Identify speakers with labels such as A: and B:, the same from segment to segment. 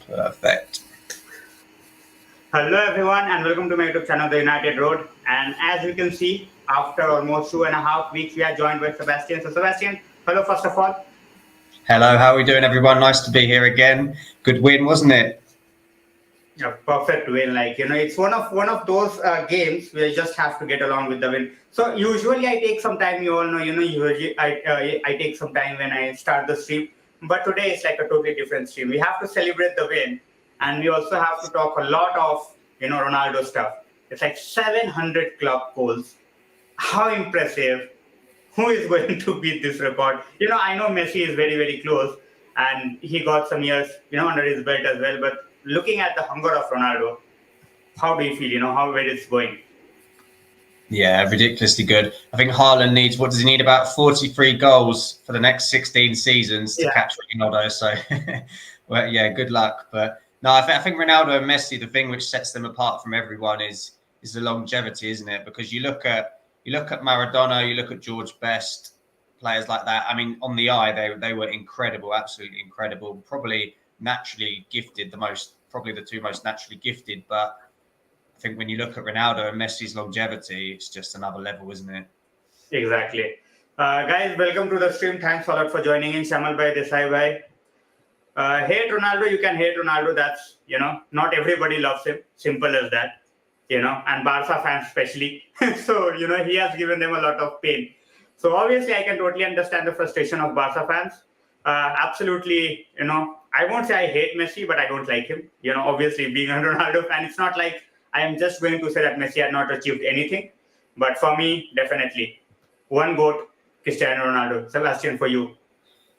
A: Perfect.
B: Hello everyone and welcome to my YouTube channel, The United Road. And as you can see, after almost 2.5 weeks, we are joined by Sebastian. So Sebastian, hello first of all.
A: Hello, how are we doing, everyone? Nice to be here again. Good win, wasn't it?
B: Yeah, perfect win. It's one of those games where you just have to get along with the win. So usually I take some time. You all know. Usually I take some time when I start the stream. But today it's like a totally different stream. We have to celebrate the win, and we also have to talk a lot of Ronaldo stuff. It's like 700 club goals. How impressive! Who is going to beat this record? I know Messi is very, very close and he got some years, under his belt as well. But looking at the hunger of Ronaldo, how do you feel, how well it's going?
A: Yeah, ridiculously good. I think Haaland needs, what does he need? About 43 goals for the next 16 seasons to catch Ronaldo. So, well, yeah, good luck. But no, I think Ronaldo and Messi, the thing which sets them apart from everyone is the longevity, isn't it? Because you look at Maradona, you look at George Best, players like that. I mean, on the eye, they were incredible, absolutely incredible. Probably naturally gifted, probably the two most naturally gifted. But I think when you look at Ronaldo and Messi's longevity, it's just another level, isn't it?
B: Exactly. Guys, welcome to the stream. Thanks a lot for joining in. Shamal bhai, Desai bhai. Hate Ronaldo, you can hate Ronaldo. That's, not everybody loves him. Simple as that. And Barca fans especially. So, he has given them a lot of pain. So obviously, I can totally understand the frustration of Barca fans. Absolutely, I won't say I hate Messi, but I don't like him. Obviously, being a Ronaldo fan, it's not like I am just going to say that Messi had not achieved anything. But for me, definitely, one GOAT, Cristiano Ronaldo. Sebastian, for you.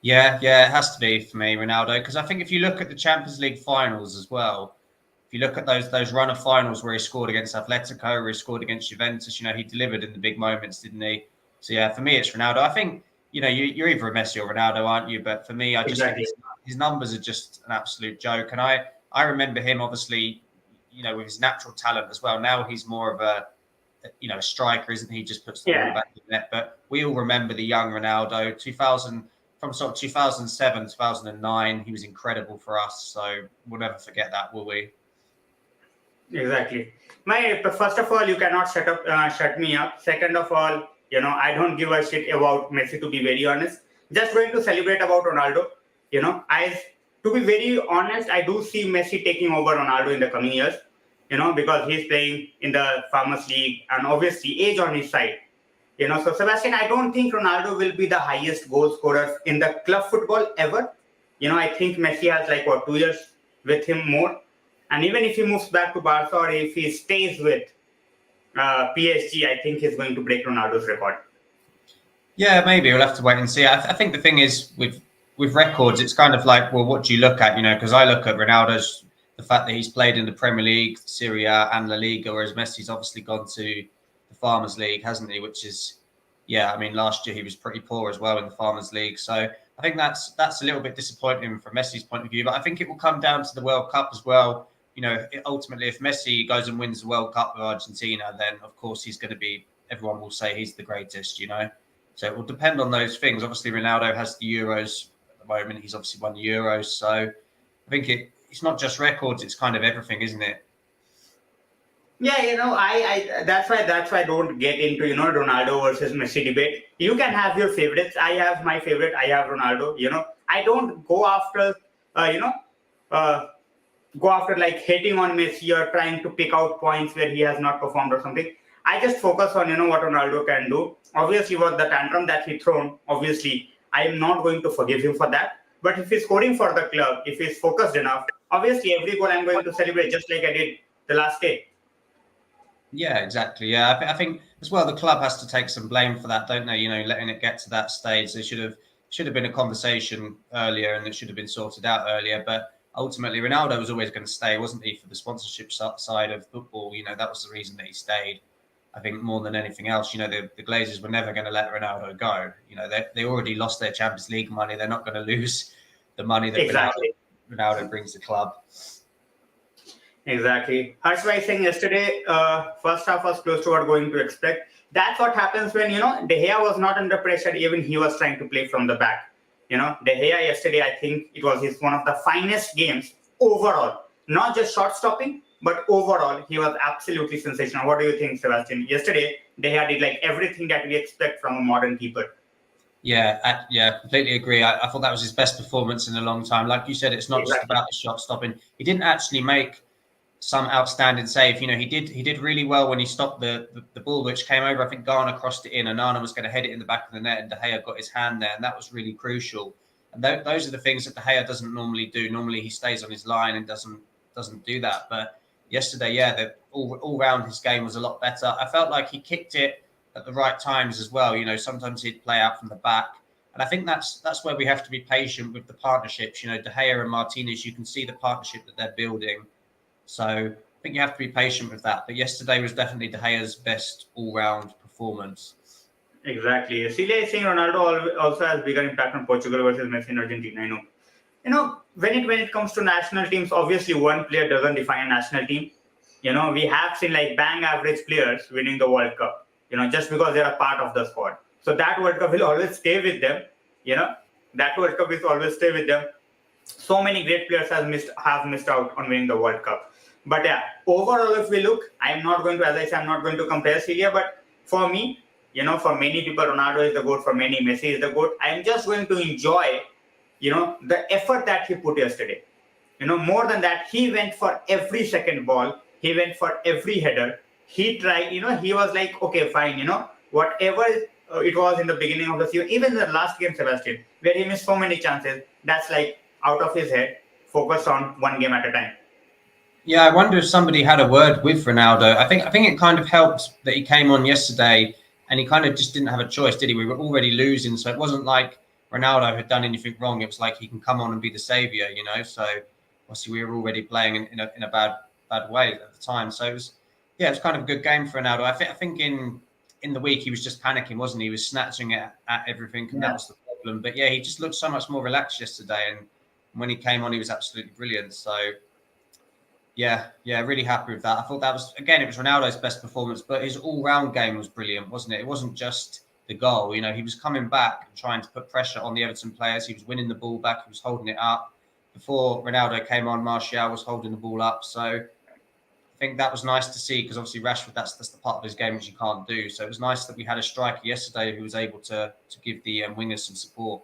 A: Yeah, it has to be for me, Ronaldo, because I think if you look at the Champions League finals as well, if you look at those run of finals where he scored against Atletico, where he scored against Juventus, he delivered in the big moments, didn't he? So yeah, for me, it's Ronaldo. I think, you're either a Messi or Ronaldo, aren't you? But for me, I just think his numbers are just an absolute joke. And I remember him, obviously, with his natural talent as well. Now he's more of a striker, isn't he? Just puts the ball back in the net. But we all remember the young Ronaldo, from sort of 2007, 2009. He was incredible for us. So we'll never forget that, will we?
B: Exactly. First of all, you cannot shut me up. Second of all, I don't give a shit about Messi, to be very honest. Just going to celebrate about Ronaldo. To be very honest, I do see Messi taking over Ronaldo in the coming years. Because he's playing in the Farmers League and obviously age on his side. So Sebastian, I don't think Ronaldo will be the highest goal scorer in the club football ever. I think Messi has 2 years with him more. And even if he moves back to Barca or if he stays with PSG, I think he's going to break Ronaldo's record.
A: Yeah, maybe we'll have to wait and see. I think the thing is with records, it's kind of like, well, what do you look at? Because I look at Ronaldo's, the fact that he's played in the Premier League, Serie A, and La Liga, whereas Messi's obviously gone to the Farmers League, hasn't he? Which is, yeah, I mean, last year he was pretty poor as well in the Farmers League. So I think that's a little bit disappointing from Messi's point of view. But I think it will come down to the World Cup as well. Ultimately, if Messi goes and wins the World Cup with Argentina, then of course everyone will say he's the greatest, So it will depend on those things. Obviously, Ronaldo has the Euros at the moment. He's obviously won the Euros. So I think it's not just records, it's kind of everything, isn't it?
B: Yeah, I that's why I don't get into, Ronaldo versus Messi debate. You can have your favorites. I have my favorite. I have Ronaldo. I don't go after, hating on Messi or trying to pick out points where he has not performed or something. I just focus on, what Ronaldo can do. Obviously, what the tantrum that he thrown, obviously, I am not going to forgive him for that. But if he's scoring for the club, if he's focused enough, obviously every goal I'm going to celebrate just like I did the last day.
A: Yeah, exactly. Yeah, I think as well the club has to take some blame for that, don't they? Letting it get to that stage. There should have been a conversation earlier, and it should have been sorted out earlier. But ultimately, Ronaldo was always going to stay, wasn't he, for the sponsorship side of football? That was the reason that he stayed. I think more than anything else, the Glazers were never going to let Ronaldo go. They already lost their Champions League money. They're not going to lose the money that Ronaldo brings the club.
B: Exactly. Harsh was saying yesterday, first half was close to what going to expect. That's what happens when, De Gea was not under pressure. Even he was trying to play from the back. De Gea yesterday, I think it was one of the finest games overall, not just shot stopping, but overall, he was absolutely sensational. What do you think, Sebastian? Yesterday, they had did like everything that we expect from a modern keeper.
A: Yeah, completely agree. I thought that was his best performance in a long time. Like you said, it's not just about the shot stopping. He didn't actually make some outstanding save. He did really well when he stopped the ball, which came over. I think Garner crossed it in, and Nana was going to head it in the back of the net, and De Gea got his hand there, and that was really crucial. And those are the things that De Gea doesn't normally do. Normally, he stays on his line and doesn't do that. But yesterday, all round his game was a lot better. I felt like he kicked it at the right times as well. Sometimes he'd play out from the back. And I think that's where we have to be patient with the partnerships. De Gea and Martinez, you can see the partnership that they're building. So I think you have to be patient with that. But yesterday was definitely De Gea's best all-round performance.
B: Exactly. Celia is saying Ronaldo also has bigger impact on Portugal versus Messi in Argentina. I know. When it comes to national teams, obviously one player doesn't define a national team. We have seen like bang average players winning the World Cup. Just because they're a part of the squad. So that World Cup will always stay with them. That World Cup will always stay with them. So many great players have missed out on winning the World Cup. But yeah, overall, if we look, I'm not going to compare Celia. But for me, for many people, Ronaldo is the GOAT. For many, Messi is the GOAT. I'm just going to enjoy, the effort that he put yesterday. More than that, he went for every second ball. He went for every header. He tried, he was like, okay, fine, whatever it was in the beginning of the season, even the last game, Sebastian, where he missed so many chances, that's like out of his head, focused on one game at a time.
A: Yeah, I wonder if somebody had a word with Ronaldo. I think it kind of helped that he came on yesterday and he kind of just didn't have a choice, did he? We were already losing, so it wasn't like Ronaldo had done anything wrong. It was like he can come on and be the saviour, So obviously we were already playing in a bad way at the time. So it was kind of a good game for Ronaldo. I think in the week he was just panicking, wasn't he? He was snatching at everything, and that was the problem. But he just looked so much more relaxed yesterday, and when he came on, he was absolutely brilliant. So really happy with that. I thought it was Ronaldo's best performance, but his all-round game was brilliant, wasn't it? It wasn't just the goal. He was coming back and trying to put pressure on the Everton players. He was winning the ball back. He was holding it up. Before Ronaldo came on, Martial was holding the ball up. So I think that was nice to see, because obviously Rashford, that's the part of his game which you can't do. So it was nice that we had a striker yesterday who was able to give the wingers some support.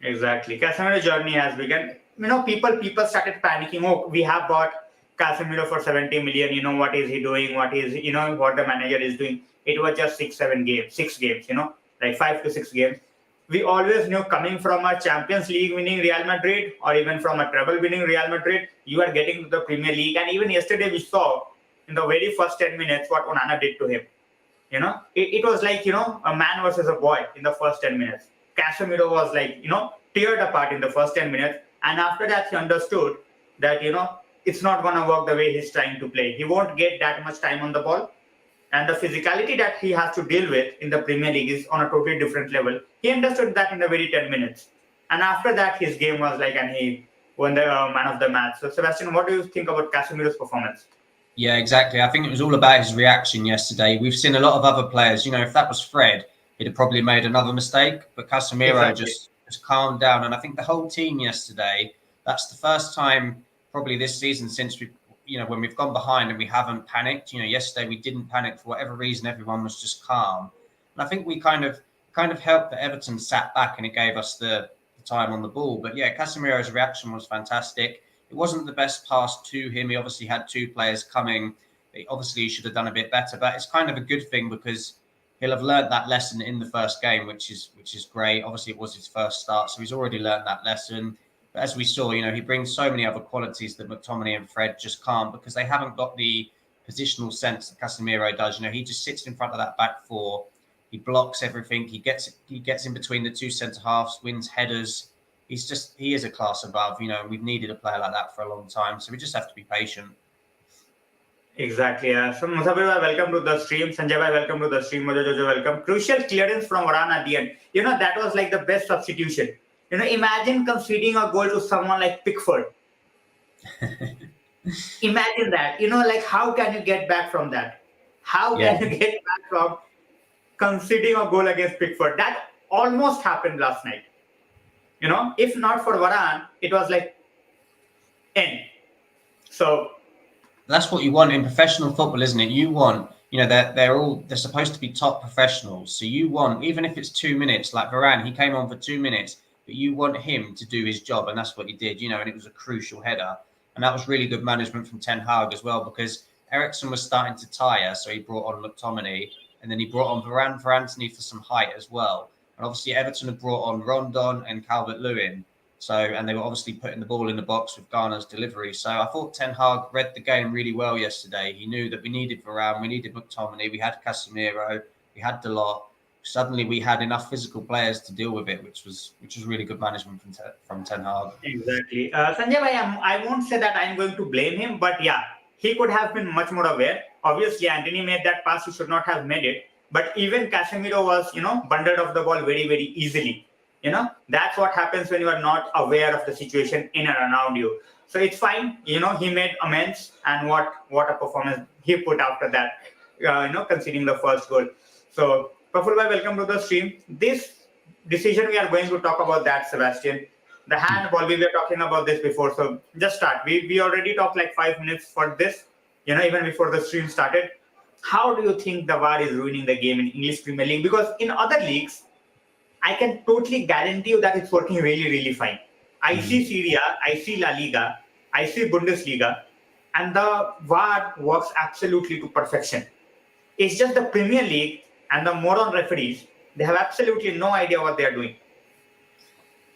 B: Exactly. Casemiro's journey has begun. People started panicking. Oh, we have bought Casemiro for 70 million. What is he doing? What the manager is doing? It was just 6 games, like 5 to 6 games. We always knew, coming from a Champions League winning Real Madrid, or even from a treble winning Real Madrid, you are getting to the Premier League. And even yesterday we saw in the very first 10 minutes what Onana did to him. It was like, a man versus a boy in the first 10 minutes. Casemiro was like, teared apart in the first 10 minutes. And after that, he understood that, it's not going to work the way he's trying to play. He won't get that much time on the ball. And the physicality that he has to deal with in the Premier League is on a totally different level. He understood that in the very 10 minutes. And after that, his game was like, and he won the man of the match. So, Sebastian, what do you think about Casemiro's performance?
A: Yeah, exactly. I think it was all about his reaction yesterday. We've seen a lot of other players. If that was Fred, he'd have probably made another mistake. But Casemiro just calmed down. And I think the whole team yesterday, that's the first time probably this season since when we've gone behind and we haven't panicked. Yesterday we didn't panic for whatever reason. Everyone was just calm. And I think we kind of helped that Everton sat back and it gave us the time on the ball. But Casemiro's reaction was fantastic. It wasn't the best pass to him. He obviously had 2 players coming. Obviously, he should have done a bit better. But it's kind of a good thing, because he'll have learned that lesson in the first game, which is great. Obviously, it was his first start, so he's already learned that lesson. But as we saw, he brings so many other qualities that McTominay and Fred just can't, because they haven't got the positional sense that Casemiro does. He just sits in front of that back four. He blocks everything. He gets in between the 2 centre halves, wins headers. He is a class above. We've needed a player like that for a long time, so we just have to be patient.
B: Exactly. So Musafir, welcome to the stream. Sanjay, welcome to the stream. Mojo, welcome. Crucial clearance from Varane at the end. That was like the best substitution. Imagine conceding a goal to someone like Pickford. Imagine that. Like, how can you get back from that? How can you get back from conceding a goal against Pickford? That almost happened last night. If not for Varane, it was like end. So
A: that's what you want in professional football, isn't it? You want, they're supposed to be top professionals. So you want, even if it's 2 minutes, like Varane, he came on for 2 minutes, but you want him to do his job, and that's what he did, and it was a crucial header. And that was really good management from Ten Hag as well, because Eriksen was starting to tire, so he brought on McTominay, and then he brought on Varane for Antony for some height as well. And obviously Everton had brought on Rondon and Calvert-Lewin. So, and they were obviously putting the ball in the box with Garner's delivery. So I thought Ten Hag read the game really well yesterday. He knew that we needed Varane, we needed McTominay, we had Casemiro, we had Delort. Suddenly we had enough physical players to deal with it, which was really good management from Ten Hag.
B: Exactly. Sanjay, I won't say that I'm going to blame him, but yeah, he could have been much more aware. Obviously, Antony made that pass, he should not have made it. But even Casemiro was, bundled off the ball very, very easily. That's what happens when you are not aware of the situation in and around you. So it's fine. He made amends, and what a performance he put after that, conceding the first goal. So, Praful bhai, welcome to the stream. This decision, we are going to talk about that, Sebastian. The handball, we were talking about this before. So just start. We already talked like 5 minutes for this, even before the stream started. How do you think the VAR is ruining the game in English Premier League? Because in other leagues, I can totally guarantee you that it's working really, really fine. I see Serie A, I see La Liga, I see Bundesliga, and the VAR works absolutely to perfection. It's just the Premier League and the moron referees, they have absolutely no idea what they are doing.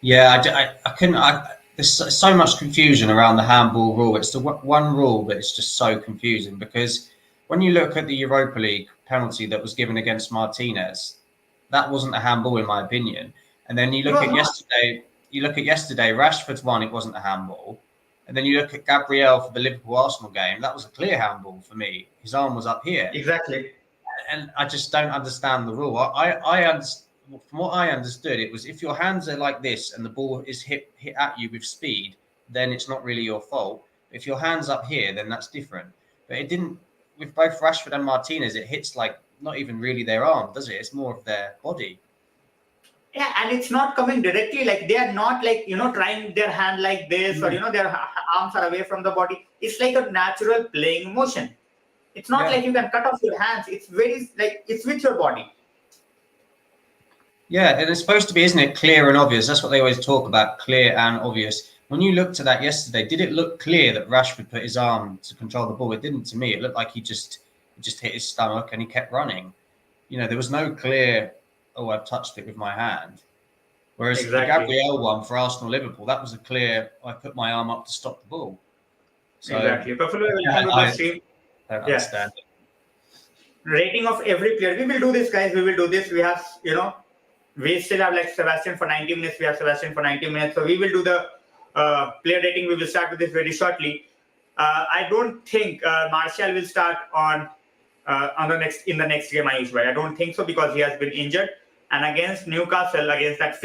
A: Yeah, I couldn't. There's so much confusion around the handball rule. It's the one rule that is just so confusing, because when you look at the Europa League penalty that was given against Martinez, that wasn't a handball in my opinion. And then you look at yesterday, Rashford's one, it wasn't a handball. And then you look at Gabriel for the Liverpool-Arsenal game, that was a clear handball for me. His arm was up here.
B: Exactly.
A: And I just don't understand the rule. From what I understood, it was if your hands are like this and the ball is hit at you with speed, then it's not really your fault. If your hand's up here, then that's different. But it didn't, with both Rashford and Martinez, it hits like not even really their arm, does it? It's more of their body.
B: Yeah, and it's not coming directly. Like they are not like, trying their hand like this or, their arms are away from the body. It's like a natural playing motion. It's not like you can cut off your hands. It's very like it's with your body.
A: Yeah, and it's supposed to be, isn't it, clear and obvious? That's what they always talk about, clear and obvious. When you looked at that yesterday, did it look clear that Rashford put his arm to control the ball? It didn't to me. It looked like he just hit his stomach and he kept running. There was no clear, oh, I've touched it with my hand. Whereas the Gabriel one for Arsenal-Liverpool, that was a clear, I put my arm up to stop the ball. So,
B: exactly.
A: I don't understand it.
B: Rating of every player. We will do this, guys. We will do this. We have, we still have like Sebastian for 90 minutes. We have Sebastian for 90 minutes. So we will do the player rating. We will start with this very shortly. I don't think Martial will start in the next game, I don't think so, because he has been injured. And against Newcastle, against that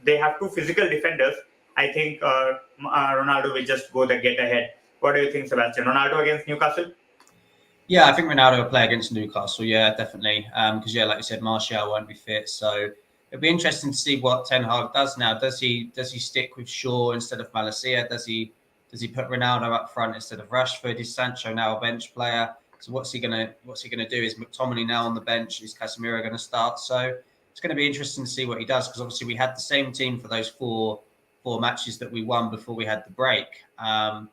B: they have two physical defenders. I think Ronaldo will just go the get ahead. What do you think, Sebastian? Ronaldo against Newcastle?
A: Yeah, I think Ronaldo will play against Newcastle. Yeah, definitely. Because like you said, Martial won't be fit. So it'll be interesting to see what Ten Hag does now. Does he stick with Shaw instead of Malacia? Does he put Ronaldo up front instead of Rashford? Is Sancho now a bench player? So what's he gonna do? Is McTominay now on the bench? Is Casemiro going to start? So it's going to be interesting to see what he does, because obviously we had the same team for those four matches that we won before we had the break. And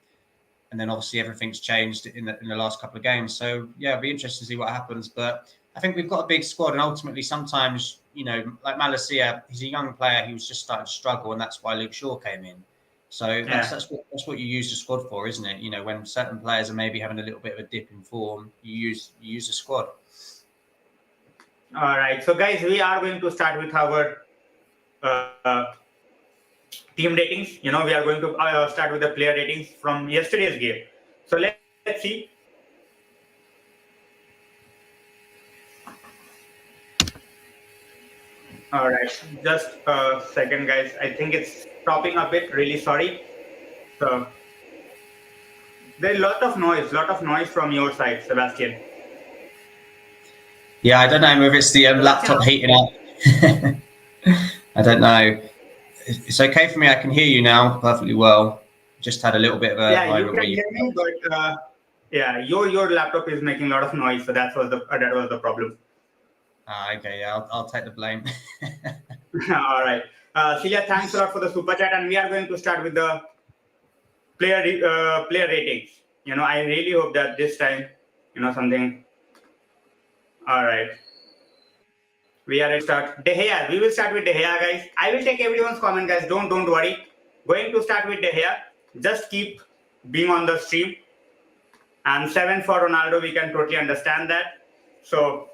A: then obviously everything's changed in the last couple of games. So yeah, it'll be interesting to see what happens. But I think we've got a big squad, and ultimately sometimes, like Malacia, he's a young player. He was just starting to struggle, and that's why Luke Shaw came in. So that's what you use the squad for, isn't it? When certain players are maybe having a little bit of a dip in form, you use the squad.
B: All right. So guys, we are going to start with our team ratings. We are going to start with the player ratings from yesterday's game. So let's see. All right, just a second, guys. I think it's stopping a bit. Really sorry. So there's a lot of noise from your side, Sebastian.
A: Yeah, I don't know if it's the laptop heating up. I don't know. It's okay for me. I can hear you now perfectly well. just had a little bit of a
B: Yeah, you
A: moment
B: can
A: where you.
B: hear me, but yeah, your laptop is making a lot of noise, so that was the problem.
A: Okay, yeah, I'll take the blame.
B: All right, Celia, thanks a lot for the super chat, and we are going to start with the player ratings. I really hope that this time, something. All right. We are at start. De Gea. We will start with De Gea, guys. I will take everyone's comment, guys. Don't worry. Going to start with De Gea. Just keep being on the stream. And 7 for Ronaldo. We can totally understand that. So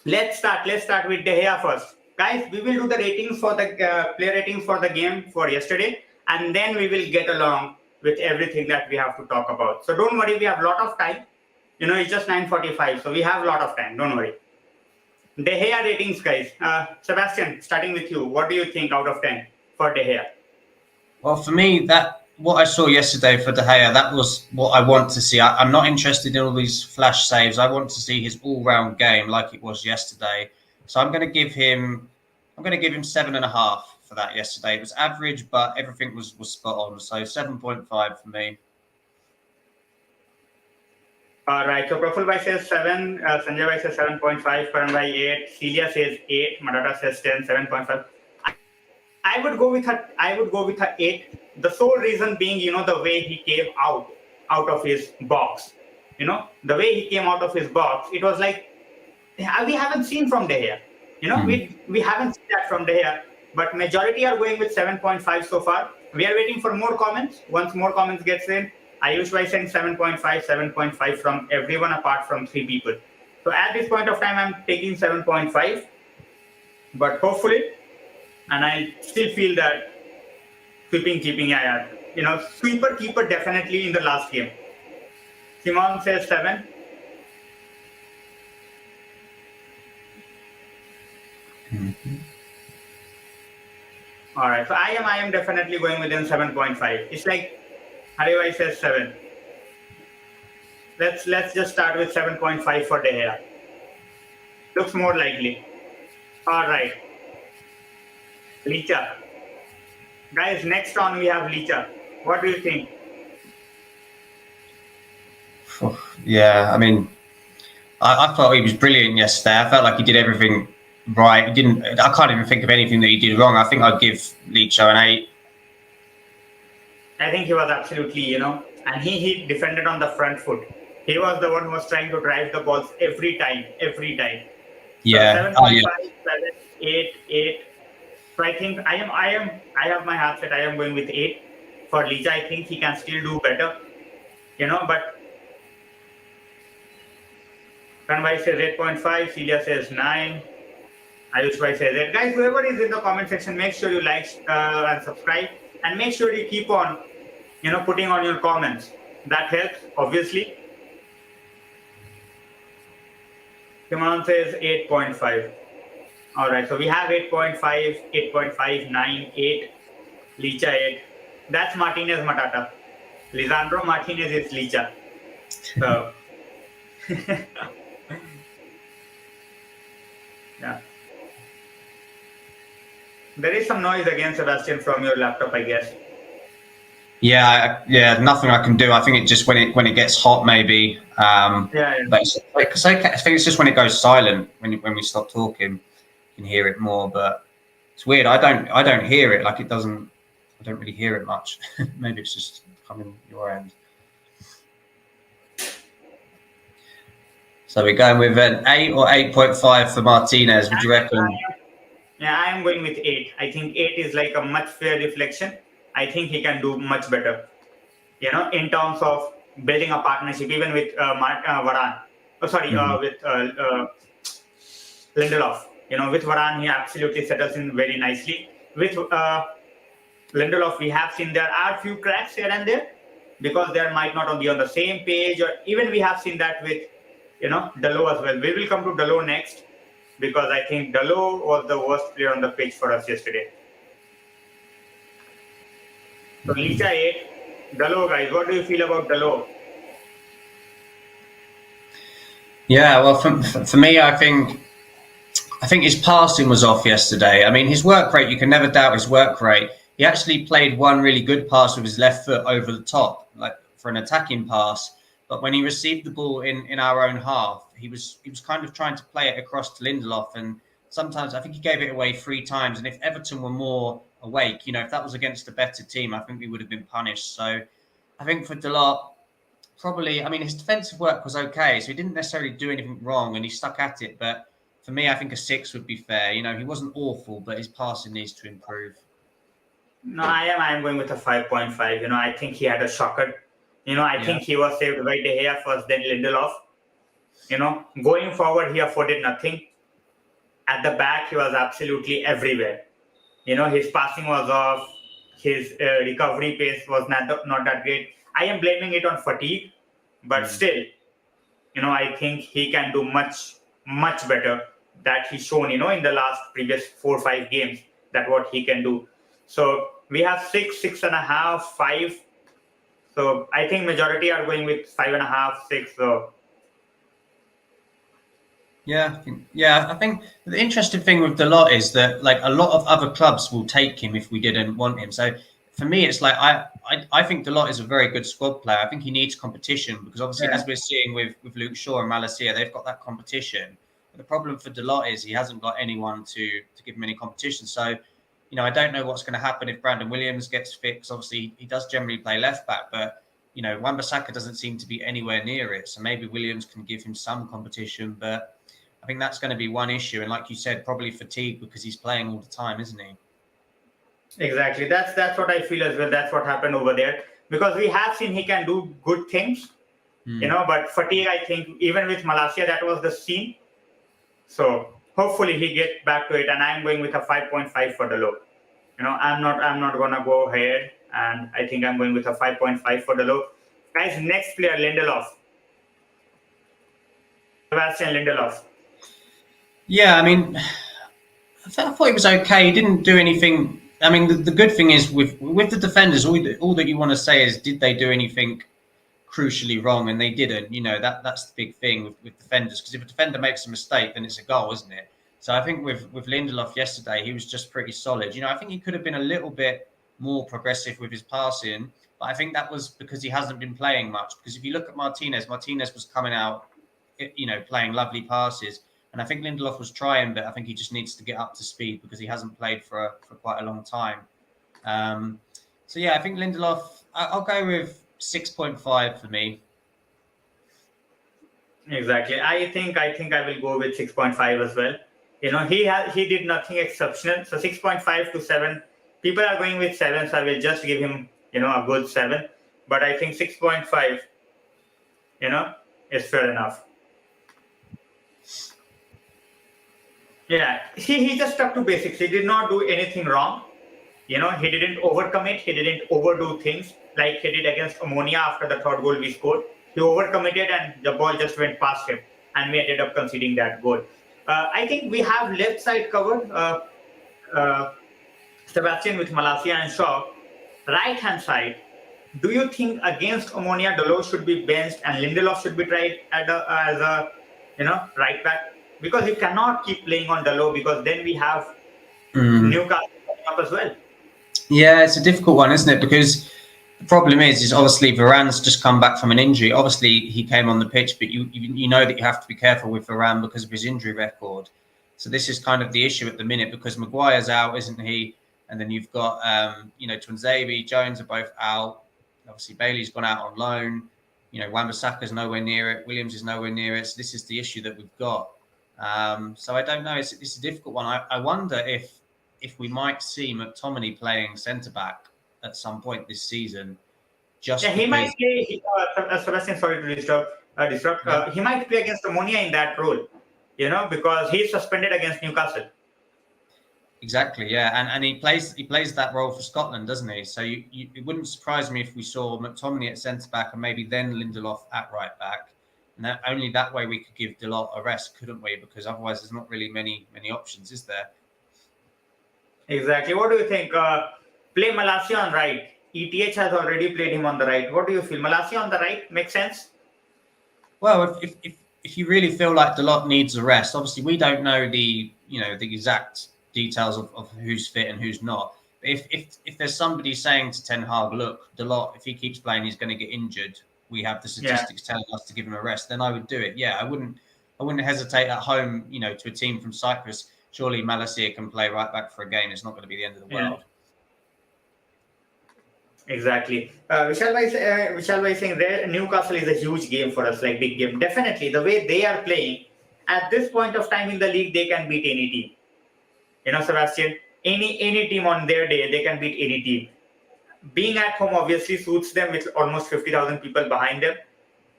B: let's start. Let's start with De Gea first, guys. We will do the ratings for the player ratings for the game for yesterday, and then we will get along with everything that we have to talk about. So don't worry. We have a lot of time. It's just 9:45, so we have a lot of time. Don't worry. De Gea ratings, guys. Sebastian, starting with you. What do you think out of 10 for De Gea?
A: Well, for me, what I saw yesterday for De Gea, that was what I want to see. I'm not interested in all these flash saves. I want to see his all-round game like it was yesterday. So I'm going to give him 7.5 for that yesterday. It was average, but everything was spot on. So 7.5 for me.
B: All right. So Praful Bhai says 7, Sanjay Bhai says 7.5, Karan Bhai 8, Celia says 8, Matata says 10, 7.5. I would go with a 8. The sole reason being, the way he came out of his box. The way he came out of his box, it was like we haven't seen from De Gea. We haven't seen that from De Gea. But majority are going with 7.5 so far. We are waiting for more comments. Once more comments gets in, Ayush Bhai saying 7.5 from everyone apart from 3 people. So at this point of time, I'm taking 7.5. But hopefully, and I still feel that keeping, yeah. Sweeper keeper definitely in the last game. Simon says 7. All right, so I am definitely going within 7.5. It's like Haribhai says 7. Let's just start with 7.5 for De Gea. Looks more likely. All right. Licha. Guys, next on we have Licha. What do you think?
A: Yeah, I mean, I thought he was brilliant yesterday. I felt like he did everything right. I can't even think of anything that he did wrong. I think I'd give Licha an 8.
B: I think he was absolutely, and he defended on the front foot. He was the one who was trying to drive the balls every time.
A: Yeah.
B: So 7.5, 7, 8. So I think I have my heart set. I am going with 8 for Licha. I think he can still do better, but Kanbhai says 8.5, Celia says 9, Ayush Bhai says 8. Guys, whoever is in the comment section, make sure you like and subscribe, and make sure you keep on, putting on your comments. That helps, obviously. Kimon says 8.5. All right, so we have 8.5, 8.5, 9, 8, Licha 8. That's Martinez Matata. Lisandro Martinez is Licha. So, yeah. There is some noise again, Sebastian, from your laptop, I guess.
A: Yeah, nothing I can do. I think it just when it gets hot, maybe.
B: Yeah.
A: Because I think it's just when it goes silent, when we stop talking, you can hear it more. But it's weird. I don't hear it. Like it doesn't. I don't really hear it much. Maybe it's just coming your end. So we're going with an 8 or 8.5 for Martinez. Would you reckon?
B: Yeah, I am going with 8. I think 8 is like a much fair reflection. I think he can do much better, in terms of building a partnership, even with Varane. With Lindelof. With Varane, he absolutely settles in very nicely. With Lindelof, we have seen there are few cracks here and there because they might not be on the same page, or even we have seen that with, Dalot as well. We will come to Dalot next because I think Dalot was the worst player on the pitch for us yesterday. So Licha 8, Dalot, guys, what do you feel about Dalot?
A: Yeah, well, for me, I think his passing was off yesterday. I mean, his work rate, you can never doubt his work rate. he actually played one really good pass with his left foot over the top, like for an attacking pass. But when he received the ball in our own half, he was kind of trying to play it across to Lindelof, and sometimes I think he gave it away 3 times. And if Everton were more awake, if that was against a better team, I think we would have been punished. So I think for Dalot, probably, I mean, his defensive work was okay, so he didn't necessarily do anything wrong, and he stuck at it. But for me, I think a 6 would be fair. He wasn't awful, but his passing needs to improve.
B: No, I am going with a 5.5. I think he had a shocker. I think he was saved by De Gea first, then Lindelof. Going forward, he afforded nothing. At the back, he was absolutely everywhere. His passing was off. His recovery pace was not that great. I am blaming it on fatigue, but still, I think he can do much, much better that he's shown, in the last previous 4 or 5 games, that what he can do. So we have 6, 6.5, 5. So I think majority are going with 5.5, 6. So
A: yeah. I think the interesting thing with Dalot is that like a lot of other clubs will take him if we didn't want him. So for me, it's like I think Dalot is a very good squad player. I think he needs competition because obviously, as we're seeing with Luke Shaw and Malacia, they've got that competition. But the problem for Dalot is he hasn't got anyone to give him any competition. So, I don't know what's going to happen if Brandon Williams gets fixed. Obviously, he does generally play left back, but Wan-Bissaka doesn't seem to be anywhere near it. So maybe Williams can give him some competition, but I think that's going to be one issue. And like you said, probably fatigue because he's playing all the time, isn't he?
B: exactly, that's what I feel as well. That's what happened over there because we have seen he can do good things, but fatigue. I think even with Malacia, that was the scene. So hopefully he get back to it, and I'm going with a 5.5 for Dalot. I'm not gonna go ahead, and I think I'm going with a 5.5 for Dalot. Guys, next player, Lindelof. Sebastian Lindelof.
A: Yeah, I mean, I thought he was okay. He didn't do anything. I mean, the good thing is with the defenders, all that you want to say is, did they do anything crucially wrong? And they didn't. That's the big thing with defenders, because if a defender makes a mistake, then it's a goal, isn't it? So I think with Lindelof yesterday, he was just pretty solid. I think he could have been a little bit more progressive with his passing, but I think that was because he hasn't been playing much. Because if you look at Martinez was coming out, playing lovely passes. And I think Lindelof was trying, but I think he just needs to get up to speed because he hasn't played for quite a long time. So yeah, I think Lindelof, I'll go with 6.5 for me.
B: Exactly. I think I will go with 6.5 as well. He did nothing exceptional. So 6.5 to 7. People are going with 7, so I will just give him, a good 7. But I think 6.5, is fair enough. Yeah, he just stuck to basics. He did not do anything wrong. He didn't overcommit. He didn't overdo things like he did against Ammonia after the 3rd goal we scored. He overcommitted and the ball just went past him, and we ended up conceding that goal. I think we have left side covered. Sebastian with Malacia and Shaw. Right hand side. Do you think against Ammonia, Dalot should be benched and Lindelof should be tried as a right back? Because you cannot keep playing on Dalot because then we have Newcastle coming up as well.
A: Yeah, it's a difficult one, isn't it? Because the problem is obviously Varane's just come back from an injury. Obviously, he came on the pitch, but you know that you have to be careful with Varane because of his injury record. So this is kind of the issue at the minute because Maguire's out, isn't he? And then you've got, Tuanzebe, Jones are both out. Obviously, Bailey's gone out on loan. Wan-Bissaka's nowhere near it. Williams is nowhere near it. So this is the issue that we've got. So I don't know. It's a difficult one. I wonder if we might see McTominay playing centre back at some point this season.
B: He might play. Sebastian, sorry to disrupt.
A: Yeah.
B: He might play against Ammonia in that role, because he's suspended against Newcastle.
A: Exactly, yeah, and he plays that role for Scotland, doesn't he? So it wouldn't surprise me if we saw McTominay at centre back and maybe then Lindelof at right back. And only that way we could give Dalot a rest, couldn't we? Because otherwise, there's not really many options, is there?
B: Exactly. What do you think? Play Malacia on right. ETH has already played him on the right. What do you feel? Malacia on the right makes sense?
A: Well, if you really feel like Dalot needs a rest, obviously we don't know the exact details of who's fit and who's not. If there's somebody saying to Ten Hag, look, Dalot, if he keeps playing, he's going to get injured. We have the statistics telling us to give him a rest. Then I would do it. Yeah, I wouldn't hesitate at home. To a team from Cyprus. Surely Malacia can play right back for a game. It's not going to be the end of the world.
B: Exactly. Vishal was saying there, Newcastle is a huge game for us, like big game. Definitely, the way they are playing at this point of time in the league, they can beat any team. Sebastian, any team on their day, they can beat any team. Being at home obviously suits them with almost 50,000 people behind them.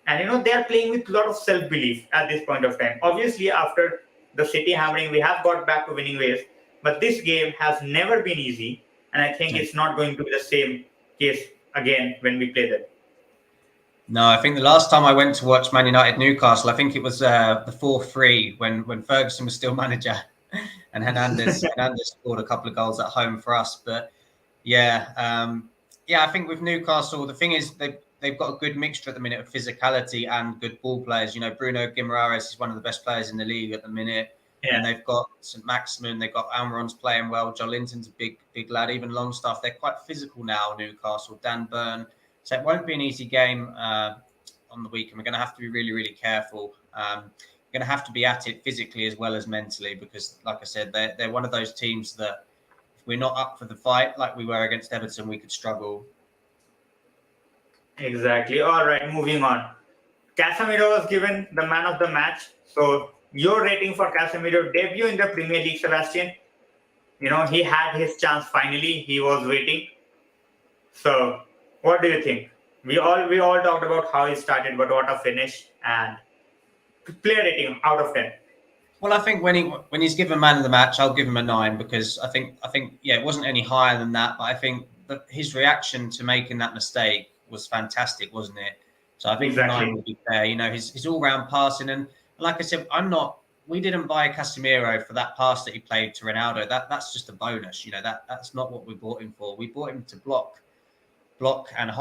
B: And, they are playing with a lot of self-belief at this point of time. Obviously, after the City hammering, we have got back to winning ways. But this game has never been easy. And I think it's not going to be the same case again when we play them.
A: No, I think the last time I went to watch Man United Newcastle, I think it was the 4-3 when Ferguson was still manager, and Hernandez scored a couple of goals at home for us. But I think with Newcastle, the thing is they've got a good mixture at the minute of physicality and good ball players. Bruno Guimaraes is one of the best players in the league at the minute. Yeah. And they've got St. Maximin, they've got Almiron's playing well. Joe Linton's a big lad. Even Longstaff, they're quite physical now, Newcastle. Dan Burn. So it won't be an easy game on the weekend. We're going to have to be really, really careful. We're going to have to be at it physically as well as mentally because, like I said, they're one of those teams that if we're not up for the fight like we were against Everton, we could struggle.
B: Exactly. All right, moving on. Casemiro was given the man of the match. So your rating for Casemiro debut in the Premier League, Sebastian? He had his chance finally. He was waiting. So what do you think? We all talked about how he started, but what a finish and player rating out of 10.
A: Well, I think when he's given man of the match, I'll give him a 9 because I think it wasn't any higher than that, but I think that his reaction to making that mistake was fantastic, wasn't it? So I think the 9 would be fair. His all-round passing and like I said, we didn't buy Casemiro for that pass that he played to Ronaldo. That's just a bonus. That's not what we bought him for. We bought him to block and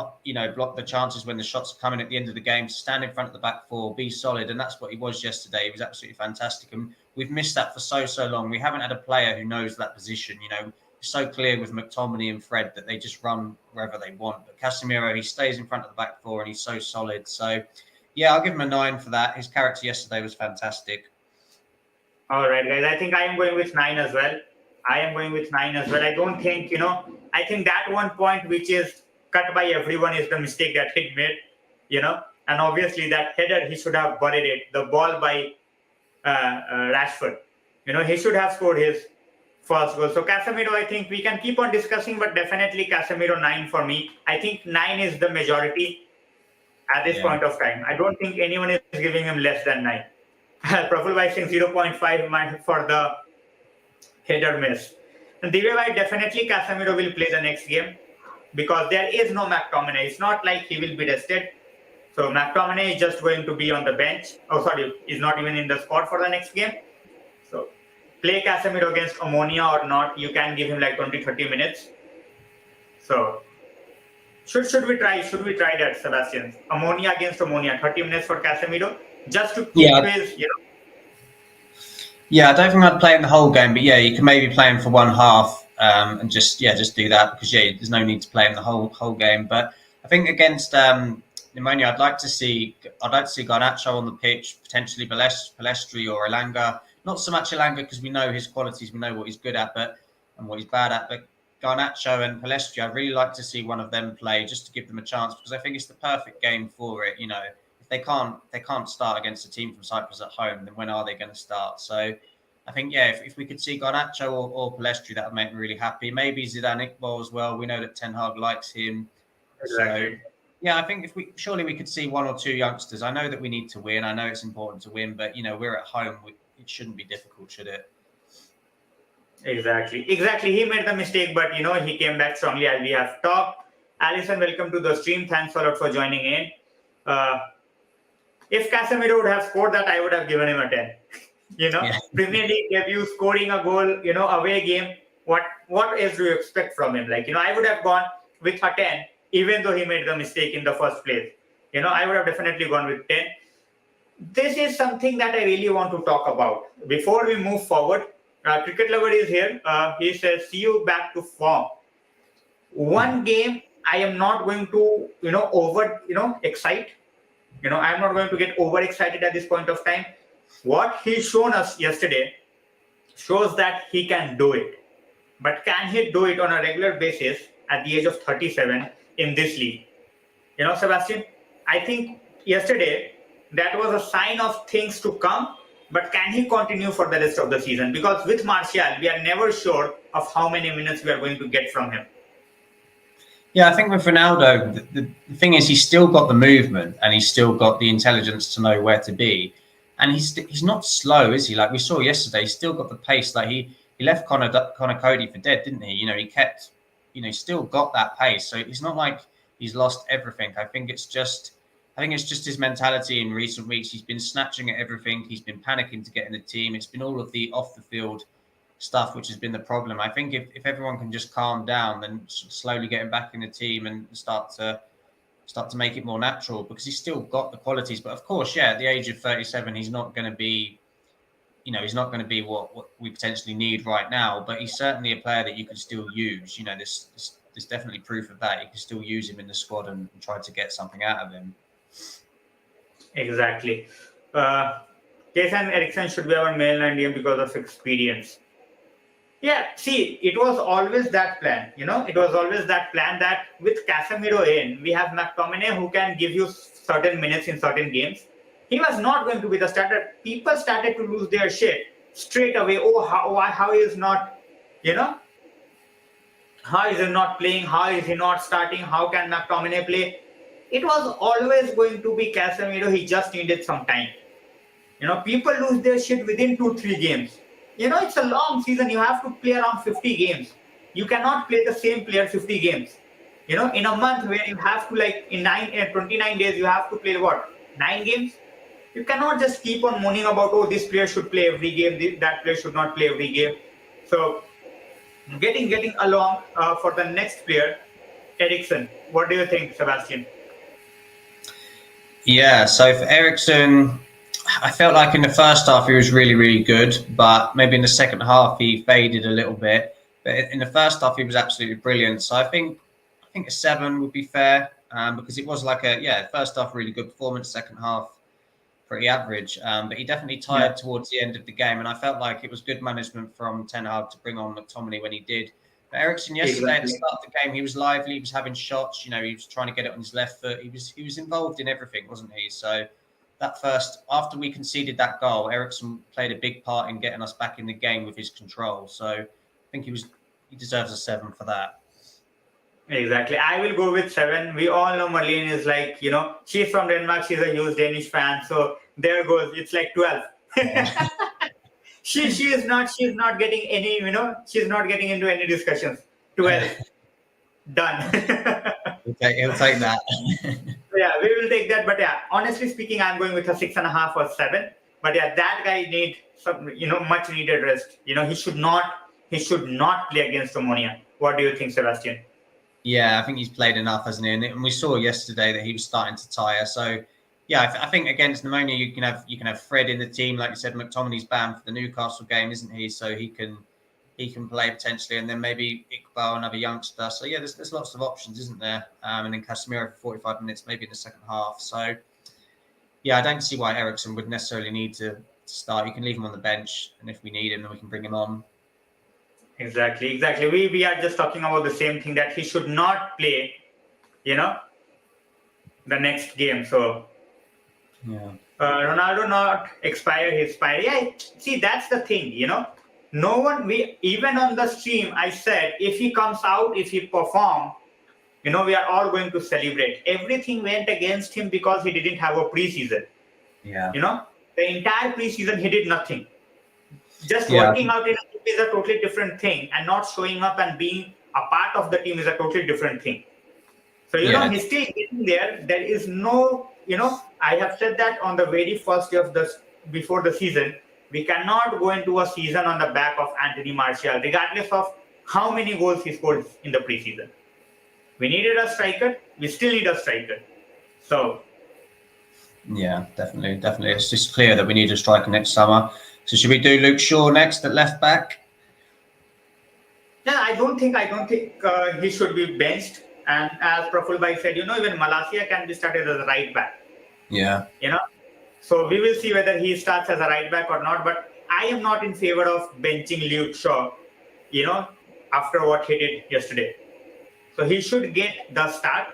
A: block the chances when the shots are coming at the end of the game, stand in front of the back four, be solid. And that's what he was yesterday. He was absolutely fantastic. And we've missed that for so long. We haven't had a player who knows that position. It's so clear with McTominay and Fred that they just run wherever they want. But Casemiro, he stays in front of the back four and he's so solid. So yeah, I'll give him a 9 for that. His character yesterday was fantastic.
B: All right, guys. I think I am going with 9 as well. I don't think, I think that one point which is cut by everyone is the mistake that he made, and obviously that header, he should have buried it. The ball by Rashford, he should have scored his first goal. So Casemiro, I think we can keep on discussing, but definitely Casemiro 9 for me. I think 9 is the majority at this point of time. I don't think anyone is giving him less than 9. Praful by saying 0.5 for the header miss. And the way definitely Casemiro will play the next game because there is no McTominay. It's not like he will be rested. So McTominay is just going to be on the bench. He's not even in the squad for the next game. So play Casemiro against Ammonia or not, you can give him like 20-30 minutes. So should we try that, Sebastian? Ammonia against Ammonia, 30 minutes for Casemiro, just to keep his,
A: Yeah, I don't think I'd play him the whole game, but you can maybe play him for one half and just do that because there's no need to play him the whole game. But I think against Pneumonia, I'd like to see Garnacho on the pitch, potentially Pellistri or Elanga. Not so much Elanga because we know his qualities, we know what he's good at, and what he's bad at. But Garnacho and Pellistri, I'd really like to see one of them play just to give them a chance because I think it's the perfect game for it. If they can't start against a team from Cyprus at home, then when are they going to start? So I think if we could see Garnacho or Pellistri, that would make me really happy. Maybe Zidane Iqbal as well. We know that Ten Hag likes him.
B: Exactly.
A: So I think we could see one or two youngsters. I know that we need to win. I know it's important to win, but we're at home. It shouldn't be difficult, should it?
B: Exactly. He made the mistake, but he came back strongly as we have talked. Alison, welcome to the stream. Thanks a lot for joining in. If Casemiro would have scored that, I would have given him a 10. Premier League debut, scoring a goal, away game. What else do you expect from him? I would have gone with a 10, even though he made the mistake in the first place. I would have definitely gone with 10. This is something that I really want to talk about. Before we move forward, Cricket Lover is here. He says, see you back to form. One game, I am not going to, excite. I'm not going to get overexcited at this point of time. What he's shown us yesterday shows that he can do it. But can he do it on a regular basis at the age of 37 in this league? Sebastian, I think yesterday that was a sign of things to come. But can he continue for the rest of the season? Because with Martial, we are never sure of how many minutes we are going to get from him.
A: Yeah, I think with Ronaldo, the thing is he's still got the movement and he's still got the intelligence to know where to be. And he's not slow, is he? Like we saw yesterday, he's still got the pace. Like he left Connor Cody for dead, didn't he? He kept, still got that pace. So it's not like he's lost everything. I think it's just his mentality in recent weeks. He's been snatching at everything. He's been panicking to get in the team. It's been all of the off the field stuff which has been the problem. I think if everyone can just calm down, then slowly get him back in the team and start to make it more natural, because he's still got the qualities. But of course, at the age of 37, he's not going to be, he's not going to be what we potentially need right now. But he's certainly a player that you can still use. There's definitely proof of that. You can still use him in the squad and try to get something out of him.
B: Exactly. Eriksen should be our mainline DM because of experience. Yeah, see, it was always that plan. It was always that plan that with Casemiro in, we have McTominay who can give you certain minutes in certain games. He was not going to be the starter. People started to lose their shit straight away. Oh, how is not, how is he not playing? How is he not starting? How can McTominay play? It was always going to be Casemiro. He just needed some time. People lose their shit within 2-3 games. It's a long season. You have to play around 50 games. You cannot play the same player 50 games. In a month where you have to, in 29 days, you have to play 9 games? You cannot just keep on moaning about, oh, this player should play every game, that player should not play every game. So, getting along for the next player, Eriksen. What do you think, Sebastian?
A: Yeah, so for Eriksen, I felt like in the first half he was really, really good, but maybe in the second half he faded a little bit. But in the first half he was absolutely brilliant. So I think a 7 would be fair, because it was first half really good performance, second half pretty average. But he definitely tired towards the end of the game, and I felt like it was good management from Ten Hag to bring on McTominay when he did. But Eriksen yesterday at the start of the game, he was lively, he was having shots, he was trying to get it on his left foot. He was involved in everything, wasn't he? So after we conceded that goal, Eriksen played a big part in getting us back in the game with his control. So I think he deserves a 7 for that.
B: Exactly. I will go with 7. We all know Marlene is she's from Denmark. She's a huge Danish fan. So there goes. It's 12. she's not getting any, she's not getting into any discussions. 12. Done.
A: He'll take that.
B: Yeah, we will take that. But honestly speaking, I'm going with a 6.5 or 7. But that guy needs some, much needed rest. He should not play against Omonia. What do you think, Sebastian?
A: Yeah, I think he's played enough, hasn't he? And we saw yesterday that he was starting to tire. So I think against Pneumonia you can have Fred in the team, like you said. McTominay's banned for the Newcastle game, isn't he? So he can play potentially, and then maybe Iqbal, another youngster. So there's lots of options, isn't there? And then Casemiro for 45 minutes, maybe in the second half. So I don't see why Eriksen would necessarily need to start. You can leave him on the bench, and if we need him, then we can bring him on.
B: Exactly. We are just talking about the same thing, that he should not play, the next game. So Ronaldo not expire his spire. Yeah, see, that's the thing, No one, even on the stream, I said, if he comes out, if he perform, we are all going to celebrate. Everything went against him because he didn't have a preseason.
A: Yeah.
B: The entire preseason, he did nothing. Just working out in a team is a totally different thing, and not showing up and being a part of the team is a totally different thing. So, he's still getting there. There is no, I have said that on the very first day of before the season, we cannot go into a season on the back of Antony Martial, regardless of how many goals he scored in the preseason. We needed a striker. We still need a striker. So.
A: Yeah, definitely. It's just clear that we need a striker next summer. So should we do Luke Shaw next at left back?
B: Yeah, I don't think he should be benched. And as Praful Bhai said, even Malacia can be started as a right back.
A: Yeah.
B: You know, so we will see whether he starts as a right back or not. But I am not in favor of benching Luke Shaw. After what he did yesterday, so he should get the start.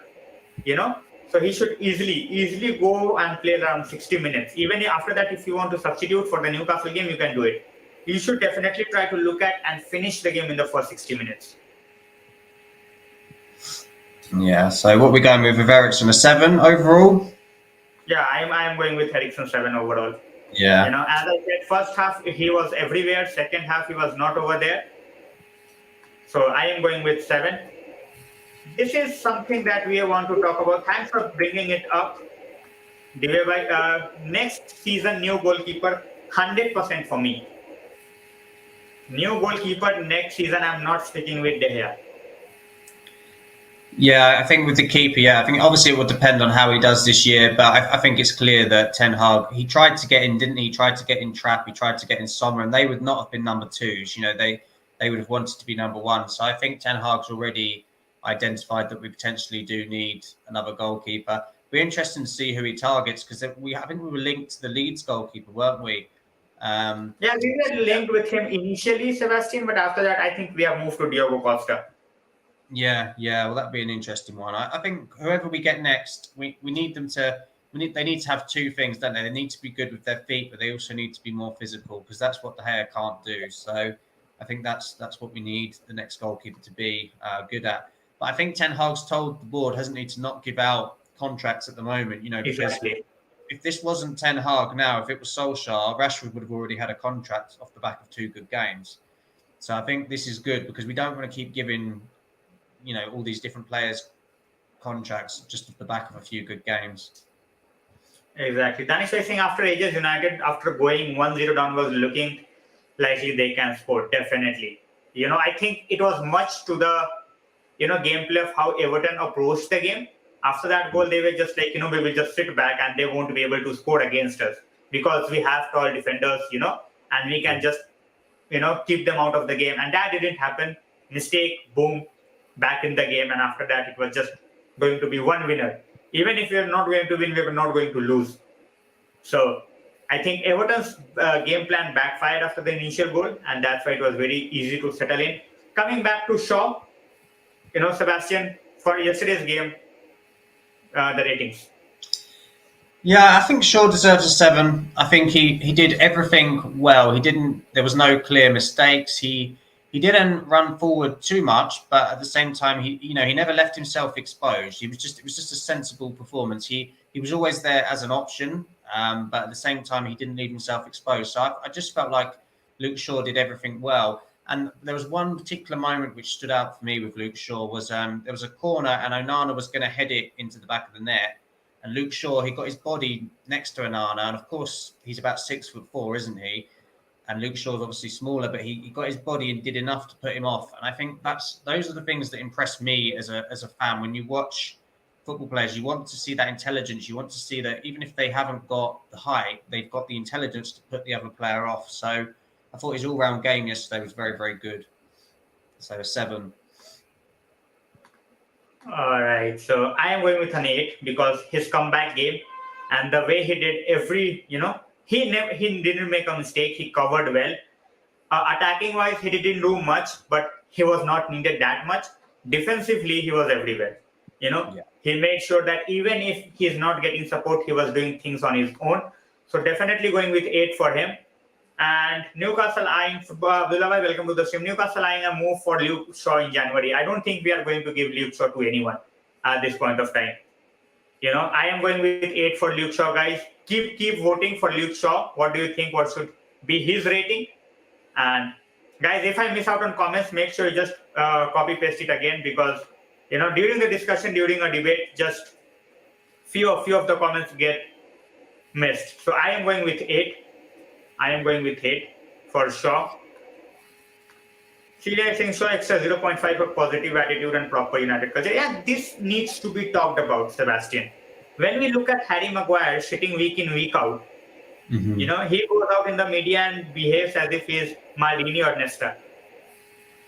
B: So he should easily go and play around 60 minutes. Even after that, if you want to substitute for the Newcastle game, you can do it. You should definitely try to look at and finish the game in the first 60 minutes.
A: Yeah. So what we're going with Eriksen, a 7 overall?
B: Yeah, I'm going with Eriksen 7 overall.
A: Yeah.
B: As I said, first half he was everywhere. Second half he was not over there. So I am going with 7. This is something that we want to talk about. Thanks for bringing it up. Next season, new goalkeeper, 100% for me. New goalkeeper next season, I'm not sticking with De Gea.
A: Yeah, I think with the keeper, I think obviously it will depend on how he does this year, but I think it's clear that Ten Hag, he tried to get in, didn't he? He tried to get in Trapp, he tried to get in Sommer, and they would not have been number 2s. They would have wanted to be number 1. So I think Ten Hag's already identified that we potentially do need another goalkeeper. It'll be interesting to see who he targets, because I think we were linked to the Leeds goalkeeper, weren't we?
B: Yeah, we were linked with him initially, Sebastian, but after that, I think we have moved to Diogo Costa.
A: Yeah. Well, that'd be an interesting one. I think whoever we get next, we need them to. They need to have 2 things, don't they? They need to be good with their feet, but they also need to be more physical, because that's what De Gea can't do. So I think that's what we need the next goalkeeper to be good at. But I think Ten Hag's told the board, hasn't he, to not give out contracts at the moment. Because
B: Exactly.
A: if this wasn't Ten Hag now, if it was Solskjaer, Rashford would have already had a contract off the back of 2 good games. So I think this is good, because we don't want to keep giving all these different players contracts just off the back of a few good games.
B: Exactly. Danish was saying after ages, United, after going 1-0 down, was looking likely they can score, definitely. I think it was much to the, gameplay of how Everton approached the game. After that goal, they were just like, we will just sit back and they won't be able to score against us, because we have tall defenders, and we can just, keep them out of the game. And that didn't happen. Mistake, boom, back in the game. And after that, it was just going to be one winner. Even if we are not going to win, we are not going to lose. So I think Everton's game plan backfired after the initial goal, and that's why it was very easy to settle in. Coming back to Shaw, Sebastian, for yesterday's game, the ratings.
A: Yeah, I think Shaw deserves a 7. I think he did everything well. There was no clear mistakes. He didn't run forward too much, but at the same time, he never left himself exposed. It was just a sensible performance. He was always there as an option, but at the same time, he didn't leave himself exposed. So I just felt like Luke Shaw did everything well. And there was one particular moment which stood out for me with Luke Shaw was there was a corner and Onana was going to head it into the back of the net. And Luke Shaw, he got his body next to Onana, and of course he's about 6'4", isn't he? And Luke Shaw's obviously smaller, but he got his body and did enough to put him off. And I think those are the things that impress me as a fan. When you watch football players, you want to see that intelligence. You want to see that even if they haven't got the height, they've got the intelligence to put the other player off. So I thought his all-round game yesterday was very, very good. So a 7.
B: All right. So I am going with an 8, because his comeback game and the way he did he didn't make a mistake. He covered well. Attacking wise, he didn't do much, but he was not needed that much. Defensively, he was everywhere. He made sure that even if he's not getting support, he was doing things on his own. So definitely going with 8 for him. And Newcastle eyeing, Vilavai, welcome to the stream. Newcastle eyeing a move for Luke Shaw in January. I don't think we are going to give Luke Shaw to anyone at this point of time. I am going with 8 for Luke Shaw, guys. Keep voting for Luke Shaw. What do you think? What should be his rating? And guys, if I miss out on comments, make sure you just copy paste it again, because during the discussion, during a debate, just few of the comments get missed. So I am going with 8. I am going with 8 for Shaw. Celia is saying Shaw extra 0.5 for positive attitude and proper United culture. Yeah, this needs to be talked about, Sebastian. When we look at Harry Maguire sitting week in, week out, he goes out in the media and behaves as if he is Maldini or Nesta.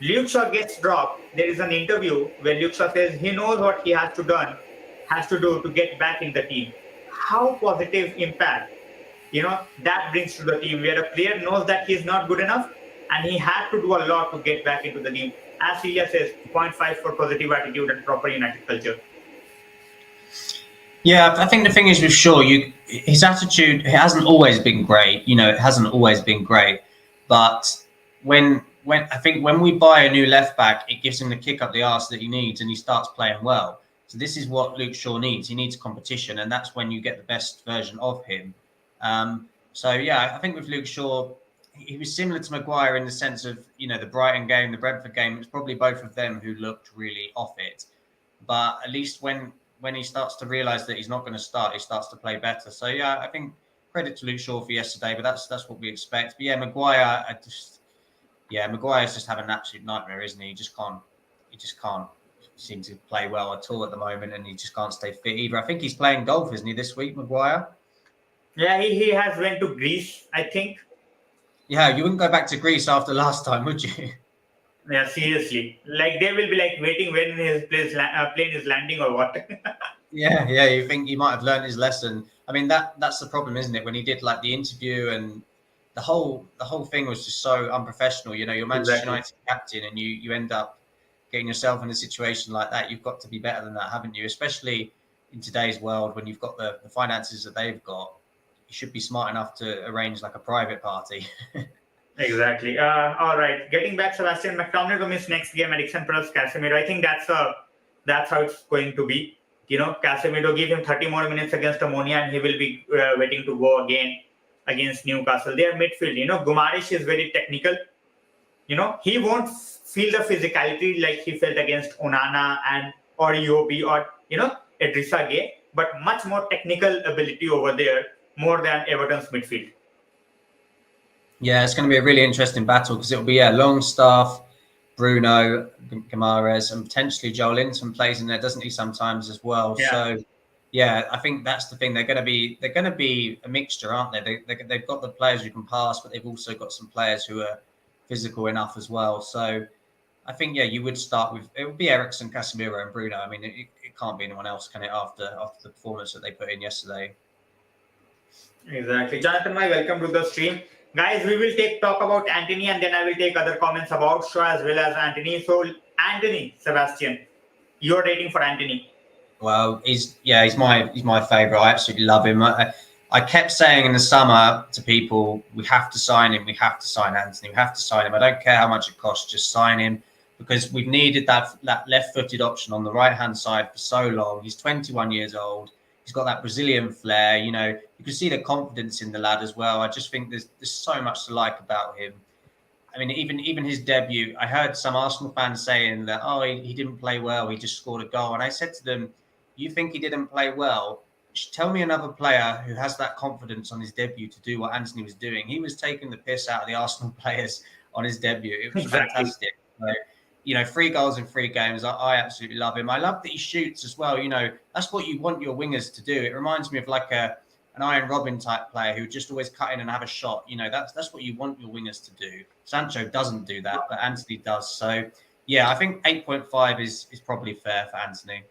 B: Luke Shaw gets dropped. There is an interview where Luke Shaw says he knows what he has to do to get back in the team. How positive impact, that brings to the team where a player knows that he's not good enough and he had to do a lot to get back into the team. As Celia says, point 5 for positive attitude and proper United culture.
A: Yeah, I think the thing is with Shaw, his attitude it hasn't always been great. It hasn't always been great. But when I think when we buy a new left back, it gives him the kick up the arse that he needs, and he starts playing well. So this is what Luke Shaw needs. He needs competition, and that's when you get the best version of him. So yeah, I think with Luke Shaw, he was similar to Maguire in the sense of the Brighton game, the Brentford game. It was probably both of them who looked really off it. But at least when he starts to realise that he's not going to start, he starts to play better. So yeah, I think credit to Luke Shaw for yesterday, but that's what we expect. But yeah, Maguire's just having an absolute nightmare, isn't he? He just can't seem to play well at all at the moment, and he just can't stay fit either. I think he's playing golf, isn't he, this week, Maguire?
B: Yeah, he has went to Greece, I think.
A: Yeah, you wouldn't go back to Greece after last time, would you?
B: Yeah, seriously. Like they will be like waiting when his plane is landing or what.
A: Yeah. You think he might have learned his lesson. I mean, that's the problem, isn't it? When he did like the interview and the whole thing was just so unprofessional. You're Manchester
B: Exactly.
A: United captain, and you end up getting yourself in a situation like that. You've got to be better than that, haven't you? Especially in today's world when you've got the finances that they've got. You should be smart enough to arrange like a private party.
B: Exactly. All right. Getting back, Sebastian McTominay to miss next game. Eriksen plus Casemiro. I think that's how it's going to be. Casemiro give him 30 more minutes against Ammonia, and he will be waiting to go again against Newcastle. Their midfield. Gumarish is very technical. He won't feel the physicality like he felt against Onana and or Iobi or Idrissa Gueye, but much more technical ability over there, more than Everton's midfield.
A: Yeah, it's going to be a really interesting battle because it'll be Longstaff, Bruno, Guimaraes, and potentially Joel Linton plays in there, doesn't he? Sometimes as well.
B: Yeah.
A: So yeah, I think that's the thing. They're going to be a mixture, aren't they? They've got the players who can pass, but they've also got some players who are physical enough as well. So I think you would start with it would be Eriksen, Casemiro, and Bruno. I mean, it can't be anyone else, can it? After the performance that they put in yesterday.
B: Exactly. Jonathan, welcome to the stream. Guys, we will talk about Antony, and then I will take other comments about Shaw as well as Antony. So, Antony, Sebastian, your rating for Antony?
A: Well, he's my favourite. I absolutely love him. I kept saying in the summer to people, we have to sign him. We have to sign Antony. We have to sign him. I don't care how much it costs. Just sign him because we've needed that left-footed option on the right-hand side for so long. He's 21 years old. He's got that Brazilian flair. You can see the confidence in the lad as well. I just think there's so much to like about him. I mean, even his debut, I heard some Arsenal fans saying that, he didn't play well. He just scored a goal. And I said to them, you think he didn't play well? Tell me another player who has that confidence on his debut to do what Antony was doing. He was taking the piss out of the Arsenal players on his debut. It was fantastic. So, 3 goals in 3 games. I absolutely love him. I love that he shoots as well. That's what you want your wingers to do. It reminds me of like an Iron Robin type player who just always cut in and have a shot. That's what you want your wingers to do. Sancho doesn't do that, but Antony does. So, yeah, I think 8.5 is probably fair for Antony.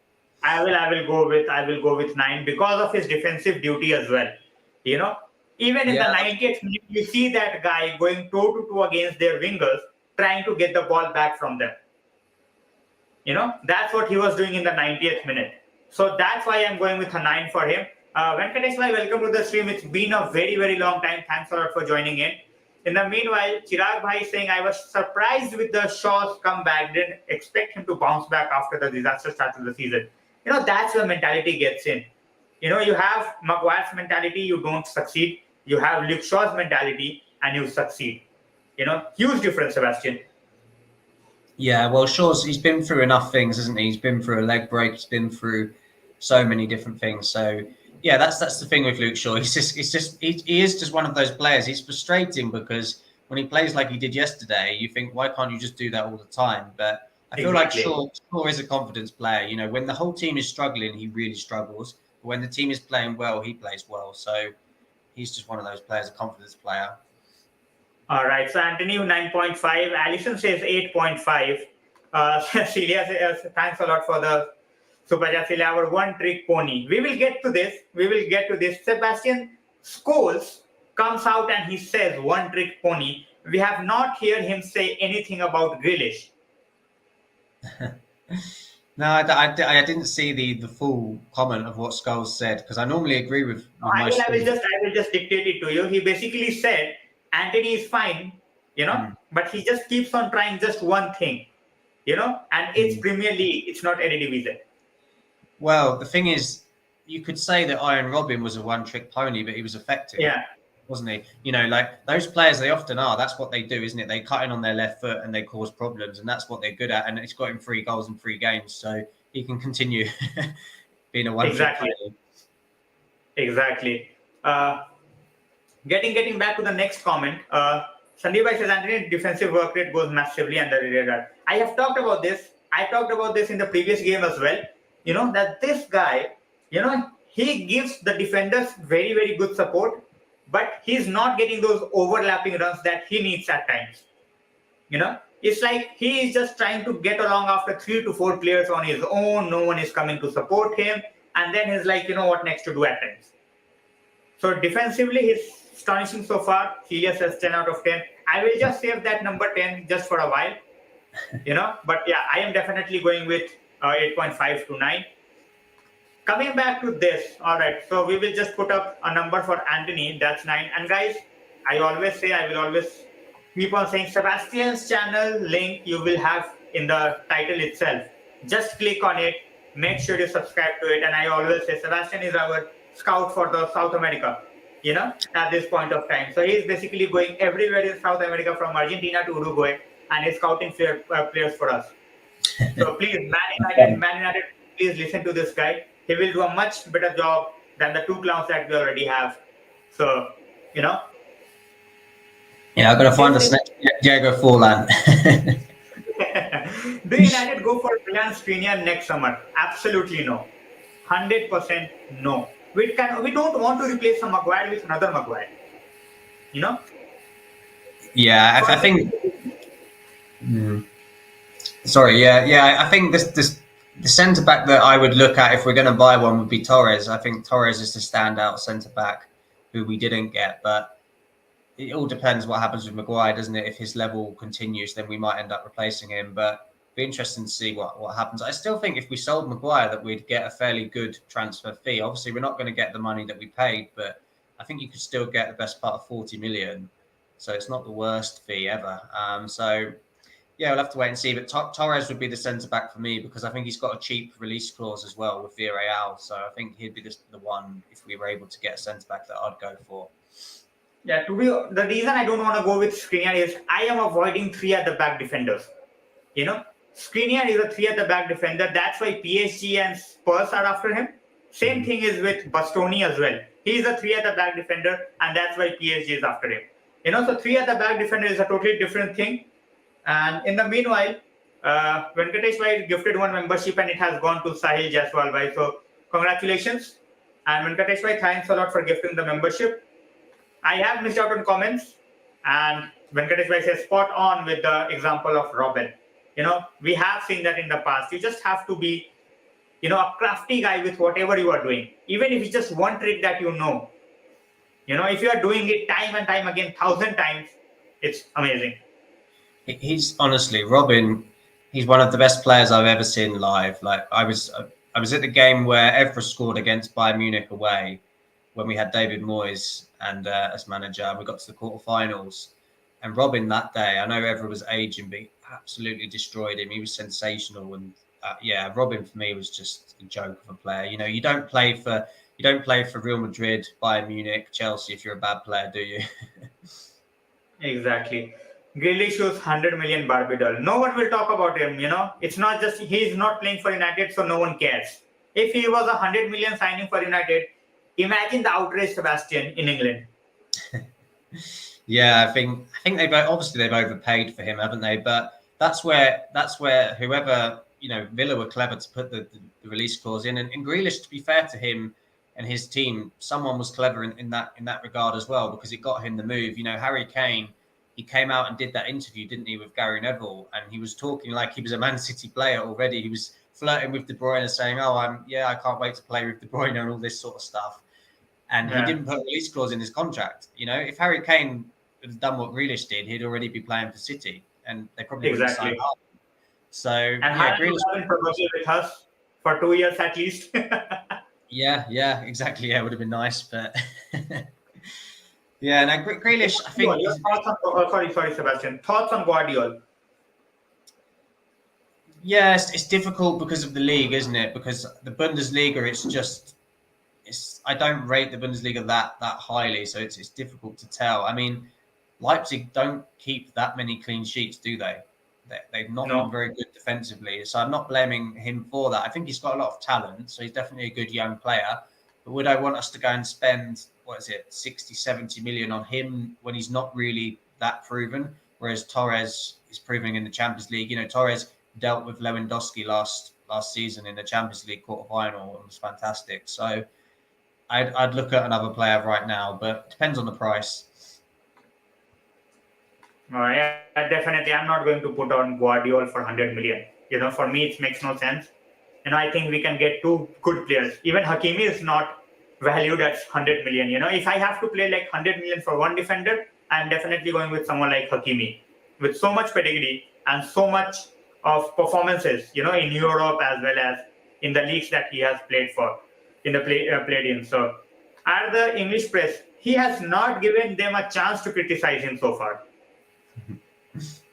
B: I will go with 9 because of his defensive duty as well. Even in the 90th minute, you see that guy going toe-to-toe against their wingers, trying to get the ball back from them. That's what he was doing in the 90th minute. So that's why I'm going with a 9 for him. Venkatesh, welcome to the stream. It's been a very, very long time. Thanks a lot for joining in. In the meanwhile, Chirag Bhai is saying, I was surprised with the Shaw's comeback. Didn't expect him to bounce back after the disaster start of the season. That's where mentality gets in. You have Maguire's mentality, you don't succeed. You have Luke Shaw's mentality, and you succeed. Huge difference, Sebastian.
A: Yeah, well, he's been through enough things, hasn't he? He's been through a leg break. He's been through so many different things. So, yeah, that's the thing with Luke Shaw. He is just one of those players. He's frustrating because when he plays like he did yesterday, you think, why can't you just do that all the time? But I feel like Shaw is a confidence player. When the whole team is struggling, he really struggles. But when the team is playing well, he plays well. So he's just one of those players, a confidence player.
B: All right. So Antony 9.5. Alison says 8.5. Celia says, thanks a lot for the super chat, Celia. Our one trick pony. We will get to this. We will get to this. Sebastian Scholes comes out and he says one trick pony. We have not heard him say anything about Grealish.
A: No, I didn't see the full comment of what Scholes said, because I normally agree with most
B: I
A: things.
B: will just dictate it to you. He basically said Antony is fine, but he just keeps on trying just one thing, and it's Premier League. It's not Eredivisie.
A: Well, the thing is, you could say that Iron Robin was a one-trick pony, but he was effective.
B: Yeah.
A: Wasn't he? Like those players, they often are. That's what they do, isn't it? They cut in on their left foot and they cause problems, and that's what they're good at. And it's got him 3 goals in 3 games, so he can continue being a one-trick pony.
B: Exactly. Getting back to the next comment, Sandeep says Antony's defensive work rate goes massively under the radar. I have talked about this. I talked about this in the previous game as well. That this guy, he gives the defenders very, very good support, but he's not getting those overlapping runs that he needs at times. It's like he is just trying to get along after 3 to 4 players on his own. No one is coming to support him. And then he's like, what next to do at times. So defensively, he's astonishing so far. Celia says 10 out of 10. I will just save that number 10 just for a while. But yeah, I am definitely going with 8.5 to 9. Coming back to this, all right, so we will just put up a number for Antony, that's 9. And guys, I will always keep on saying Sebastian's channel link you will have in the title itself. Just click on it, make sure you subscribe to it. And I always say Sebastian is our scout for the South America, at this point of time. So he's basically going everywhere in South America from Argentina to Uruguay, and he's scouting players for us. So please, Man United, please listen to this guy. He will do a much better job than the 2 clowns that we already have. So,
A: Yeah, I've got to find the next Diego Forlan.
B: Do United go for Milan Skriniar next summer? Absolutely no. 100% no. We don't want to replace a Maguire with another Maguire.
A: Yeah, I think. Sorry, yeah. I think the centre back that I would look at if we're going to buy one would be Torres. I think Torres is the standout centre back who we didn't get, but it all depends what happens with Maguire, doesn't it? If his level continues, then we might end up replacing him. But it'd be interesting to see what happens. I still think if we sold Maguire that we'd get a fairly good transfer fee. Obviously, we're not going to get the money that we paid, but I think you could still get the best part of 40 million. So it's not the worst fee ever. So yeah, we'll have to wait and see. But Torres would be the centre back for me because I think he's got a cheap release clause as well with Villarreal. So I think he'd be the one if we were able to get a centre back that I'd go for.
B: Yeah, the reason I don't want to go with Skriniar is I am avoiding 3 at the back defenders. Skriniar is a 3 at the back defender. That's why PSG and Spurs are after him. Same thing is with Bastoni as well. He is a 3 at the back defender, and that's why PSG is after him. So 3 at the back defender is a totally different thing. And in the meanwhile, Venkatesh Bhai gifted 1 membership and it has gone to Sahil Jaiswal Bhai. So congratulations. And Venkatesh Bhai, thanks a lot for gifting the membership. I have missed out on comments, and Venkatesh Bhai says spot on with the example of Robin. We have seen that in the past. You just have to be, a crafty guy with whatever you are doing. Even if it's just one trick that if you are doing it time and time again, 1,000 times, it's amazing.
A: He's honestly, Robin, he's one of the best players I've ever seen live. Like I was at the game where Evra scored against Bayern Munich away when we had David Moyes and as manager, and we got to the quarterfinals. And Robin that day, I know Evra was aging, but he absolutely destroyed him. He was sensational, and Robin for me was just a joke of a player. You don't play for Real Madrid, Bayern Munich, Chelsea if you're a bad player, do you?
B: Exactly. Grealish shows 100 million Barbie doll. No one will talk about him, It's not just he's not playing for United, so no one cares. If he was 100 million signing for United, imagine the outrage, Sebastian, in England.
A: Yeah, I think they've overpaid for him, haven't they? But that's where whoever Villa were clever to put the release clause in, and Grealish, to be fair to him and his team, someone was clever in that regard as well because it got him the move. Harry Kane he came out and did that interview, didn't he, with Gary Neville, and he was talking like he was a Man City player already. He was flirting with De Bruyne, saying, "Oh, I can't wait to play with De Bruyne," and all this sort of stuff. And he didn't put a release clause in his contract. You know, if Harry Kane had done what Grealish did, he'd already be playing for City, and they probably wouldn't sign up. So
B: Grealish has been probably with us for 2 years at least.
A: yeah, exactly. Yeah, it would have been nice, but yeah. Now Grealish, I think.
B: Your thoughts on, sorry, Sebastian. Thoughts on Guardiola?
A: Yeah, it's difficult because of the league, isn't it? Because the Bundesliga, I don't rate the Bundesliga that highly, so it's difficult to tell. I mean, Leipzig don't keep that many clean sheets, do they? They've not been very good defensively, so I'm not blaming him for that. I think he's got a lot of talent, so he's definitely a good young player. But would I want us to go and spend, 60, 70 million on him when he's not really that proven? Whereas Torres is proving in the Champions League. You know, Torres dealt with Lewandowski last season in the Champions League quarterfinal and was fantastic. So I'd look at another player right now, but it depends on the price.
B: Yeah, definitely. I'm not going to put on Guardiola for 100 million. You know, for me, it makes no sense. And I think we can get two good players. Even Hakimi is not valued at 100 million. You know, if I have to play like 100 million for one defender, I'm definitely going with someone like Hakimi with so much pedigree and so much of performances, you know, in Europe as well as in the leagues that he has played for, played in. So, at the English press, he has not given them a chance to criticize him so far.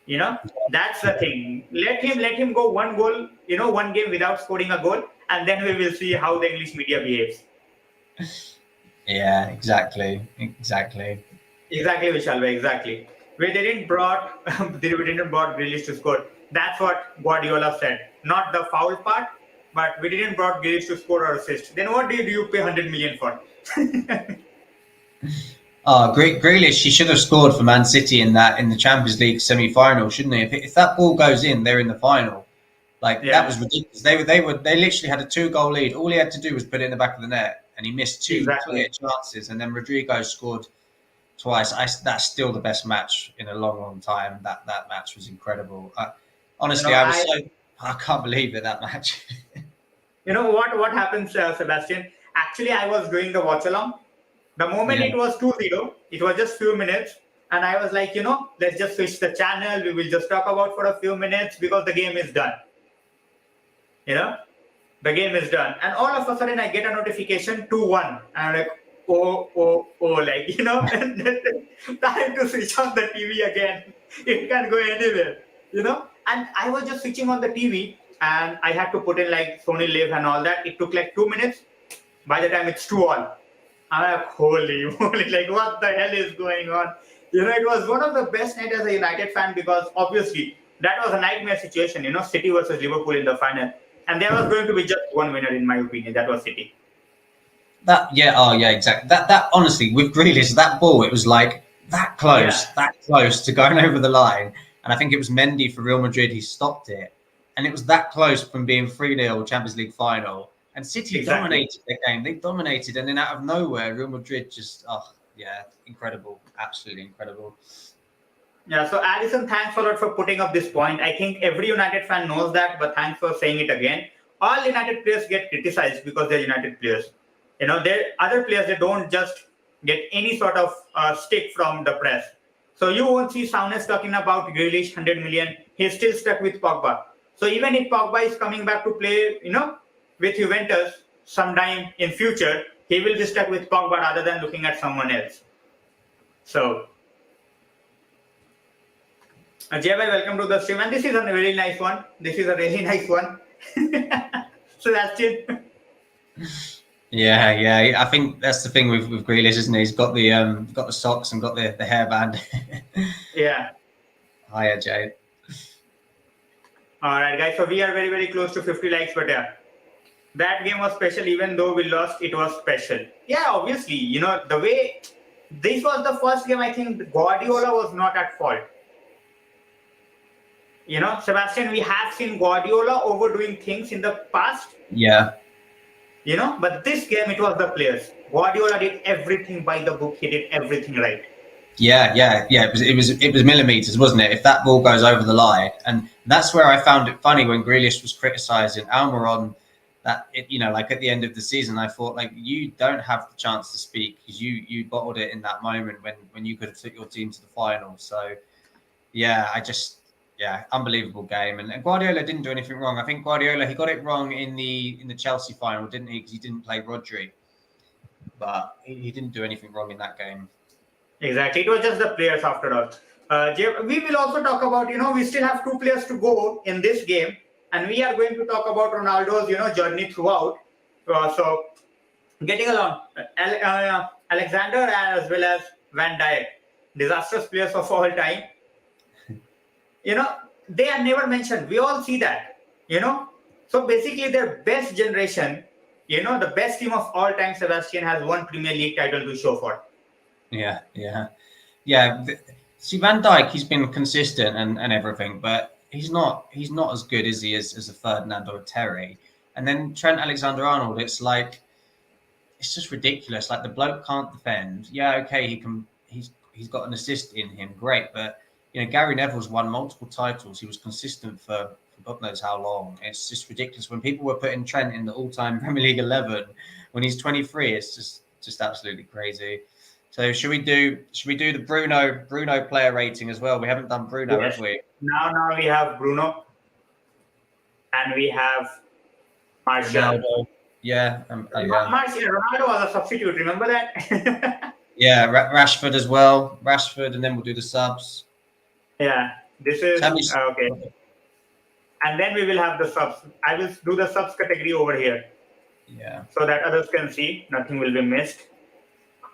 B: You know, that's the thing. Let him go one goal, you know, one game without scoring a goal, and then we will see how the English media behaves.
A: Yeah, exactly,
B: Vishalva, exactly. We didn't brought Grealish to score. That's what Guardiola said. Not the foul part, but we didn't brought Grealish to score or assist. Then what did you pay 100 million for?
A: Grealish, he should have scored for Man City in the Champions League semi-final, shouldn't he? If that ball goes in, they're in the final. That was ridiculous. They literally had a 2-goal lead. All he had to do was put it in the back of the net, and he missed two clear chances. And then Rodrigo scored twice. That's still the best match in a long time. That match was incredible. Honestly, I can't believe that match.
B: You know what happens, Sebastian? Actually, I was doing the watch along. The moment it was 2-0, it was just few minutes. And I was like, you know, let's just switch the channel. We will just talk about for a few minutes because the game is done. You know, the game is done. And all of a sudden I get a notification 2-1. And I'm like, oh, like, you know, time to switch on the TV again. It can't go anywhere, you know. And I was just switching on the TV and I had to put in like Sony Live and all that. It took like 2 minutes. By the time it's 2-all. I'm like, holy moly, like what the hell is going on? You know, it was one of the best nights as a United fan because obviously that was a nightmare situation, you know, City versus Liverpool in the final. And there was going to be just one winner, in my opinion. That was City.
A: Exactly. That honestly, with Grealish, that ball, it was like that close to going over the line. And I think it was Mendy for Real Madrid. He stopped it. And it was that close from being 3-0 Champions League final. And City dominated the game. They dominated. And then out of nowhere, Real Madrid just, incredible. Absolutely incredible.
B: Yeah, so Addison, thanks a lot for putting up this point. I think every United fan knows that, but thanks for saying it again. All United players get criticized because they're United players. You know, other players, they don't just get any sort of stick from the press. So you won't see Souness talking about Grealish, 100 million. He's still stuck with Pogba. So even if Pogba is coming back to play, you know, with Juventus sometime in future, he will be stuck with Pogba rather than looking at someone else. So, Jay, welcome to the stream. And this is a very nice one. This is a really nice one. So that's it.
A: Yeah. I think that's the thing with Grealish, isn't it? He's got the socks and got the hairband.
B: Yeah.
A: Hiya, Jay.
B: All right, guys. So we are very, very close to 50 likes, but yeah, that game was special. Even though we lost, it was special. Yeah, obviously, you know, the way this was the first game, I think Guardiola was not at fault. You know, Sebastian, we have seen Guardiola overdoing things in the past.
A: Yeah.
B: You know, but this game, it was the players. Guardiola did everything by the book. He did everything right.
A: Yeah. It was millimeters, wasn't it? If that ball goes over the line, and that's where I found it funny when Grealish was criticising Almiron. That like at the end of the season, I thought like you don't have the chance to speak because you bottled it in that moment when you could have took your team to the final. So yeah, unbelievable game. And Guardiola didn't do anything wrong. I think Guardiola he got it wrong in the Chelsea final, didn't he? Because he didn't play Rodri, but he didn't do anything wrong in that game.
B: Exactly. It was just the players after all. We will also talk about, we still have 2 players to go in this game, and we are going to talk about Ronaldo's, journey throughout. So, getting along, Alexander as well as Van Dijk, disastrous players of all time. They are never mentioned. We all see that, So, basically, their best generation, the best team of all time, Sebastian, has one Premier League title to show for.
A: Yeah. See, Van Dijk, he's been consistent and everything, but he's not as good as he is as a Ferdinand or a Terry. And then Trent Alexander-Arnold, it's just ridiculous. Like the bloke can't defend. Yeah, okay, he's got an assist in him, great, but Gary Neville's won multiple titles. He was consistent for God knows how long. It's just ridiculous when people were putting Trent in the all-time Premier League 11 when he's 23. It's just absolutely crazy. So should we do the Bruno player rating as well? We haven't done Bruno,
B: yes.
A: Have we?
B: Now we have Bruno, and we have Martial.
A: Yeah,
B: Ronaldo was a substitute. Remember that?
A: Yeah, Rashford as well. Rashford, and then we'll do the subs.
B: Yeah, this is okay. And then we will have the subs. I will do the subs category over here.
A: Yeah.
B: So that others can see, nothing will be missed.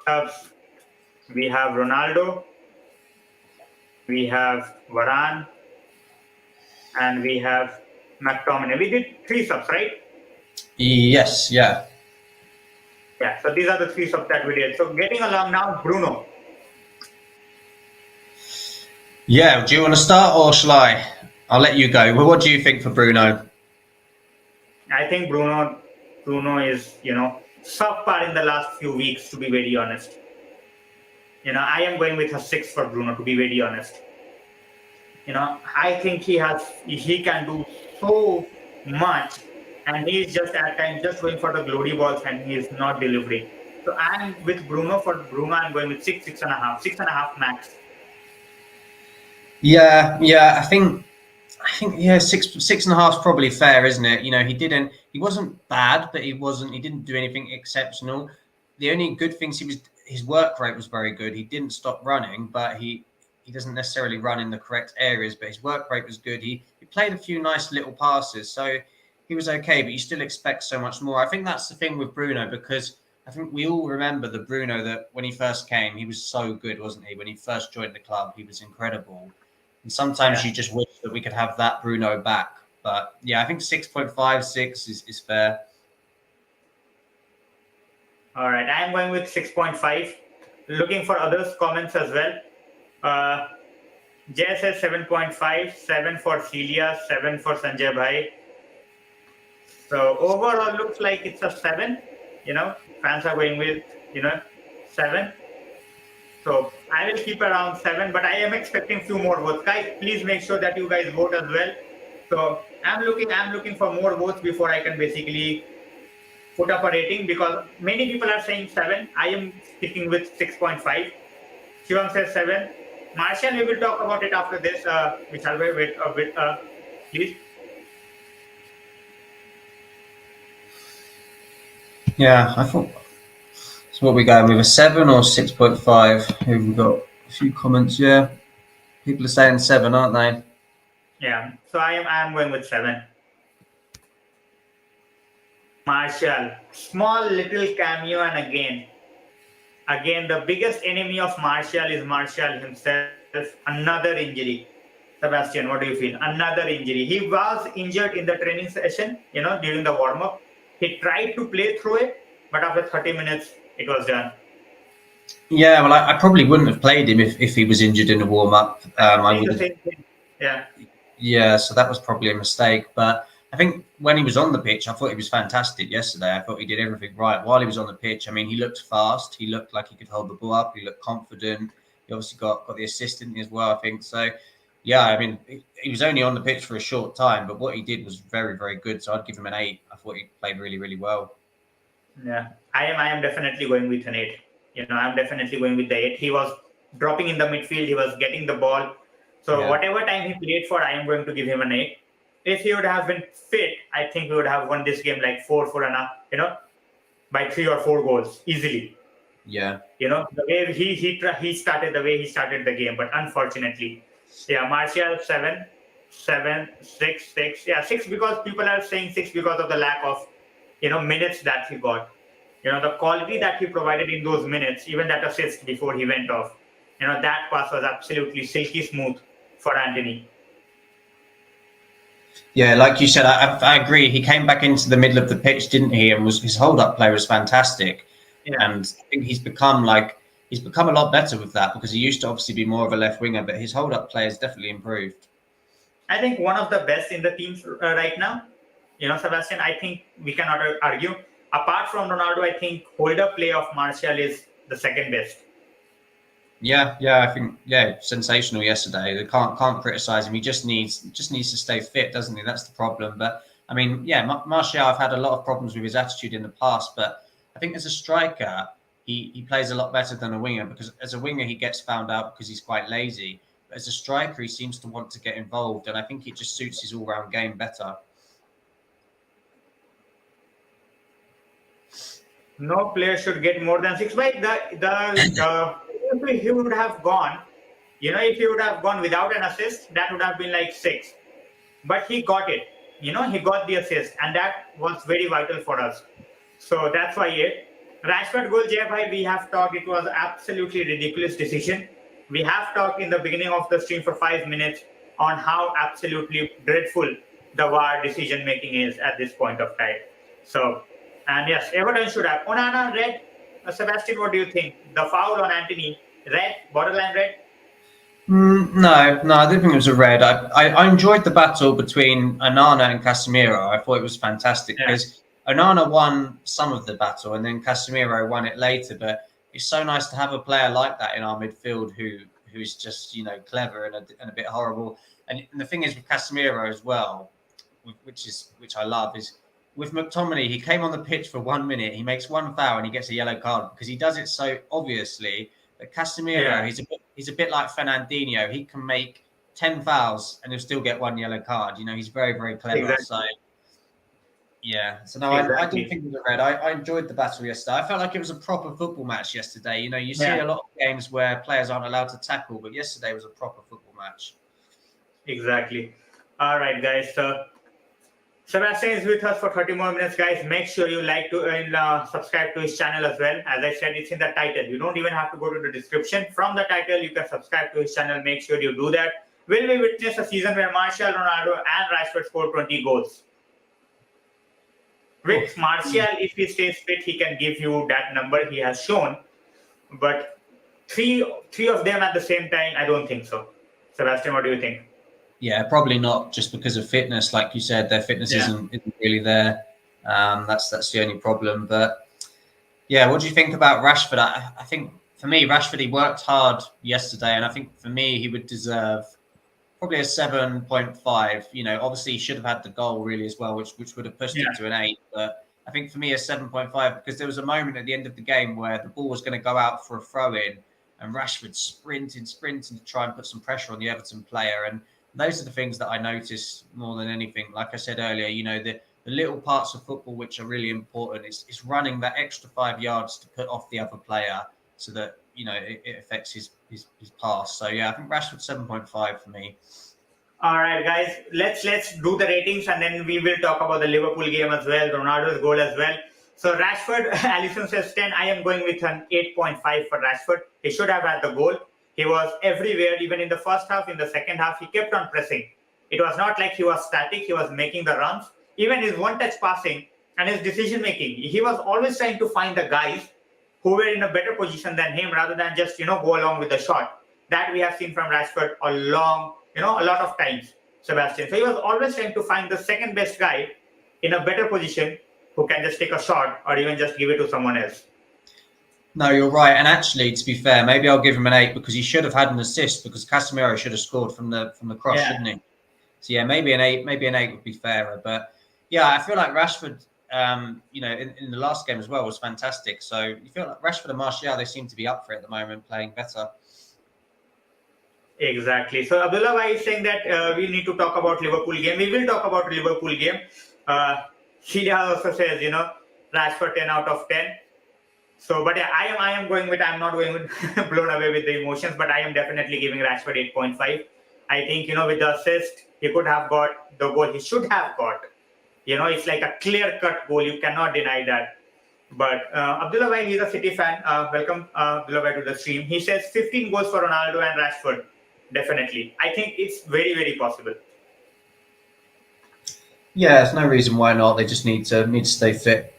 B: Subs. We have Ronaldo, we have Varane, and we have McTominay. We did 3 subs, right?
A: Yes, yeah.
B: Yeah, so these are the 3 subs that we did. So getting along now, Bruno.
A: Yeah, do you want to start or shall I? I'll let you go. Well, what do you think for Bruno?
B: I think Bruno is, subpar in the last few weeks, to be very honest. I am going with a 6 for Bruno, to be very honest. I think he can do so much, and he's just at times just going for the glory balls and he is not delivering. So I'm with Bruno. For Bruno, I'm going with 6.5 max.
A: Yeah, I think 6.5 is probably fair, isn't it? He wasn't bad, but he didn't do anything exceptional. The only good things his work rate was very good. He didn't stop running, but he doesn't necessarily run in the correct areas, but his work rate was good. He played a few nice little passes, so he was okay, but you still expect so much more. I think that's the thing with Bruno, because I think we all remember the Bruno that when he first came, he was so good, wasn't he? When he first joined the club, he was incredible. And sometimes you just wish that we could have that Bruno back. But yeah, I think 6.56 is fair.
B: All right, I am going with 6.5. Looking for others' comments as well. Jay says 7.5, 7 for Celia, 7 for Sanjay Bhai. So overall, looks like it's a 7. Fans are going with 7. So I will keep around 7, but I am expecting few more votes. Guys, please make sure that you guys vote as well. So I'm looking for more votes before I can basically put up a rating, because many people are saying 7. I am sticking with 6.5. Shivam says 7. Martial, we will talk about it after this. We shall wait a bit, please.
A: Yeah, I thought. So what are we going with, a 7 or 6.5? Here we've got a few comments. Yeah, people are saying 7, aren't they?
B: Yeah. So I am going with 7. Martial, small little cameo, and again, the biggest enemy of Martial is Martial himself. Another injury. Sebastian, what do you feel? Another injury. He was injured in the training session, during the warm-up. He tried to play through it, but after 30 minutes, it was done.
A: Yeah, well, I probably wouldn't have played him if he was injured in the warm-up. I would have. Yeah, so that was probably a mistake. But I think when he was on the pitch, I thought he was fantastic yesterday. I thought he did everything right while he was on the pitch. I mean, he looked fast. He looked like he could hold the ball up. He looked confident. He obviously got the assist in as well, I think. So, yeah, I mean, he was only on the pitch for a short time, but what he did was very, very good. So I'd give him an 8. I thought he played really, really well.
B: Yeah, I am definitely going with an 8. I'm definitely going with the 8. He was dropping in the midfield. He was getting the ball. So
A: Yeah.
B: whatever time he played for, I am going to give him an 8. If he would have been fit, I think we would have won this game like 4-4, by 3 or 4 goals easily.
A: Yeah.
B: The way he started, the way he started the game, but unfortunately, yeah, Martial 7, 7, 6, 6. Yeah, 6 because people are saying 6 because of the lack of minutes that he got. The quality that he provided in those minutes, even that assist before he went off. That pass was absolutely silky smooth for Antony.
A: Yeah, like you said, I agree. He came back into the middle of the pitch, didn't he? And his hold-up play was fantastic.
B: Yeah.
A: And I think he's become a lot better with that, because he used to obviously be more of a left winger, but his hold-up play has definitely improved.
B: I think one of the best in the teams right now. Sebastian, I think we cannot argue. Apart from Ronaldo, I think hold-up play of Martial is the second best.
A: Yeah, I think sensational yesterday. They can't criticize him. He just needs to stay fit, doesn't he? That's the problem. But I mean, yeah, Martial, I've had a lot of problems with his attitude in the past, but I think as a striker, he plays a lot better than a winger, because as a winger he gets found out because he's quite lazy. But as a striker, he seems to want to get involved, and I think it just suits his all-round game better.
B: No player should get more than 6. But if he would have gone, if he would have gone without an assist, that would have been like 6. But he got it. He got the assist, and that was very vital for us. So that's why Rashford goal, Jay bhai, we have talked. It was absolutely ridiculous decision. We have talked in the beginning of the stream for 5 minutes on how absolutely dreadful the VAR decision making is at this point of time. So, and yes, Everton should have. Onana red. Sebastian, what do you think? The foul on Antony, red, borderline red?
A: No, I don't think it was a red. I enjoyed the battle between Onana and Casemiro. I thought it was fantastic, because Onana won some of the battle and then Casemiro won it later. But it's so nice to have a player like that in our midfield who's just clever and a bit horrible. And the thing is with Casemiro as well, which I love, is with McTominay, he came on the pitch for 1 minute, he makes one foul and he gets a yellow card because he does it so obviously. But Casemiro, he's a bit like Fernandinho. He can make 10 fouls and he'll still get 1 yellow card. He's very, very clever.
B: Exactly.
A: So, yeah. So, no, I didn't think it was a red. I enjoyed the battle yesterday. I felt like it was a proper football match yesterday. You see a lot of games where players aren't allowed to tackle, but yesterday was a proper football match.
B: Exactly. All right, guys. So, Sebastian is with us for 30 more minutes, guys. Make sure you like to subscribe to his channel as well. As I said, it's in the title. You don't even have to go to the description. From the title, you can subscribe to his channel. Make sure you do that. Will we witness a season where Martial, Ronaldo, and Rashford score 20 goals? With Martial, if he stays fit, he can give you that number he has shown. But three of them at the same time, I don't think so. Sebastian, what do you think?
A: Yeah, probably not, just because of fitness. Like you said, their fitness isn't really there. That's the only problem. But yeah, what do you think about Rashford? I think for me, Rashford, he worked hard yesterday, and I think for me, he would deserve probably a 7.5. Obviously he should have had the goal really as well, which would have pushed it to an 8. But I think for me, a 7.5, because there was a moment at the end of the game where the ball was going to go out for a throw in, and Rashford sprinting to try and put some pressure on the Everton player. And those are the things that I notice more than anything. Like I said earlier, the little parts of football which are really important is running that extra 5 yards to put off the other player, so that it affects his pass. So yeah, I think Rashford 7.5 for me.
B: All right, guys, let's do the ratings, and then we will talk about the Liverpool game as well, Ronaldo's goal as well. So Rashford, Allison says 10. I am going with an 8.5 for Rashford. He should have had the goal. He was everywhere, even in the first half. In the second half, he kept on pressing. It was not like he was static. He was making the runs. Even his one-touch passing and his decision-making, he was always trying to find the guys who were in a better position than him, rather than just, go along with the shot. That we have seen from Rashford a lot of times, Sebastian. So he was always trying to find the second best guy in a better position who can just take a shot or even just give it to someone else.
A: No, you're right. And actually, to be fair, maybe I'll give him an 8 because he should have had an assist because Casemiro should have scored from the cross,
B: Yeah,
A: shouldn't he? So yeah, maybe an 8. Maybe an 8 would be fairer. But yeah, I feel like Rashford, in the last game as well was fantastic. So you feel like Rashford and Martial, they seem to be up for it at the moment, playing better.
B: exactly. So Abdullah Bhai is saying that we need to talk about Liverpool game. We will talk about Liverpool game. Sheila also says, Rashford 10 out of 10. So, but yeah, I am going with, I'm not going with blown away with the emotions, but I am definitely giving Rashford 8.5. I think, with the assist, he could have got the goal he should have got. It's like a clear-cut goal. You cannot deny that. But Abdullah Bhai, he's a City fan. Welcome, Abdullah Bhai, to the stream. He says 15 goals for Ronaldo and Rashford. Definitely. I think it's very, very possible.
A: Yeah, there's no reason why not. They just need to stay fit.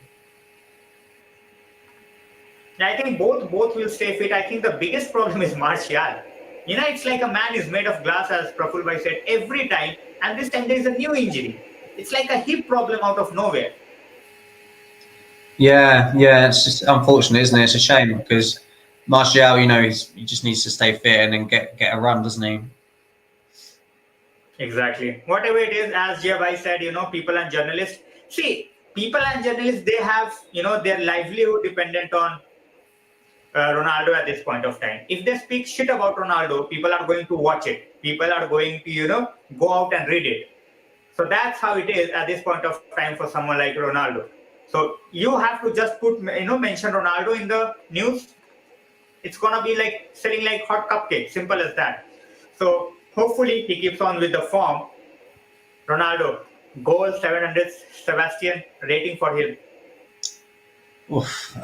B: I think both will stay fit. I think the biggest problem is Martial. It's like a man is made of glass, as Praful Bhai said, every time. And this time there is a new injury. It's like a hip problem out of nowhere.
A: Yeah, it's just unfortunate, isn't it? It's a shame because Martial, he just needs to stay fit and then get a run, doesn't he?
B: Exactly. Whatever it is, as Jia Bhai said, people and journalists. See, people and journalists, they have, their livelihood dependent on Ronaldo at this point of time. If they speak shit about Ronaldo, people are going to watch it. People are going to, go out and read it. So that's how it is at this point of time for someone like Ronaldo. So you have to just mention Ronaldo in the news. It's gonna be like selling like hot cupcakes. Simple as that. So hopefully he keeps on with the form. Ronaldo, goal 700, Sebastian, rating for him.
A: Oof.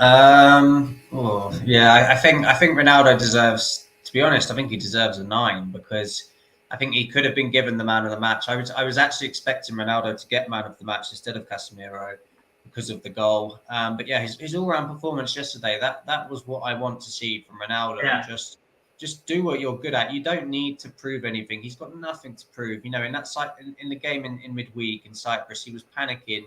A: Yeah, I think Ronaldo deserves. To be honest, I think he deserves a 9 because I think he could have been given the man of the match. I was actually expecting Ronaldo to get man of the match instead of Casemiro because of the goal. But yeah, his all round performance yesterday that was what I want to see from Ronaldo.
B: Yeah.
A: Just do what you're good at. You don't need to prove anything. He's got nothing to prove. In that in the game in midweek in Cyprus, he was panicking.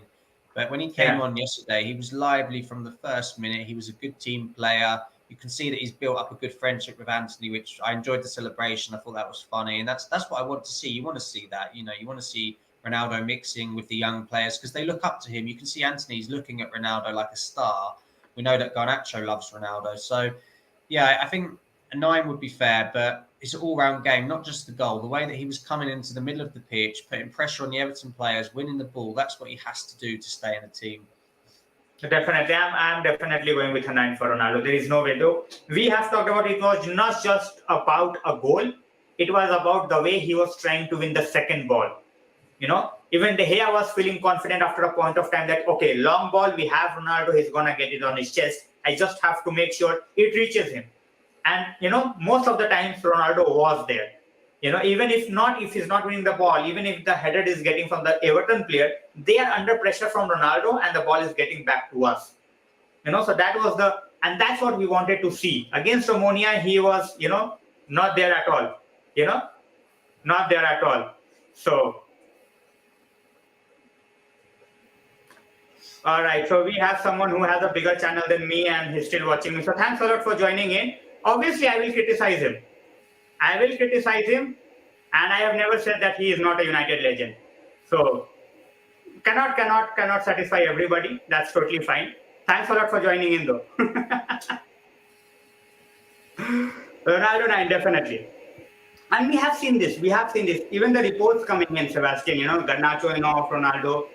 A: But when he came on yesterday, he was lively from the first minute. He was a good team player. You can see that he's built up a good friendship with Antony, which I enjoyed the celebration. I thought that was funny, and that's what I want to see. You want to see that, you want to see Ronaldo mixing with the young players because they look up to him. You can see Antony's looking at Ronaldo like a star. We know that Garnacho loves Ronaldo, so yeah, I think a 9 would be fair, but it's an all-round game, not just the goal. The way that he was coming into the middle of the pitch, putting pressure on the Everton players, winning the ball, that's what he has to do to stay in a team.
B: Definitely. I'm definitely going with a 9 for Ronaldo. There is no way, though. We have talked about it was not just about a goal. It was about the way he was trying to win the second ball. Even De Gea was feeling confident after a point of time that, okay, long ball, we have Ronaldo, he's going to get it on his chest. I just have to make sure it reaches him. And, most of the times Ronaldo was there. Even if he's not winning the ball, even if the header is getting from the Everton player, they are under pressure from Ronaldo and the ball is getting back to us. So that was and that's what we wanted to see. Against Omonia, he was, not there at all. Not there at all. So, all right. So we have someone who has a bigger channel than me and he's still watching me. So thanks a lot for joining in. Obviously, I will criticize him. And I have never said that he is not a United legend. So cannot satisfy everybody. That's totally fine. Thanks a lot for joining in, though. Ronaldo 9, definitely. And we have seen this. Even the reports coming in, Sebastian, Garnacho off Ronaldo.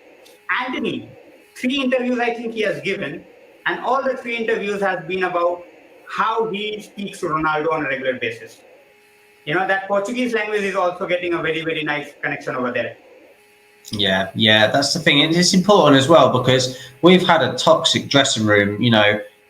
B: Antony, 3 interviews I think he has given. And all the 3 interviews has been about how he speaks to Ronaldo on a regular basis. That Portuguese language is also getting a very, very nice connection over there.
A: Yeah, that's the thing. And it's important as well because we've had a toxic dressing room,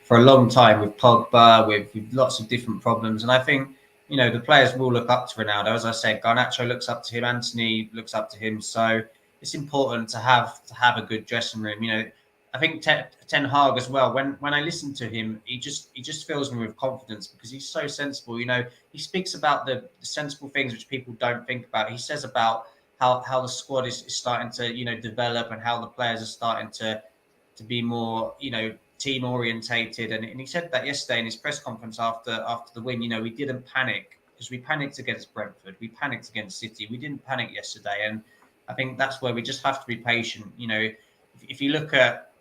A: for a long time with Pogba, with lots of different problems. And I think, the players will look up to Ronaldo. As I said, Garnacho looks up to him, Antony looks up to him. So it's important to have a good dressing room. I think Ten Hag as well. When I listen to him, he just fills me with confidence because he's so sensible. He speaks about the sensible things which people don't think about. He says about how the squad is starting to develop and how the players are starting to be more team orientated, and he said that yesterday in his press conference after the win. We didn't panic because we panicked against Brentford, we panicked against City, we didn't panic yesterday, and I think that's where we just have to be patient. If you look at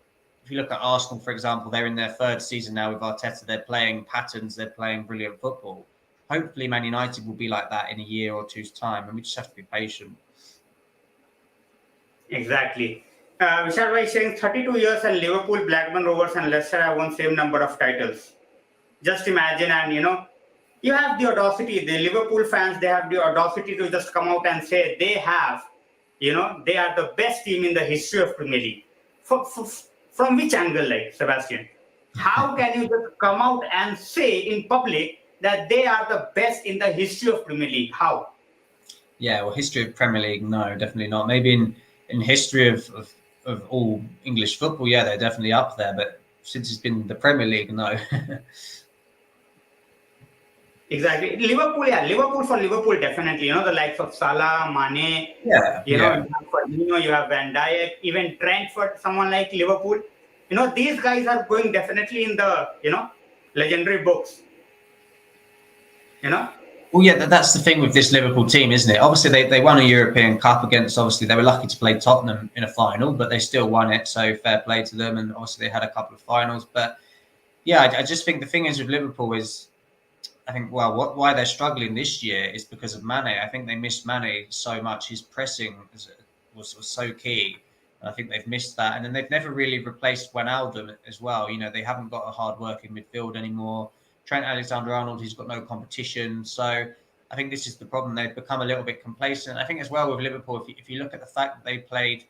A: Arsenal, for example, they're in their third season now with Arteta. They're playing patterns, they're playing brilliant football. Hopefully, Man United will be like that in a year or two's time, and we just have to be patient.
B: Exactly. Vishal Bhai saying 32 years and Liverpool, Blackburn Rovers and Leicester have won same number of titles. Just imagine, and you have the audacity, the Liverpool fans, they have the audacity to just come out and say they are the best team in the history of Premier League. From which angle, like, Sebastian? How can you just come out and say in public that they are the best in the history of Premier League? How?
A: Yeah, well, history of Premier League, no, definitely not. Maybe in history of all English football, yeah, they're definitely up there. But since it's been the Premier League, no.
B: Exactly. Liverpool for Liverpool, definitely. The likes of Salah, Mane, you have Firmino, you have Van Dijk, even Trent for someone like Liverpool. These guys are going definitely in the, legendary books.
A: Well, yeah, that's the thing with this Liverpool team, isn't it? Obviously, they won a European Cup against, obviously, they were lucky to play Tottenham in a final, but they still won it. So fair play to them. And obviously, they had a couple of finals. But yeah, I just think the thing is with Liverpool is, I think, why they're struggling this year is because of Mane. I think they missed Mane so much. His pressing was so key. And I think they've missed that. And then they've never really replaced Ronaldo as well. They haven't got a hard-working midfield anymore. Trent Alexander-Arnold, he's got no competition. So I think this is the problem. They've become a little bit complacent. I think as well with Liverpool, if you look at the fact that they played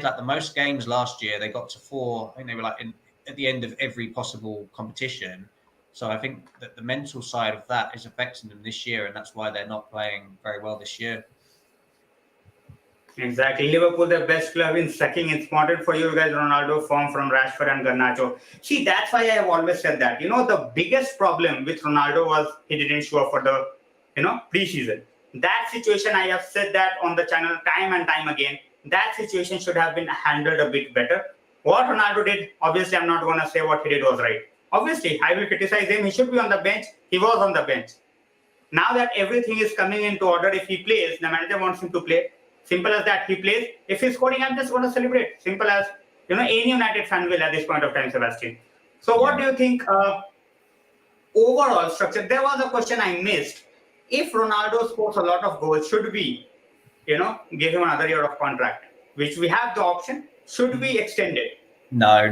A: like the most games last year. They got to 4. I think they were like at the end of every possible competition. So I think that the mental side of that is affecting them this year, and that's why they're not playing very well this year.
B: Exactly. Liverpool, the best club in sucking. It's important for you guys, Ronaldo form from Rashford and Garnacho. See, that's why I have always said that. The biggest problem with Ronaldo was he didn't show up for the, pre-season. That situation, I have said that on the channel time and time again. That situation should have been handled a bit better. What Ronaldo did, obviously, I'm not going to say what he did was right. Obviously, I will criticize him. He should be on the bench. He was on the bench. Now that everything is coming into order, if he plays, the manager wants him to play. Simple as that. He plays. If he's scoring, I'm just going to celebrate. Simple as, any United fan will at this point of time, Sebastian. So what do you think overall structure? There was a question I missed. If Ronaldo scores a lot of goals, should we, give him another year of contract? Which we have the option. Should we extend it?
A: No.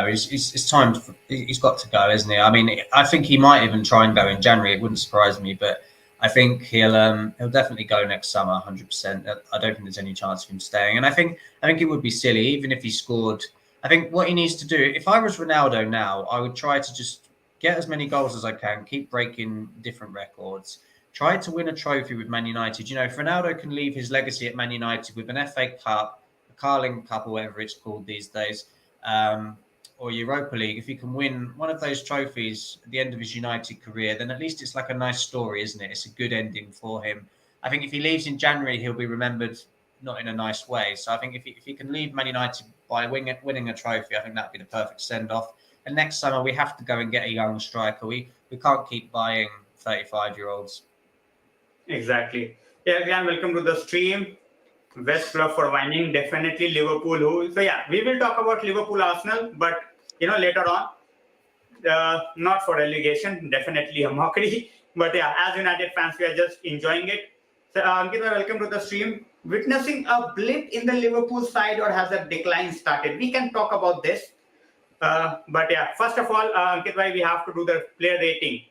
A: It's time. He's got to go, isn't he? I mean, I think he might even try and go in January. It wouldn't surprise me, but I think he'll definitely go next summer, 100%. I don't think there's any chance of him staying. And I think it would be silly, even if he scored. I think what he needs to do, if I was Ronaldo now, I would try to just get as many goals as I can, keep breaking different records, try to win a trophy with Man United. If Ronaldo can leave his legacy at Man United with an FA Cup, a Carling Cup, or whatever it's called these days, or Europa League, if he can win one of those trophies at the end of his United career, then at least it's like a nice story, isn't it? It's a good ending for him. I think if he leaves in January, he'll be remembered not in a nice way. So I think if he can leave Man United by winning a trophy, I think that'd be the perfect send-off. And next summer, we have to go and get a young striker. We can't keep buying 35-year-olds.
B: Exactly. Yeah, again, welcome to the stream. Best club for winning, definitely Liverpool. So yeah, we will talk about Liverpool, Arsenal, but later on. Not for relegation, definitely a mockery. But yeah, as United fans, we are just enjoying it. So Ankit, welcome to the stream. Witnessing a blip in the Liverpool side, or has a decline started? We can talk about this. But yeah, first of all, Ankit, we have to do the player rating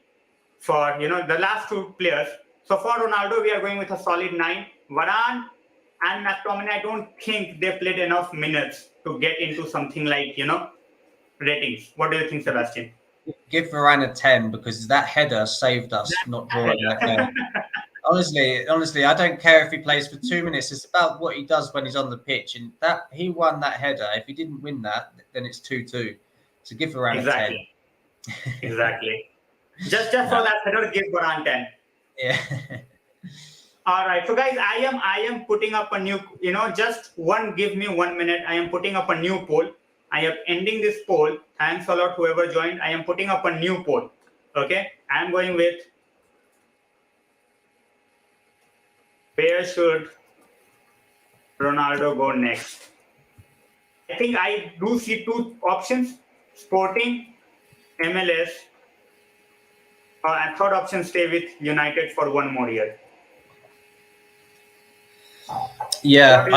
B: for the last 2 players. So for Ronaldo, we are going with a solid 9. Varane and McTominay, I don't think they played enough minutes to get into something like, ratings. What do you think, Sebastian?
A: Give Varane a 10 because that header saved us not drawing that game. Honestly, I don't care if he plays for 2 minutes. It's about what he does when he's on the pitch. And that he won that header. If he didn't win that, then it's 2-2. So give Varane a 10.
B: Exactly. Just for that header, give Varane 10.
A: Yeah.
B: All right. So guys, I am putting up a new, give me 1 minute. I am putting up a new poll. I am ending this poll. Thanks a lot, whoever joined. I am putting up a new poll. Okay, I am going with where should Ronaldo go next? I think I do see two options: Sporting, MLS, and third option stay with United for one more year.
A: Yeah,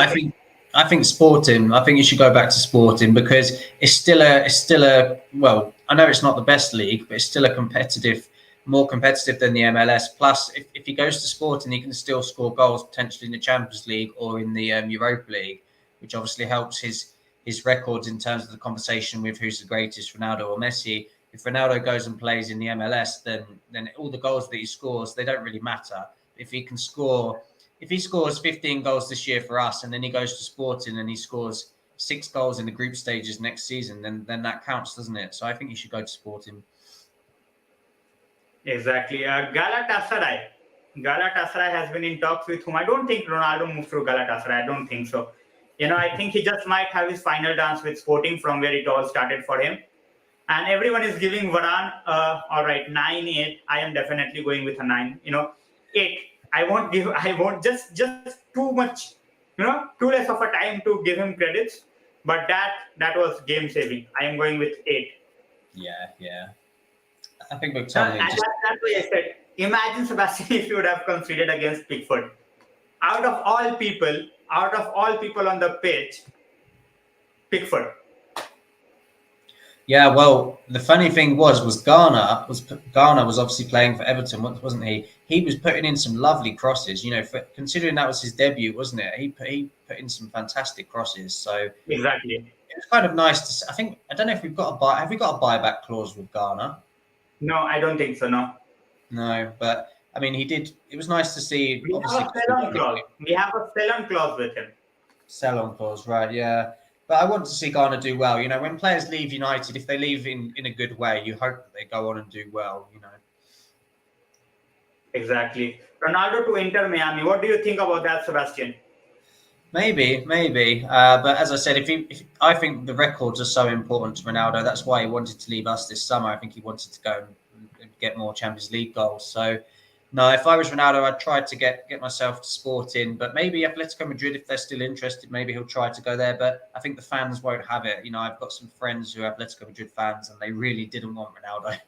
A: I think Sporting. I think you should go back to Sporting because it's still a well. I know it's not the best league, but it's still a more competitive than the MLS. Plus, if he goes to Sporting, he can still score goals potentially in the Champions League or in the Europa League, which obviously helps his records in terms of the conversation with who's the greatest, Ronaldo or Messi. If Ronaldo goes and plays in the MLS, then all the goals that he scores, they don't really matter. If he can score. If he scores 15 goals this year for us and then he goes to Sporting and he scores 6 goals in the group stages next season, then that counts, doesn't it? So I think you should go to Sporting.
B: Exactly. Galatasaray. Galatasaray has been in talks with whom. I don't think Ronaldo moved through Galatasaray. I don't think so. I think he just might have his final dance with Sporting from where it all started for him. And everyone is giving Varane, all right, 9-8. I am definitely going with a 9. 8. I won't just too much, too less of a time to give him credits. But that was game saving. I am going with 8.
A: Yeah. I think
B: That's why I said, imagine, Sebastian, if you would have conceded against Pickford. Out of all people on the pitch, Pickford.
A: Yeah, well, the funny thing was Garner was obviously playing for Everton, wasn't he? He was putting in some lovely crosses, considering that was his debut, wasn't it? He put in some fantastic crosses. So
B: exactly,
A: it was kind of nice to see. I don't know if have we got a buyback clause with Garner?
B: No, I don't think so.
A: No, but I mean, he did. It was nice to see.
B: We have a sell-on clause. We have a sell-on clause with him.
A: Sell-on clause, right? Yeah. But I want to see Garner do well. When players leave United, if they leave in a good way, you hope that they go on and do well.
B: Exactly. Ronaldo to Inter Miami. What do you think about that, Sebastian?
A: Maybe. But as I said, if I think the records are so important to Ronaldo, that's why he wanted to leave us this summer. I think he wanted to go and get more Champions League goals. So, no, if I was Ronaldo, I'd try to get myself to Sporting. But maybe Atletico Madrid, if they're still interested, maybe he'll try to go there. But I think the fans won't have it. I've got some friends who are Atletico Madrid fans, and they really didn't want Ronaldo.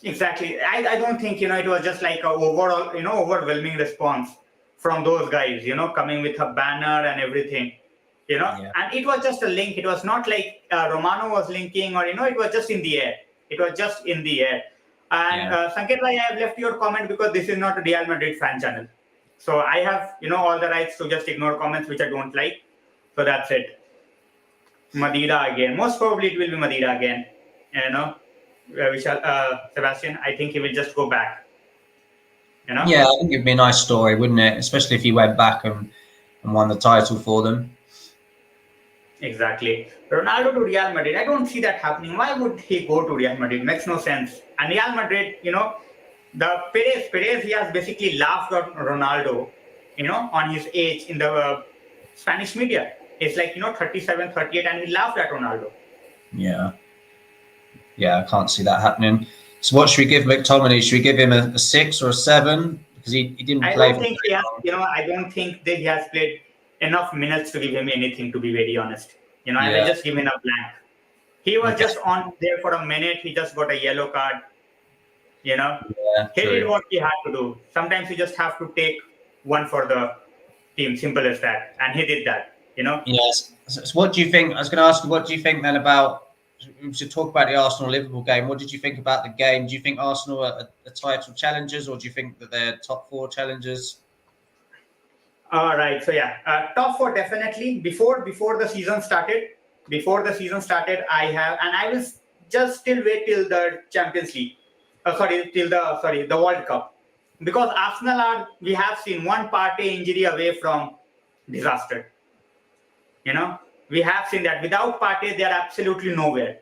B: Exactly. I don't think, it was just like a overall, overwhelming response from those guys, coming with a banner and everything,
A: Yeah.
B: And it was just a link. It was not like Romano was linking or, it was just in the air. It was just in the air. And Sanket Bhai, I have left your comment because this is not a Real Madrid fan channel. So I have, all the rights to just ignore comments which I don't like. So that's it. Madeira again. Most probably it will be Madeira again. We shall, Sebastian, I think he will just go back.
A: Yeah, I think it'd be a nice story, wouldn't it? Especially if he went back and won the title for them.
B: Exactly. Ronaldo to Real Madrid. I don't see that happening. Why would he go to Real Madrid? Makes no sense. And Real Madrid, the Perez, he has basically laughed at Ronaldo, on his age in the Spanish media. It's like, 37, 38, and he laughed at Ronaldo.
A: Yeah, I can't see that happening. So what should we give McTominay? Should we give him a 6 or a 7? Because he didn't play.
B: I don't think he has, I don't think that he has played enough minutes to give him anything, to be very honest. I will just give him a blank. He was just on there for a minute. He just got a yellow card. He did what he had to do. Sometimes you just have to take one for the team. Simple as that. And he did that.
A: Yes. So what do you think? I was going to ask you, what do you think then about? We should talk about the Arsenal-Liverpool game. What did you think about the game? Do you think Arsenal are title challengers, or do you think that they're top 4 challengers?
B: All right. So top 4 definitely. Before the season started, I will just still wait till the Champions League. The World Cup, because Arsenal we have seen one Partey injury away from disaster. We have seen that without Partey, they are absolutely nowhere.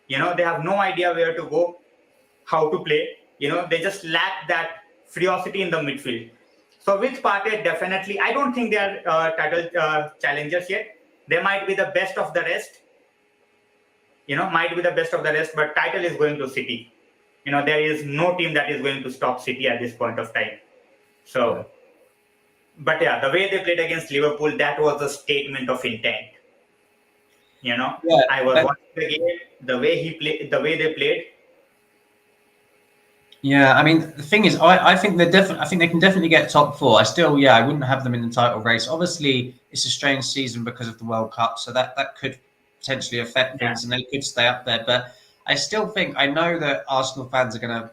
B: They have no idea where to go, how to play. They just lack that ferocity in the midfield. So with Partey, definitely, I don't think they are title challengers yet. They might be the best of the rest, might be the best of the rest, but title is going to City. There is no team that is going to stop City at this point of time. So, but yeah, the way they played against Liverpool, that was a statement of intent. I was watching the game, the way they played.
A: Yeah, I mean, the thing is, I think I think they can definitely get top four. I wouldn't have them in the title race. Obviously, it's a strange season because of the World Cup, so that could potentially affect things, and they could stay up there. But I still think, I know that Arsenal fans are going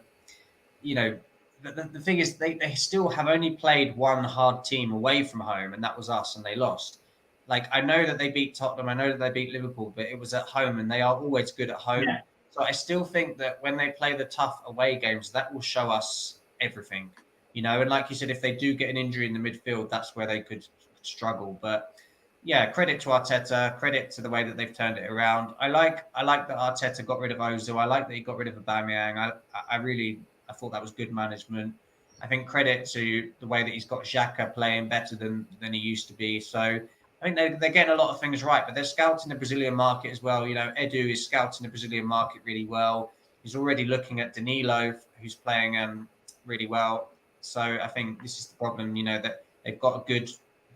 A: to, the thing is, they still have only played one hard team away from home, and that was us, and they lost. Like, I know that they beat Tottenham, I know that they beat Liverpool, but it was at home, and they are always good at home.
B: Yeah.
A: So I still think that when they play the tough away games, that will show us everything, And like you said, if they do get an injury in the midfield, that's where they could struggle. But yeah, credit to Arteta, credit to the way that they've turned it around. I like that Arteta got rid of Ozil. I like that he got rid of Aubameyang. I thought that was good management. I think credit to the way that he's got Xhaka playing better than he used to be. So I think they're getting a lot of things right, but they're scouting the Brazilian market as well. Edu is scouting the Brazilian market really well. He's already looking at Danilo, who's playing really well. So I think this is the problem, that they've got a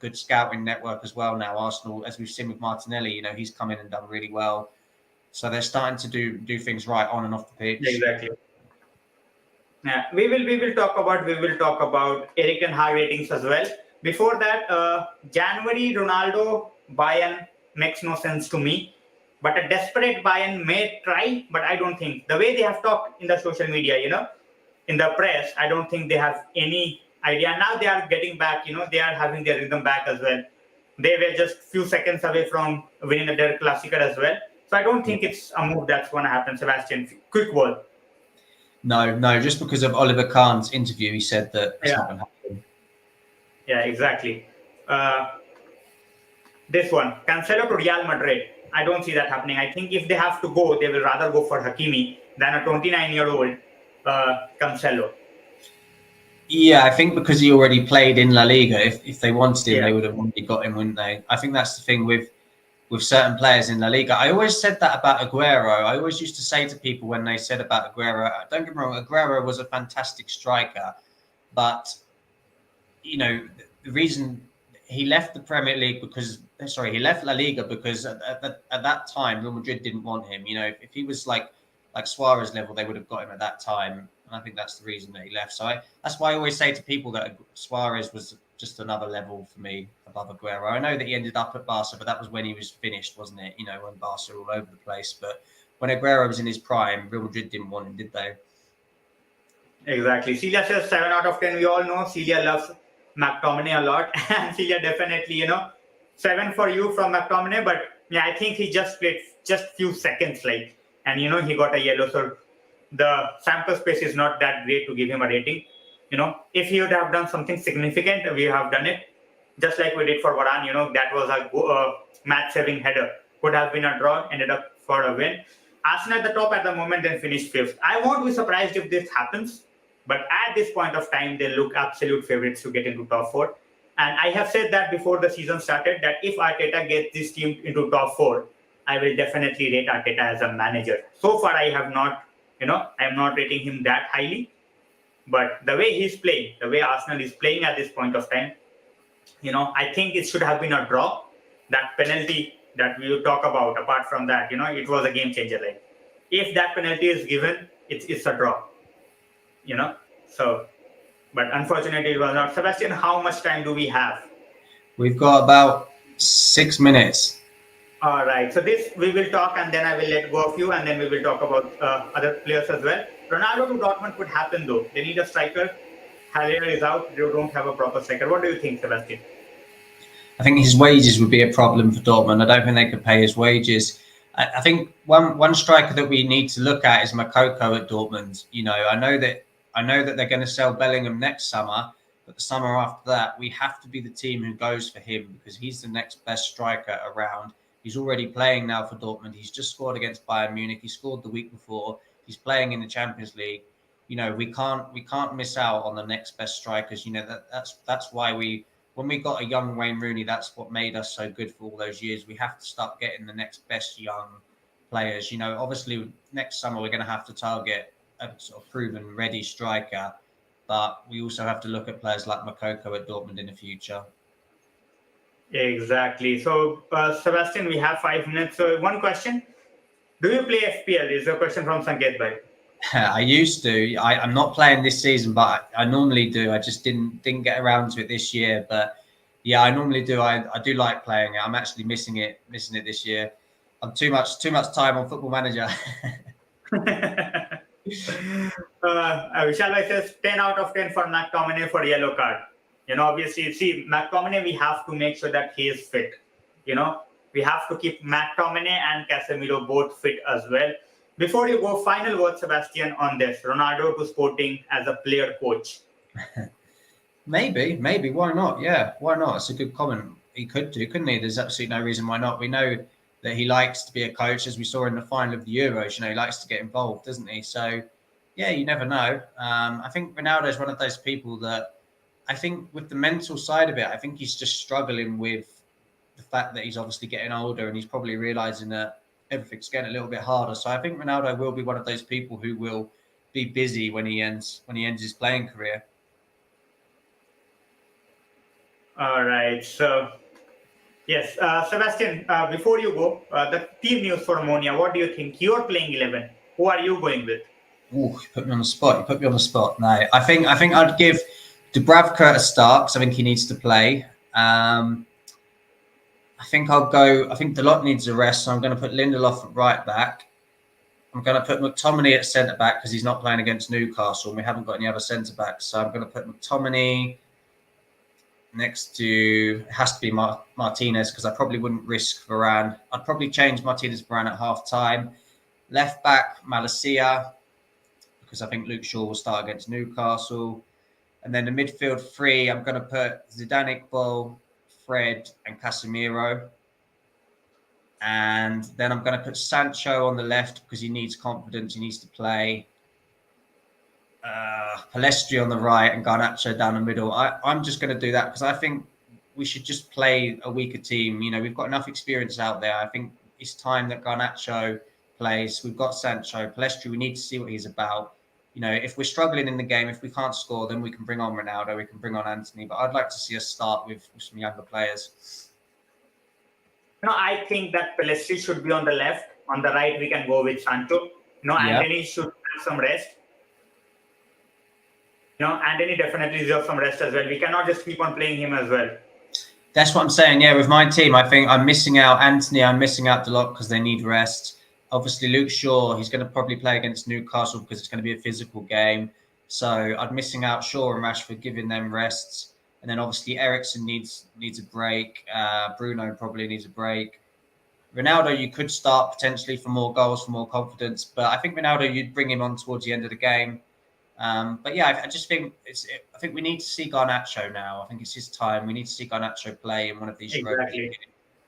A: good scouting network as well now. Arsenal, as we've seen with Martinelli, he's come in and done really well. So they're starting to do things right on and off the pitch.
B: Exactly. Yeah, we will talk about eriktenhag ratings as well. Before that, January Ronaldo buy-in makes no sense to me. But a desperate buy-in may try, but I don't think. The way they have talked in the social media, in the press, I don't think they have any idea. Now they are getting back, they are having their rhythm back as well. They were just few seconds away from winning the Der Klassiker as well. So I don't think it's a move that's going to happen, Sebastian. Quick word.
A: No, just because of Oliver Kahn's interview, he said that it's not going to happen.
B: Yeah, exactly. This one, Cancelo to Real Madrid. I don't see that happening. I think if they have to go, they will rather go for Hakimi than a 29-year-old Cancelo.
A: Yeah, I think because he already played in La Liga, if they wanted him, they would have already got him, wouldn't they? I think that's the thing with certain players in La Liga. I always said that about Aguero. I always used to say to people when they said about Aguero, don't get me wrong, Aguero was a fantastic striker, but the reason he left the Premier League he left La Liga because at that time Real Madrid didn't want him. If he was like Suarez level, they would have got him at that time. And I think that's the reason that he left. So that's why I always say to people that Suarez was just another level for me above Aguero. I know that he ended up at Barca, but that was when he was finished, wasn't it? When Barca were all over the place. But when Aguero was in his prime, Real Madrid didn't want him, did they?
B: Exactly. Celia says 7 out of 10. We all know Celia loves McTominay a lot. And Celia definitely, 7 for you from McTominay. But yeah, I think he just played just few seconds, and he got a yellow. So the sample space is not that great to give him a rating. If he would have done something significant, we have done it. Just like we did for Varane, that was a match-saving header. Could have been a draw, ended up for a win. Arsenal at the top at the moment, then finished 5th. I won't be surprised if this happens. But at this point of time, they look absolute favorites to get into top 4. And I have said that before the season started, that if Arteta gets this team into top 4, I will definitely rate Arteta as a manager. So far, I have not, I am not rating him that highly. But the way he's playing, the way Arsenal is playing at this point of time, I think it should have been a draw. That penalty that we will talk about, apart from that, it was a game changer. If that penalty is given, it's a draw. So, but unfortunately it was not. Sebastian, how much time do we have?
A: We've got about 6 minutes.
B: All right. So this we will talk, and then I will let go of you, and then we will talk about other players as well. Ronaldo to Dortmund could happen though. They need a striker. Haller is out. They don't have a proper striker. What do you think, Sebastian?
A: I think his wages would be a problem for Dortmund. I don't think they could pay his wages. I think one striker that we need to look at is Makoko at Dortmund. I know that they're going to sell Bellingham next summer, but the summer after that, we have to be the team who goes for him because he's the next best striker around. He's already playing now for Dortmund. He's just scored against Bayern Munich. He scored the week before. He's playing in the Champions League. We can't miss out on the next best strikers. That's why when we got a young Wayne Rooney, that's what made us so good for all those years. We have to start getting the next best young players. You know, obviously next summer we're going to have to target a sort of proven, ready striker, but we also have to look at players like Makoko at Dortmund in the future.
B: Exactly. So, Sebastian, we have 5 minutes. So, one question: do you play FPL? Is a question from Sanket Bhai.
A: I used to. I'm not playing this season, but I normally do. I just didn't get around to it this year. But yeah, I normally do. I do like playing it. I'm actually missing it this year. I'm too much time on Football Manager.
B: Vishal Bhai says 10 out of 10 for McTominay for yellow card. You know, obviously, see, McTominay, we have to make sure that he is fit. You know, we have to keep McTominay and Casemiro both fit as well. Before you go, final word, Sebastian, on this. Ronaldo to Sporting as a player coach.
A: Maybe. Why not? Yeah, why not? It's a good comment. He could do, couldn't he? There's absolutely no reason why not. We know that he likes to be a coach, as we saw in the final of the Euros. You know, he likes to get involved, doesn't he? So, yeah, you never know. I think Ronaldo is one of those people that I think with the mental side of it, I think he's just struggling with the fact that he's obviously getting older and he's probably realizing that everything's getting a little bit harder. So I think Ronaldo will be one of those people who will be busy when he ends his playing career.
B: All right. So, yes, Sebastian, before you go, the team news for Ammonia, what do you think? You're playing 11. Who are you going with?
A: Ooh, you put me on the spot. No, I think I'd give Dubravka a start because I think he needs to play. I think Dalot needs a rest, so I'm going to put Lindelof at right back. I'm going to put McTominay at centre back because he's not playing against Newcastle and we haven't got any other centre backs. So I'm going to put McTominay next to, it has to be Martinez because I probably wouldn't risk Varane. I'd probably change Martinez Varane at half time. Left back, Malacia, because I think Luke Shaw will start against Newcastle. And then the midfield three, I'm going to put Zidane, Iqbal, Fred and Casemiro. And then I'm going to put Sancho on the left because he needs confidence. He needs to play. Palestri on the right and Garnacho down the middle. I'm just going to do that because I think we should just play a weaker team. You know, we've got enough experience out there. I think it's time that Garnacho plays. We've got Sancho. Palestri, we need to see what he's about. You know, if we're struggling in the game, if we can't score, then we can bring on Ronaldo, we can bring on Antony. But I'd like to see us start with some younger players.
B: No, I think that Palestri should be on the left. On the right, we can go with Sancho. No, yeah. Antony should have some rest. You know, Antony definitely deserves some rest as well. We cannot just keep on playing him as well.
A: That's what I'm saying. Yeah, with my team, I think I'm missing out Antony. I'm missing out Dalot because they need rest. Obviously, Luke Shaw, he's going to probably play against Newcastle because it's going to be a physical game. So I'm missing out Shaw and Rashford, giving them rests. And then obviously Eriksen needs a break. Bruno probably needs a break. Ronaldo, you could start potentially for more goals, for more confidence. But I think Ronaldo, you'd bring him on towards the end of the game. But yeah, I just think I think we need to see Garnacho now. I think it's his time. We need to see Garnacho play in one of these.
B: Exactly.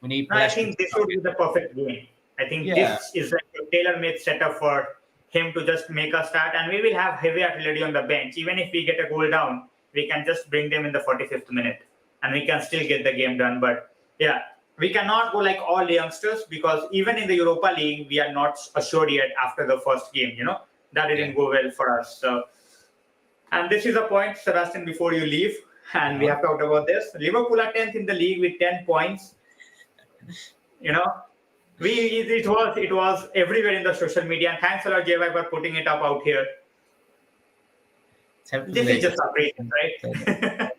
A: We need.
B: I think this would be the perfect game. I think this is like a tailor-made setup for him to just make a start, and we will have heavy artillery on the bench. Even if we get a goal down, we can just bring them in the 45th minute, and we can still get the game done. But yeah, we cannot go like all the youngsters because even in the Europa League, we are not assured yet after the first game. You know, that didn't go well for us. So, and this is a point, Sebastian, before you leave, and we have talked about this. Liverpool are 10th in the league with 10 points. You know, it was everywhere in the social media. And thanks a lot, JY, for putting it up out here. This is just upgrading, right?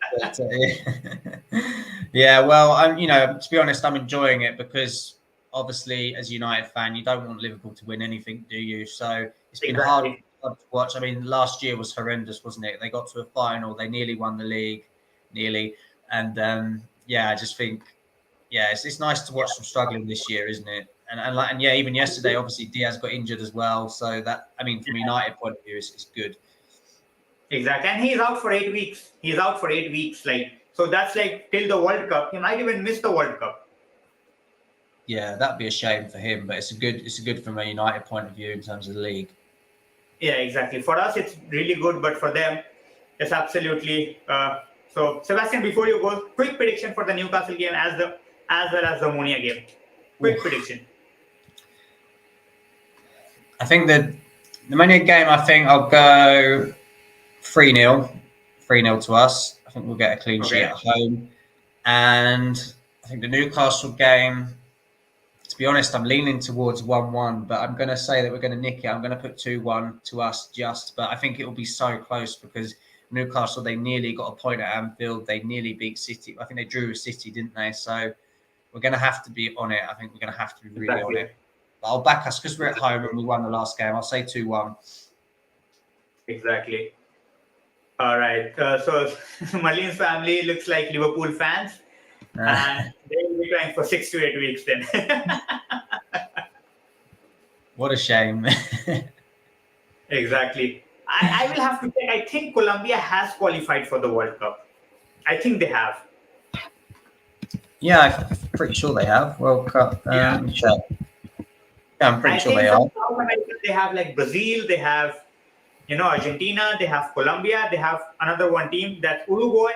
A: Yeah, well, to be honest, I'm enjoying it because obviously, as a United fan, you don't want Liverpool to win anything, do you? So it's been hard to watch. I mean, last year was horrendous, wasn't it? They got to a final, they nearly won the league, and I just think, it's nice to watch them struggling this year, isn't it? And even yesterday, obviously Diaz got injured as well. So that, I mean, from a United point of view, it's good.
B: Exactly, and he's out for 8 weeks. So that's like till the World Cup. He might even miss the World Cup.
A: Yeah, that'd be a shame for him, but it's a good from a United point of view in terms of the league.
B: Yeah, exactly. For us, it's really good, but for them, it's absolutely. So, Sebastian, before you go, quick prediction for the Newcastle game as well as the Monia game. Quick prediction.
A: I think the Mania game, I think I'll go 3-0. 3-0 to us. I think we'll get a clean sheet
B: Okay.
A: at home. And I think the Newcastle game, to be honest, I'm leaning towards 1-1, but I'm going to say that we're going to nick it. I'm going to put 2-1 to us but I think it will be so close because Newcastle, they nearly got a point at Anfield. They nearly beat City. I think they drew with City, didn't they? So we're going to have to be on it. I think we're going to have to be really on it. But I'll back us because we're at home and we won the last game. I'll say 2-1.
B: Exactly. All right. So Marlene's family looks like Liverpool fans, and they will be trying for 6 to 8 weeks then.
A: What a shame.
B: Exactly. I will have to check. I think Colombia has qualified for the World Cup. I think they have.
A: Yeah, I'm pretty sure they have. World Cup. Let me check. Yeah, I'm pretty
B: I
A: sure
B: think
A: they
B: from
A: are.
B: South America they have like Brazil, they have Argentina, they have Colombia, they have another one team that's Uruguay.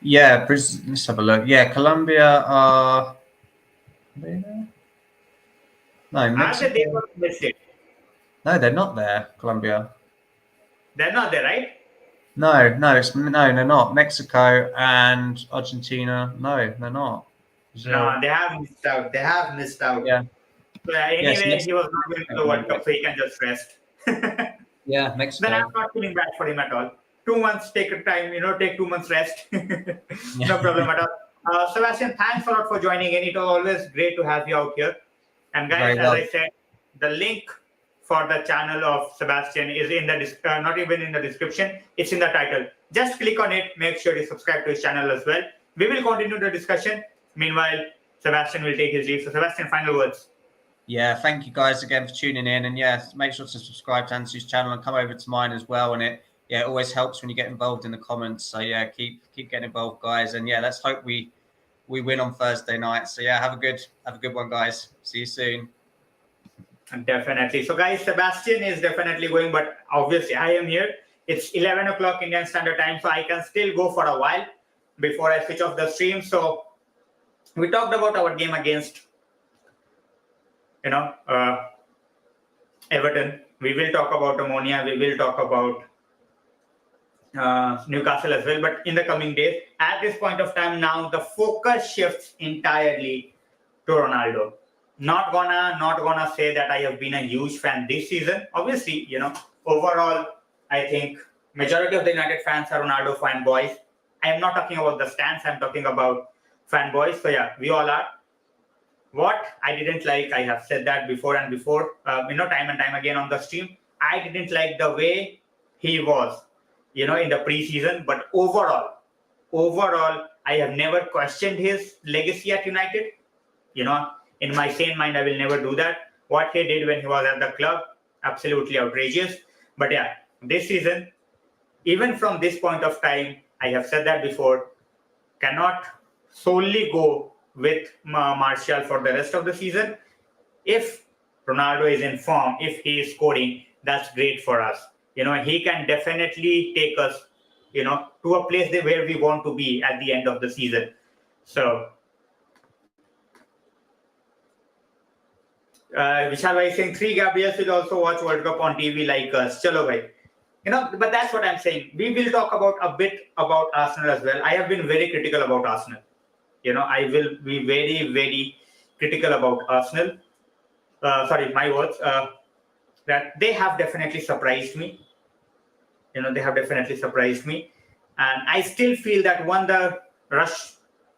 A: Yeah, let's have a look. Yeah, Colombia are they there? No,
B: Are they
A: Mexico.
B: there or missed it?
A: No, they're not there. Colombia.
B: They're not there, right?
A: No, they're not. Mexico and Argentina. No, they're not.
B: No,
A: Brazil.
B: they have missed out. They have missed out.
A: Yeah.
B: So
A: Yes,
B: anyway, he
A: Mexico.
B: was not going to the World Cup, so he can just rest.
A: Yeah,
B: Then I'm
A: Mexico.
B: not feeling bad for him at all. 2 months, take a time, take 2 months rest.
A: Yeah.
B: No problem at all. Sebastian, thanks a lot for joining in. It was always great to have you out here. And guys,
A: Very
B: as
A: well.
B: I said, the link for the channel of Sebastian is in the not even in the description. It's in the title. Just click on it. Make sure you subscribe to his channel as well. We will continue the discussion. Meanwhile, Sebastian will take his leave. So, Sebastian, final words.
A: Yeah, thank you guys again for tuning in, and make sure to subscribe to Antony's channel and come over to mine as well. And it always helps when you get involved in the comments. So keep getting involved, guys. And let's hope we win on Thursday night. So have a good one, guys. See you soon.
B: Definitely. So, guys, Sebastian is definitely going, but obviously I am here. It's 11 o'clock Indian Standard Time, so I can still go for a while before I switch off the stream. So, we talked about our game against Everton. We will talk about Ammonia. We will talk about Newcastle as well. But in the coming days, at this point of time now, the focus shifts entirely to Ronaldo. Not gonna say that I have been a huge fan this season. Obviously, overall, I think majority of the United fans are Ronaldo fanboys. I am not talking about the stands. I'm talking about fanboys. So we all are. What I didn't like, I have said that before and before, time and time again on the stream. I didn't like the way he was, in the preseason. But overall, I have never questioned his legacy at United. In my sane mind, I will never do that. What he did when he was at the club, absolutely outrageous. But this season, even from this point of time, I have said that before, cannot solely go with Martial for the rest of the season. If Ronaldo is in form, if he is scoring, that's great for us. He can definitely take us, to a place where we want to be at the end of the season. So, Vishal Bhai saying 3 Gabriels will also watch World Cup on TV like us. Chalo bhai. But that's what I'm saying. We will talk about a bit about Arsenal as well. I have been very critical about Arsenal. I will be very, very critical about Arsenal. Sorry, my words. That they have definitely surprised me. They have definitely surprised me. And I still feel that when the rush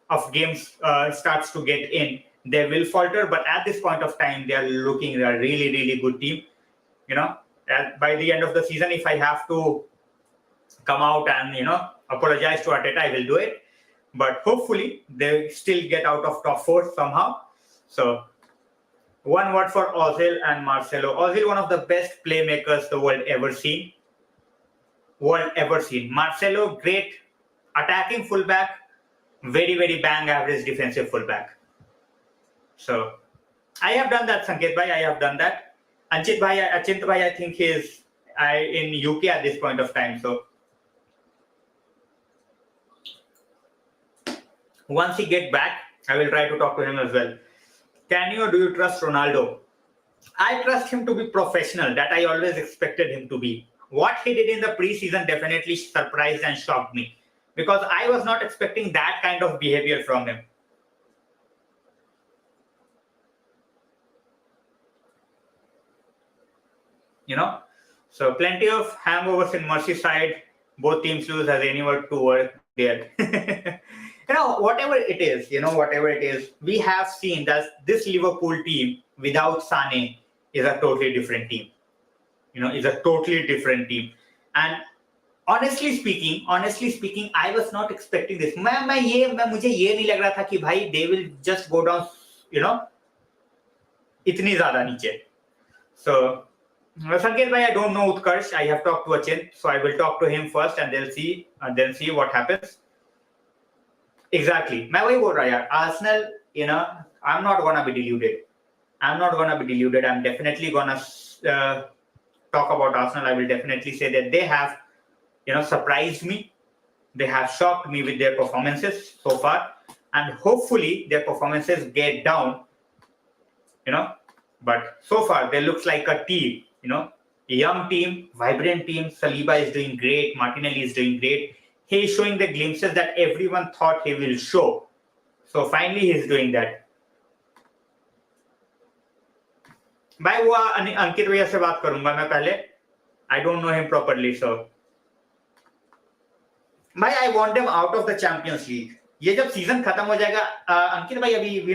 B: of games starts to get in, they will falter. But at this point of time, they are looking a really, really good team. By the end of the season, if I have to come out and, apologize to Arteta, I will do it. But hopefully, they still get out of top 4 somehow. So, one word for Ozil and Marcelo. Ozil, one of the best playmakers the world ever seen. Marcelo, great attacking fullback, very, very bang average defensive fullback. So, I have done that, Sanket bhai. I have done that. Achint bhai, I think he's in UK at this point of time. So, once he get back, I will try to talk to him as well. Can you or do you trust Ronaldo? I trust him to be professional, that I always expected him to be. What he did in the preseason definitely surprised and shocked me, because I was not expecting that kind of behavior from him. You know, so plenty of hangovers in Merseyside. Both teams lose, as any word to work there. Whatever it is, whatever it is, we have seen that this Liverpool team without Sane is a totally different team. Is a totally different team. And honestly speaking, I was not expecting this. मुझे ये नहीं लग रहा था कि भाई they will just go down, इतनी ज़्यादा नीचे. So Sanket bhai, I don't know Utkarsh. I have talked to Achin, so I will talk to him first, and then see what happens. Exactly. मैं वही बोल रहा यार. Arsenal, I'm not gonna be deluded. I'm definitely gonna talk about Arsenal. I will definitely say that they have, surprised me. They have shocked me with their performances so far, and hopefully their performances get down. But so far they looks like a team. A young team, vibrant team. Saliba is doing great. Martinez is doing great. He is showing the glimpses that everyone thought he will show. So finally he is doing that. भाई वो अंकित भैया से बात करूंगा मैं पहले. I don't know him properly, so भाई I want them out of the Champions League. ये जब सीजन खत्म हो जाएगा, अंकित भाई अभी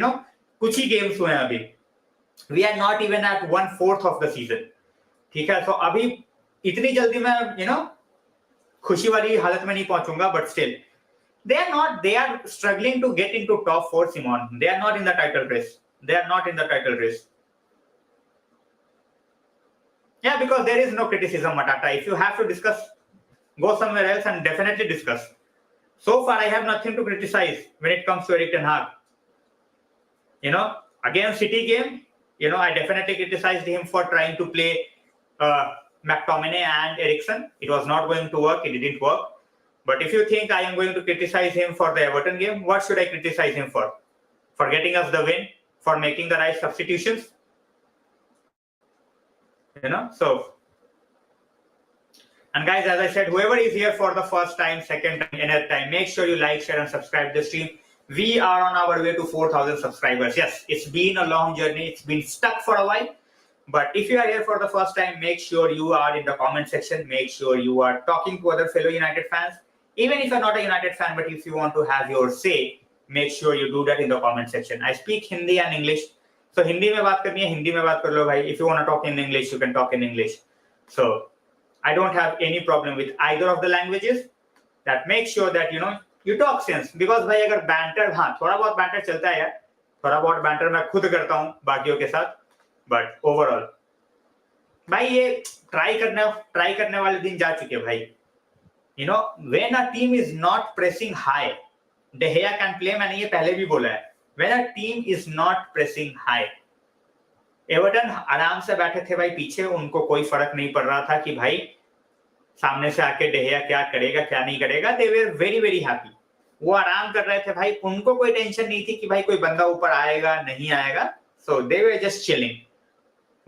B: कुछ ही गेम्स हुए हैं अभी. We are not even at 1/4 of the season. ठीक है, तो अभी इतनी जल्दी मैं खुशी वाली हालत में नहीं पहुंचूंगा, but still they are struggling to get into top 4, Simon. They are not in the title race. Yeah, because there is no criticism, Matata. If you have to discuss, go somewhere else and definitely discuss. So far, I have nothing to criticize when it comes to eriktenhag. Against City game, I definitely criticized him for trying to play McTominay and Eriksen. It was not going to work. It didn't work. But if you think I am going to criticize him for the Everton game, what should I criticize him for? For getting us the win? For making the right substitutions? So. And guys, as I said, whoever is here for the first time, second time, nth time, make sure you like, share, and subscribe the stream. We are on our way to 4,000 subscribers. Yes, it's been a long journey. It's been stuck for a while. But if you are here for the first time, make sure you are in the comment section. Make sure you are talking to other fellow United fans. Even if you're not a United fan, but if you want to have your say, make sure you do that in the comment section. I speak Hindi and English. So Hindi में बात करनी है, हिंदी में बात कर लो भाई. If you want to talk in English, you can talk in English. So I don't have any problem with either of the languages. That make sure that you talk sense. Because भाई अगर banter, हाँ थोड़ा बहुत banter चलता है यार. थोड़ा बहुत banter मैं खुद करता हूँ बाकियों के साथ. But overall, भाई ये try करने वाले दिन जा चुके भाई. When a team is not pressing high, De Gea can play. मैंने ये पहले भी बोला है. When a team is not pressing high, Everton आराम से बैठे थे भाई पीछे. उनको कोई फर्क नहीं पड़ रहा था कि भाई सामने से आके De Gea क्या करेगा क्या नहीं करेगा. They were very very happy. वो आराम कर रहे थे भाई. उनको कोई टेंशन नहीं थी कि भाई कोई बंदा ऊपर आएगा नहीं आएगा. So they were just chilling.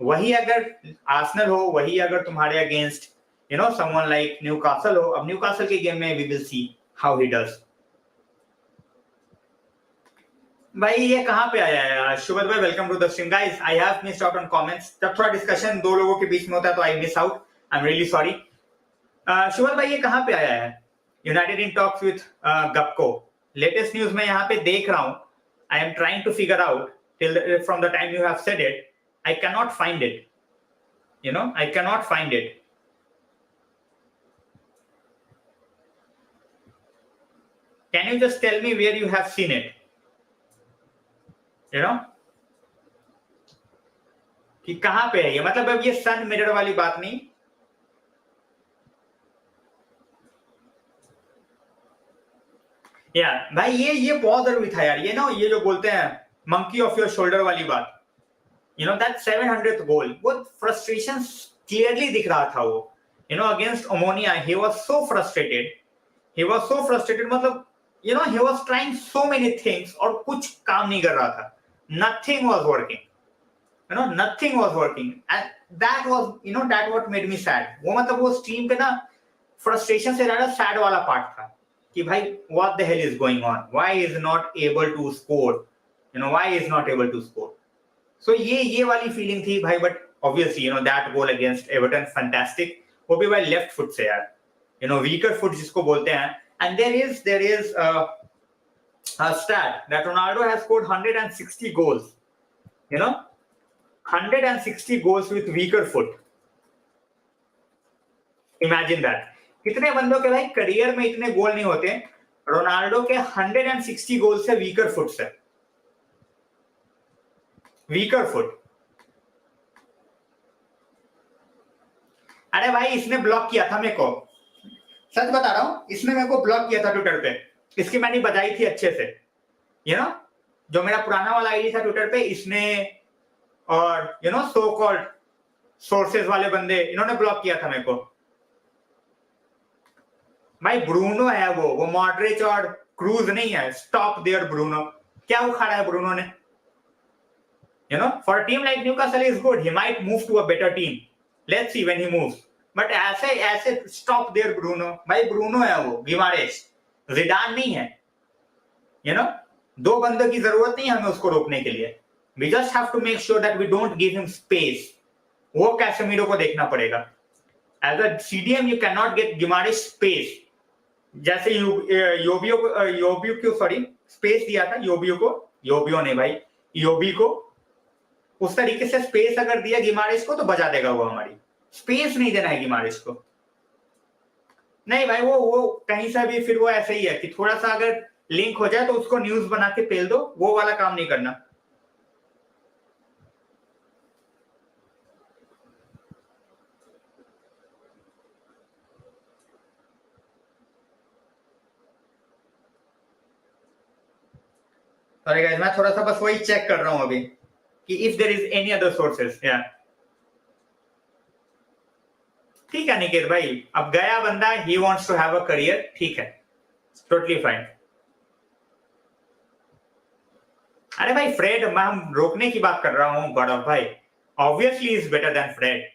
B: वही अगर आर्सेनल हो, वही अगर तुम्हारे अगेंस्ट someone like न्यूकासल हो. अब न्यूकासल के गेम में we will see how he does. भाई ये कहाँ पे आया है? शुभद भाई, welcome to the stream. Guys, I have missed out on comments. जब थोड़ा डिस्कशन दो लोगों के बीच में होता है तो I miss out. I am really sorry. Shubhad भाई ये कहाँ पे आया है? United in talks with Gakpo. Latest news में यहाँ पे देख रहा हूँ. I am trying to figure out till from the time you have said it. I cannot find it. I cannot find it. Can you just tell me where you have seen it? कि कहां पे है ये? मतलब अब ये सन mirror वाली बात नहीं. यार भाई ये बहुत जरूरी था यार. ये जो बोलते हैं monkey off your shoulder वाली बात. That 700th goal, वो frustration clearly दिख रहा था वो. Against Omonia, he was so frustrated. मतलब he was trying so many things और कुछ काम नहीं कर रहा था. Nothing was working. nothing was working, and that was, that what made me sad. वो मतलब वो टीम पे ना frustration से ज्यादा sad वाला part था कि भाई what the hell is going on, why is not able to score, why is not able to score. So ये वाली feeling थी भाई. But obviously that goal against Everton fantastic, वो भी भाई left foot से यार, weaker foot जिसको बोलते हैं. And there is a stat that Ronaldo has scored 160 goals, 160 goals with weaker foot. Imagine that. कितने बंदों के भाई करियर में इतने गोल नहीं होते. रोनाल्डो के 160 गोल से वीकर फुट से. Weaker foot. अरे भाई इसने ब्लॉक किया था मेरे को, सच बता रहा हूं, इसने मेरे को ब्लॉक किया था ट्विटर पे. इसकी मैंने बजाई थी अच्छे से, जो मेरा पुराना वाला आईडी था ट्विटर पे, इसने और सो कॉल्ड सोर्सेज वाले बंदे, इन्होंने ब्लॉक किया था मेरे को. भाई ब्रूनो है वो मॉडरेच और क्रूज नहीं है. Stop there Bruno. क्या उखाड़ा है ब्रूनो ने? For team like Newcastle is good, he might move to a better team, let's see when he moves. But ऐसे स्टॉप देयर ब्रूनो. भाई ब्रूनो है वो, गिमारेस, जिडान नहीं है. दो बंदों की जरूरत नहीं है हमें उसको रोकने के लिए. We just have to make sure that we don't give him space. वो कैसेमीरो को देखना पड़ेगा. As a CDM you can not get Guimaraes space. जैसे योबियो को सॉरी स्पेस दिया था योबियो ने भाई, योबी को उस तरीके से स्पेस अगर दिया गिमारेस को तो बजा देगा वो. हमारी स्पेस नहीं देना है गिमारेस को. नहीं भाई वो कहीं से भी फिर वो ऐसे ही है कि थोड़ा सा अगर लिंक हो जाए तो उसको न्यूज बना के पेल दो. वो वाला काम नहीं करना. सॉरी गाइस, मैं थोड़ा सा बस वही चेक कर रहा हूं अभी कि if there is any other sources. या ठीक है निकेत भाई, अब गया बंदा, he wants to have a career, ठीक है, टोटली फाइन. अरे भाई फ्रेड, मैं हम रोकने की बात कर रहा हूं गौरव भाई. Obviously is better than Fred.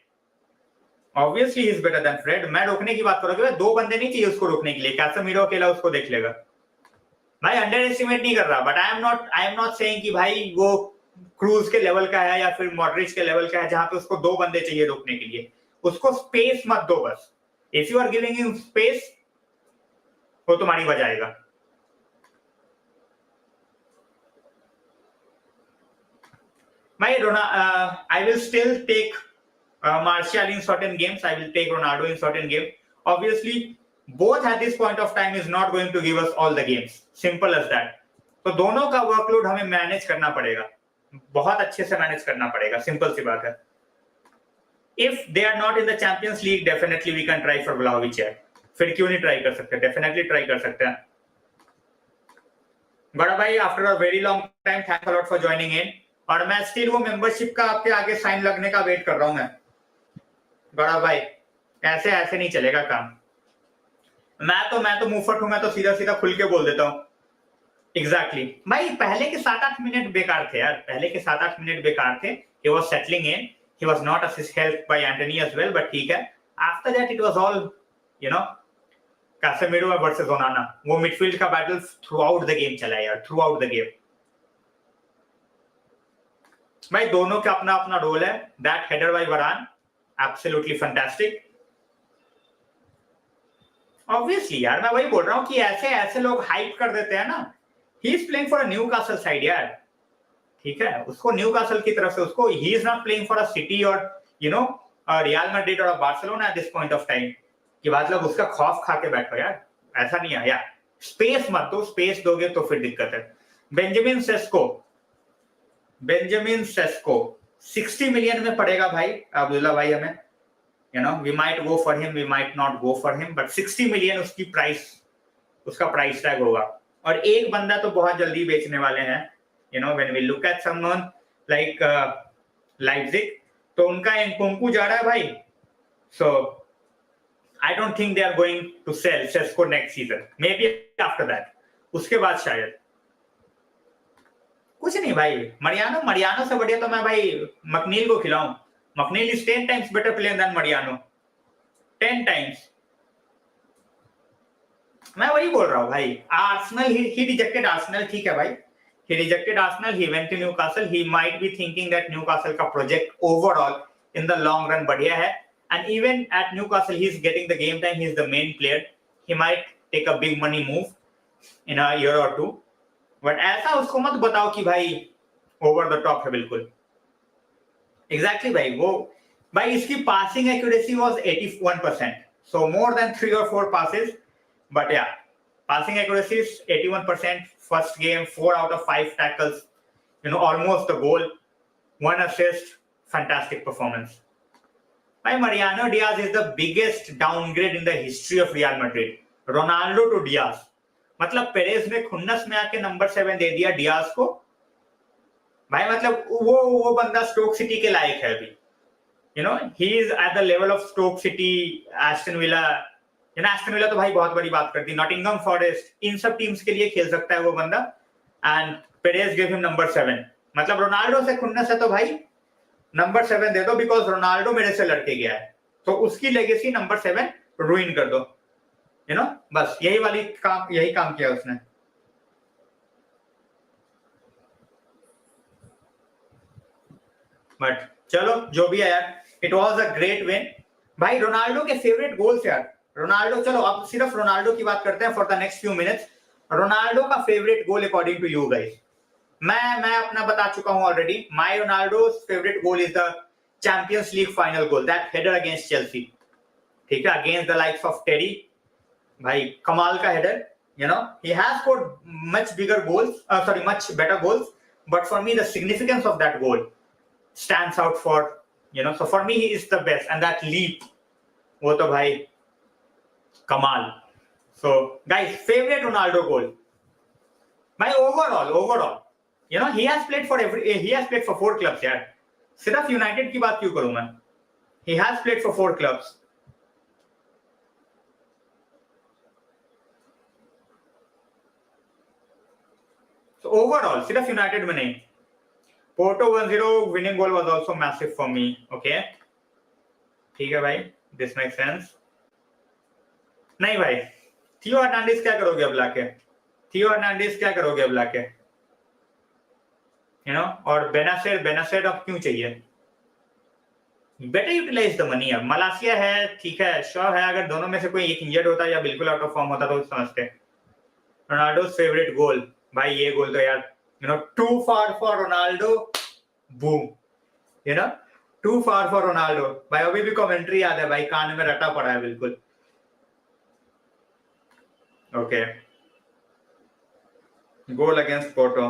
B: Obviously is better than Fred. मैं रोकने की बात कर रहा हूं. दो बंदे नहीं चाहिए उसको रोकने के लिए. कैसेमीरो अकेला उसको देख लेगा. भाई अंडर एस्टिमेट नहीं कर रहा, but I am not saying कि भाई वो क्रूज के लेवल का है या फिर मॉडरिच के लेवल का है जहां पे उसको दो बंदे चाहिए रोकने के लिए. उसको स्पेस मत दो बस. If you are giving him space वो तुम्हारी बजाएगा. भाई I will still take Martial in certain games. I will take Ronaldo in certain games. Obviously, both at this point of time is not going to give us all the games. Simple as that. तो दोनों का workload हमें manage करना पड़ेगा, बहुत अच्छे से manage करना पड़ेगा. सिंपल सी बात है. If they are not in the Champions League, definitely we can try for Vlahovic. फिर क्यों नहीं ट्राई कर सकते? डेफिनेटली ट्राई कर सकते हैं. बड़ा भाई, after a very long time, thanks a lot for joining in. और मैं स्टिल वो मेंबरशिप का आपके आगे साइन लगने का वेट कर रहा हूं मैं. बड़ा भाई ऐसे नहीं चलेगा काम. मैं तो मुफट हूं. मैं तो सीधा खुल के बोल देता हूं. एग्जैक्टली भाई, पहले के 7-8 मिनट बेकार थे यार. पहले के 7-8 मिनट बेकार थे. He was settling in. He was not assist help by Antony as well, but ठीक है. After that it was all Casemiro versus Onana. वो मिडफील्ड का battle throughout the game चला यार, थ्रू आउट द गेम. भाई दोनों का अपना अपना रोल है. दैट हेडर बाय वरान, एब्सोल्युटली फैंटास्टिक. ऑब्वियसली यार, मैं वही बोल रहा हूँ कि ऐसे लोग हाइप कर देते हैं ना. He is playing for a Newcastle side यार. ठीक है, उसको न्यूकासल की तरफ से, उसको ही is not playing for a city और रियल मैड्रिड और Barcelona eight this point of time. कि मतलब उसका खौफ खा के बैठो यार. ऐसा नहीं है यार. स्पेस मत दो. स्पेस दोगे तो फिर दिक्कत है. बेंजामिन सेस्को 60 मिलियन में पड़ेगा भाई अब्दुल्ला भाई हमें. we might go for him, we might not go for him, but 60 million उसका प्राइस टैग होगा. और एक बंदा तो बहुत जल्दी बेचने वाले हैं. when we look at someone like Leipzig, तो उनका एंकुंकू जा रहा है भाई. So I don't think they are going to sell Sesko next season. Maybe after that. उसके बाद शायद कुछ नहीं भाई, मरियानो से बढ़िया तो मैं भाई मकनील को खिलाऊं। McNeil is 10 times better player than Mariano, 10 times. मैं वही बोल रहा हूँ भाई। आर्सेनल, ही रिजेक्टेड आर्सेनल, ठीक है भाई, he rejected Arsenal, he went to Newcastle. He might be thinking that Newcastle का project overall in the long run बढ़िया है, and even at Newcastle he is getting the game time, he is the main player. He might take a big money move in a year or two, but ऐसा उसको मत बताओ कि भाई over the top है बिल्कुल। Exactly भाई, वो भाई इसकी passing accuracy was 81%, so more than 3 or 4 passes, but yeah, passing accuracy is 81%. First game, 4 out of 5 tackles, almost a goal, 1 assist, fantastic performance. By Mariano Diaz is the biggest downgrade in the history of Real Madrid. Ronaldo to Diaz. मतलब Perez ने खुन्नस में आके number 7 दे दिया Diaz को भाई। मतलब वो बंदा स्टोक सिटी के लायक है अभी। he is at the level of Stoke City, Aston Villa. Aston villa तो भाई बहुत बड़ी बात करती, नॉटिंघम फॉरेस्ट, इन सब टीम्स के लिए खेल सकता है वो बंदा। And Perez give him number 7। मतलब रोनाल्डो से खुन्नस है तो भाई नंबर 7 दे दो, बिकॉज रोनाल्डो मेरे से लड़के गया है, तो उसकी लेगेसी नंबर 7 रूइन कर दो। बस यही काम किया उसने। बट चलो जो भी है यार, it was a great win भाई। रोनाल्डो के फेवरेट गोल्स यार, रोनाल्डो, चलो अब सिर्फ रोनाल्डो की बात करते हैं for the next few minutes. Ronaldo का favourite goal according to you guys, मैं अपना बता चुका हूं already. My Ronaldo's favourite goal is the Champions League final goal, that header against Chelsea, ठीक है, against the likes of Terry. भाई कमाल का header. he has scored much bigger goals, much better goals, but for me the significance of that goal stands out for, so for me he is the best, and that leap, वो तो भाई कमाल। So guys, favorite Ronaldo goal, my overall, he has played for 4 clubs यार, सिर्फ United की बात क्यों करूं मैं? He has played for 4 clubs. So overall, सिर्फ यूनाइटेड में नहीं। Porto 1-0 winning goal was also massive for me. Okay, ठीक है भाई, this makes sense. नहीं भाई, थियो हर्नांडिस क्या करोगे अब लाके? और बेनासेर अब क्यों चाहिए? Better utilise the money. अब मलासिया है, ठीक है, शॉ है, अगर दोनों में से कोई एक इंजर्ड होता या बिल्कुल आउट ऑफ फॉर्म होता तो समझते। रोनाल्डो's फेवरेट गोल, भाई ये गोल तो यार, too far for Ronaldo, boom, too far for Ronaldo. भाई अभी भी कमेंट्री याद है भाई, कान में रटा पड़ा है बिल्कुल। Okay, goal against Porto.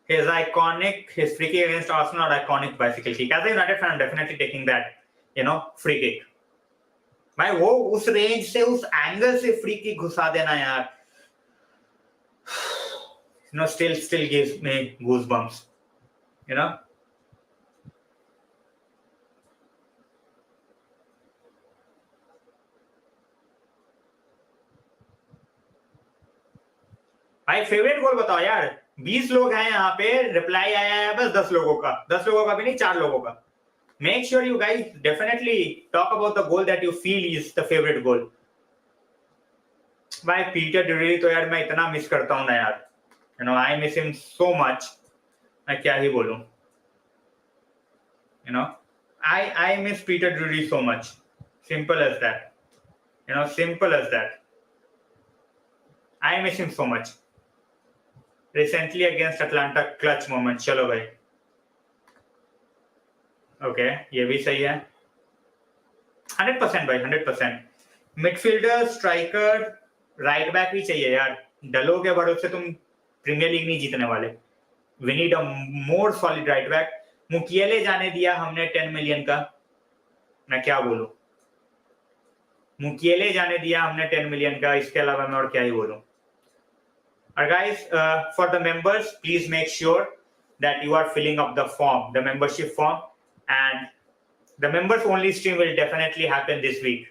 B: His free kick against Arsenal, iconic bicycle kick. As a United fan, I'm definitely taking that, free kick. भाई वो उस रेंज से, उस एंगल से फ्री किक घुसा देना यार, still gives me goosebumps, भाई फेवरेट गोल बताओ यार। 20 लोग हैं यहाँ पे, रिप्लाई आया है बस 10 लोगों का भी नहीं, 4 लोगों का। Make sure you guys definitely talk about the goal that you feel is the favorite goal. भाई पीटर ड्यूरी तो यार मैं इतना मिस करता हूँ ना यार, I miss him so much. मैं क्या ही बोलूं, I miss Peter Drury so much. Simple as that. Simple as that. I miss him so much. Recently against Atlanta, clutch moment. चलो भाई, ओके, ये भी सही है। 100% भाई, 100%। मिडफील्डर, स्ट्राइकर, राइट बैक भी चाहिए यार। डलो के भरोसे तुम प्रीमियर लीग नहीं जीतने वाले। We need a more solid right back. Mukiele जाने दिया हमने 10 मिलियन का, मैं क्या बोलूं। मुकिएले जाने दिया हमने 10 मिलियन का, इसके अलावा मैं और क्या ही बोलूं। और guys, for the members, please make sure that you are filling up the form, the membership form. and the members only stream will definitely happen this week.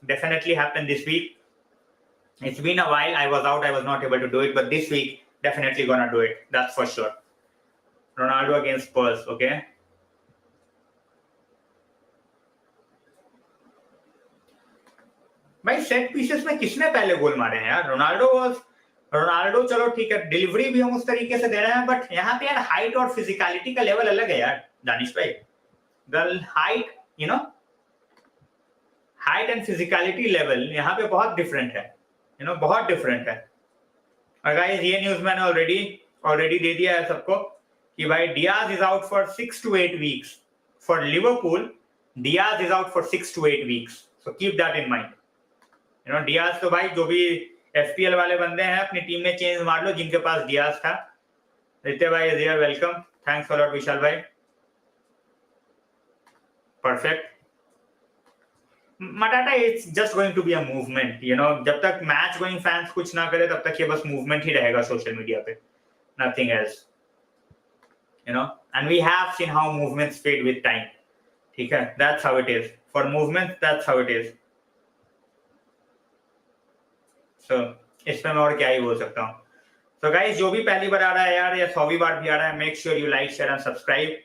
B: Definitely happen this week. It's been a while. I was out. I was not able to do it, but this week definitely gonna do it. That's for sure. Ronaldo against Spurs. Okay. भाई set pieces में किसने पहले गोल मारे हैं यार? Ronaldo चलो ठीक है, डिलीवरी भी हम उस तरीके से दे रहे हैं, बट यहाँ पे यार हाइट और फिजिकलिटी का लेवल अलग है यार दानिश भाई. The height height and physicality level यहाँ पे बहुत डिफरेंट है, बहुत डिफरेंट है. और गाइस ये न्यूज मैंने ऑलरेडी दे दिया है सबको कि भाई Diaz is out for 6 to 8 weeks for Liverpool. Diaz is out for 6 to 8 weeks, so keep that in mind. Diaz तो भाई जो भी एफपीएल वाले बंदे हैं अपनी टीम में चेंज मार लो जिनके पास डियाज था. रित्य भाई is here, welcome, thanks a lot Vishal भाई. Perfect. Matata it's just going to be a movement. जब तक मैच गोइंग फैंस कुछ ना करे तब तक ये बस मूवमेंट ही रहेगा सोशल मीडिया पे, nothing else. And we have seen how movements fade with time. ठीक है, that's how it is for movement, that's how it is. So इसमें मैं और क्या ही बोल सकता हूँ. तो गाइस जो भी पहली बार आ रहा है यार या 100वीं बार भी आ रहा है, make sure you like, share and subscribe.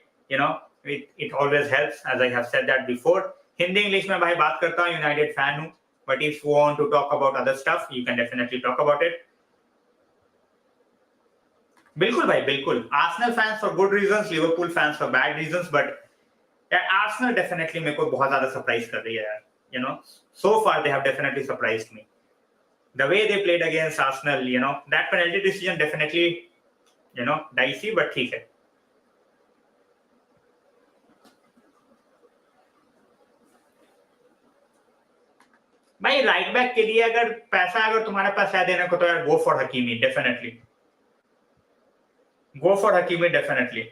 B: it always helps, as I have said that before. Hindi English में भाई बात करता हूँ, यूनाइटेड फैन हूँ, but if you want to talk about other stuff you can definitely talk about it. बिल्कुल भाई बिल्कुल. Arsenal fans for good reasons, Liverpool fans for bad reasons, but Arsenal definitely मेरे को बहुत ज्यादा सरप्राइज कर रही है यार. so far they have definitely surprised me. The way they played against Arsenal, that penalty decision definitely, dicey, but ठीक है. भाई राइट बैक के लिए अगर तुम्हारे पास है देने को तो यार go for Hakimi, definitely go for Hakimi, definitely.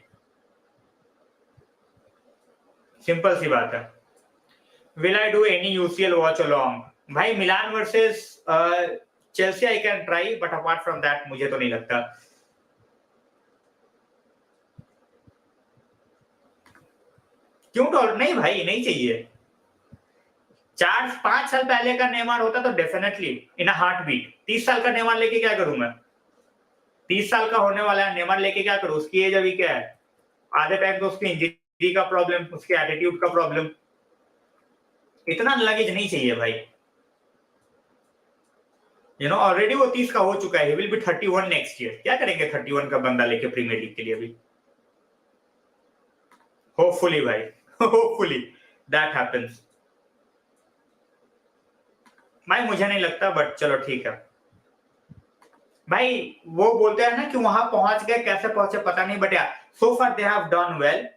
B: Simple सी बात है. Will I do any UCL watch along? भाई Milan versus Chelsea I can try, but apart from that मुझे तो नहीं लगता. क्यों नहीं भाई, नहीं चाहिए. 4-5 साल पहले का नेमार होता तो definitely in a heartbeat. 30 साल का नेमार लेके क्या करूं मैं? 30 साल का होने वाला है नेमार लेके क्या करूं? उसकी एज अभी क्या है? आधे टाइम तो उसकी इंजरी का प्रॉब्लम, उसके एटीट्यूड का प्रॉब्लम. इतना लगेज नहीं चाहिए भाई. ऑलरेडी वो 30 का हो चुका है. ही विल बी 31 नेक्स्ट ईयर. क्या करेंगे 31 का बंदा लेके प्रीमियर लीग के लिए अभी? होपफुली भाई, होपफुली दैट हैपेंस. भाई मुझे नहीं लगता, बट चलो ठीक है. भाई वो बोलते हैं ना कि वहां पहुंच गए, कैसे पहुंचे पता नहीं, बट यार so far they have done well,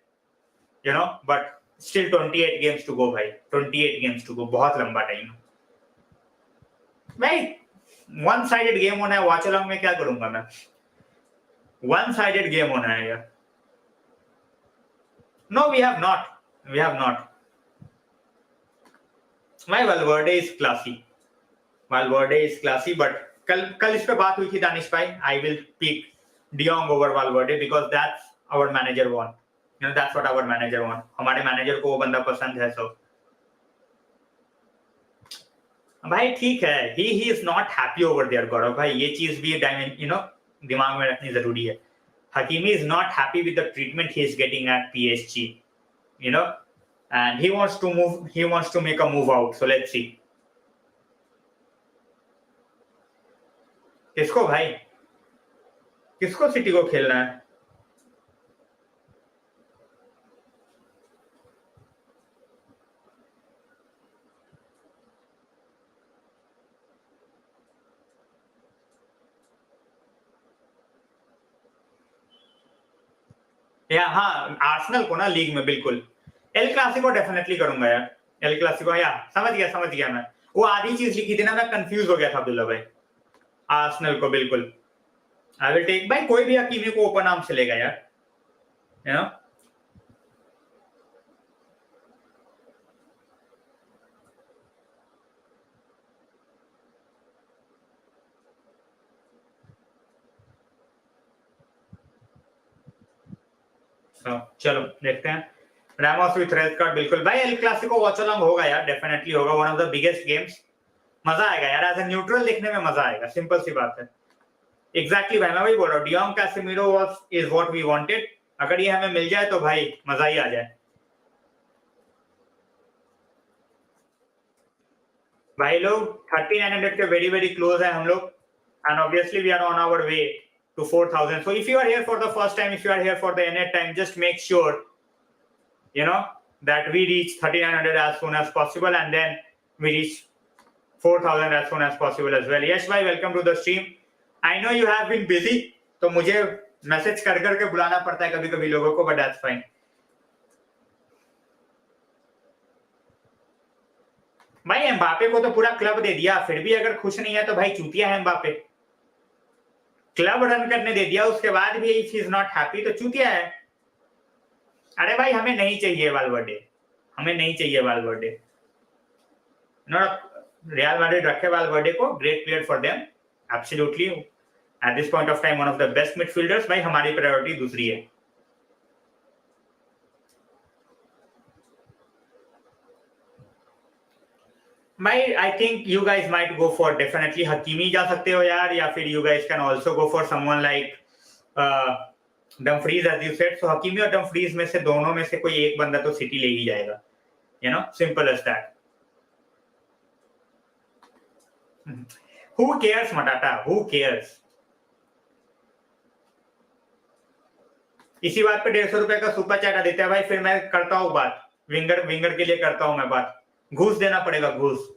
B: but still 28 games to go भाई. 28 गेम्स टू गो, बहुत लंबा टाइम भाई. वन साइडेड गेम होना है. वॉच अलोंग में क्या करूंगा मैं? वन साइडेड गेम होना है यार. No we have not. My Valverde is classy, but कल इस पे बात हुई थी दानिश भाई. I will pick de Jong over Valverde because that's our manager want. That's what our manager want. हमारे मैनेजर को वो बंदा पसंद है. सो भाई ठीक है, he is not happy over there Gaurav भाई. ये चीज भी दिमाग में रखनी जरूरी है. Hakimi is not happy with the treatment he is getting eight PSG, and he wants to make a move out. So let's see. किसको भाई, किसको सिटी को खेलना है? या हाँ, आर्सेनल को ना लीग में बिल्कुल. एल क्लासिको डेफिनेटली करूंगा यार. एल क्लासिको, या समझ गया मैं. वो आधी चीज लिखी थी ना, मैं कंफ्यूज हो गया था अब्दुल्ला भाई. आर्सेनल को बिल्कुल आई विल टेक भाई. कोई भी हकीमी को ओपन आर्म से लेगा यार, चलो देखते हैं. रामोस विथ रेड कार्ड, बिल्कुल भाई। एल क्लासिको वॉच अलोंग होगा यार, डेफिनेटली होगा, one of the biggest games. मजा आएगा यार, एज अ न्यूट्रल देखने में मजा आएगा, सिंपल सी बात है। एग्जैक्टली भाई, मैं वही बोल रहा हूँ, De Jong Casemiro is what we wanted. अगर ये हमें मिल जाए तो भाई मजा ही आ जाए। भाई लोग 3900 के वेरी वेरी क्लोज है हम लोग, and obviously we are on our way to 4000. So if you are here for the first time, if you are here for the NA time, just make sure that we reach 3900 as soon as possible, and then we reach 4000 as soon as possible as well. Yes bhai, welcome to the stream. I know you have been busy, तो मुझे message कर करके बुलाना पड़ता है कभी कभी लोगों को, but that's fine. भाई एम्बापे को तो पूरा क्लब दे दिया, फिर भी अगर खुश नहीं है तो भाई चूतिया है एम्बापे। क्लब रन करने दे दिया, उसके बाद भी if he is not happy तो चूतिया है। अरे भाई हमें नहीं चाहिए वालवर्डे, हमें नहीं चाहिए वालवर्डे। रियल मैड्रिड रखे वालवर्डे को, great player for them, absolutely at this point of time one of the best midfielders. भाई हमारी प्रायोरिटी दूसरी है। भाई I think you guys might go for definitely Hakimi जा सकते हो यार, या फिर you guys can also go for someone like Dumfries as you said. So Hakimi और डमफ्रीज में से दोनों में से कोई एक बंदा तो सिटी ले ही जाएगा, simple as that. Who cares Matata, who cares. इसी बात पे 150 रुपए का सुपर चैट देते हैं भाई, फिर मैं करता हूँ बात, विंगर के लिए करता हूँ मैं बात। घूस देना पड़ेगा, घूस।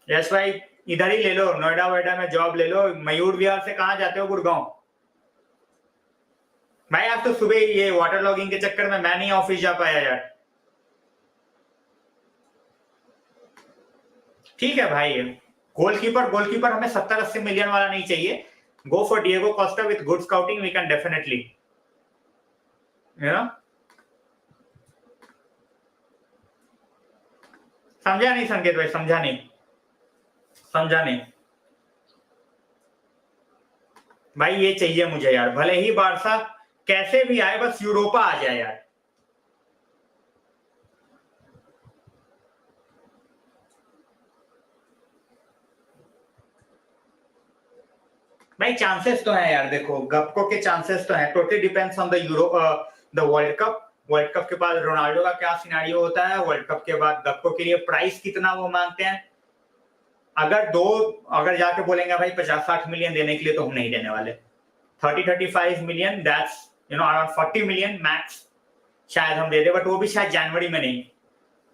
B: यस भाई इधर ही ले लो, नोएडा वोएडा में जॉब ले लो। मयूर विहार से कहाँ जाते हो, गुड़गांव। भाई आप तो सुबह ये वाटर लॉगिंग के चक्कर में मैं नहीं ऑफिस जा पाया यार। ठीक है भाई, गोलकीपर हमें 70-80 मिलियन वाला नहीं चाहिए। Go for Diego Costa with good scouting, we can definitely समझा नहीं संकेत भाई, समझा नहीं भाई। ये चाहिए मुझे यार, भले ही बारसा कैसे भी आए, बस यूरोपा आ जाए यार। भाई चांसेस तो है यार, देखो गप्को के चांसेस तो है, totally depends on the world cup. World cup के बाद रोनाल्डो का क्या सिनेरियो होता है, वर्ल्ड कप के बाद गप्को के लिए प्राइस कितना वो मांगते हैं। अगर जाके बोलेंगे भाई 50-60 मिलियन देने के लिए, तो हम नहीं देने वाले। 30-35 million, that's around 40 million max शायद हम दे दे, बट वो भी शायद जनवरी में नहीं,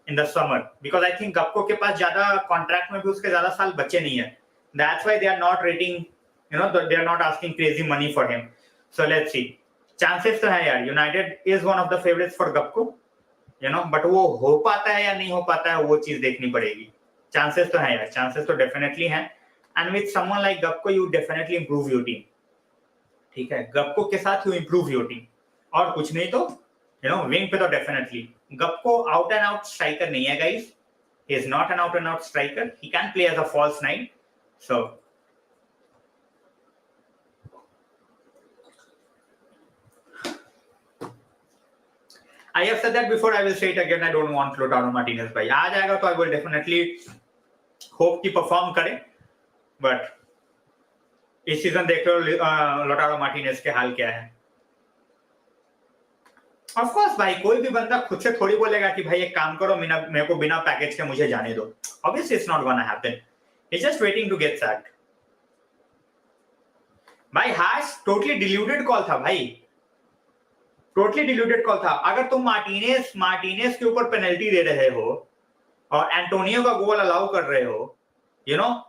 B: in the summer, because I think Gakpo के पास ज्यादा कॉन्ट्रैक्ट में भी उसके ज्यादा साल बचे नहीं है। That's why they are not rating, they are not asking crazy money for him. So let's see. Chances तो है यार, United is one of the favorites for गप्को, but वो हो पाता है या नहीं हो पाता है, वो चीज देखनी पड़ेगी। चांसेस तो है यार, चांसेस तो डेफिनेटली हैं, and with someone like Gakpo you definitely improve your team. ठीक है, गप्को के साथ यू इंप्रूव योर टीम, और कुछ नहीं तो विंग पे तो definitely. Gakpo out and out striker नहीं है guys, he is not an out and out striker, he can play as a false nine. So I have said that before, I will say it again, I don't want Lautaro Martinez भाई। आ जाएगा तो I will definitely hope कि perform करे, but इस season देख लो Lautaro Martinez के हाल क्या है। ऑफ कोर्स भाई, कोई भी बंदा खुद से थोड़ी बोलेगा कि भाई एक काम करो, मेरे को बिना पैकेज के मुझे जाने दो। Obviously it's not gonna happen, he's just waiting to get sacked। भाई हैश टोटली डिल्यूटेड कॉल था भाई, टोटली डिल्यूटेड कॉल था। अगर तुम मार्टिनेज के ऊपर पेनल्टी दे रहे हो और एंटोनियो का गोल अलाउ कर रहे हो,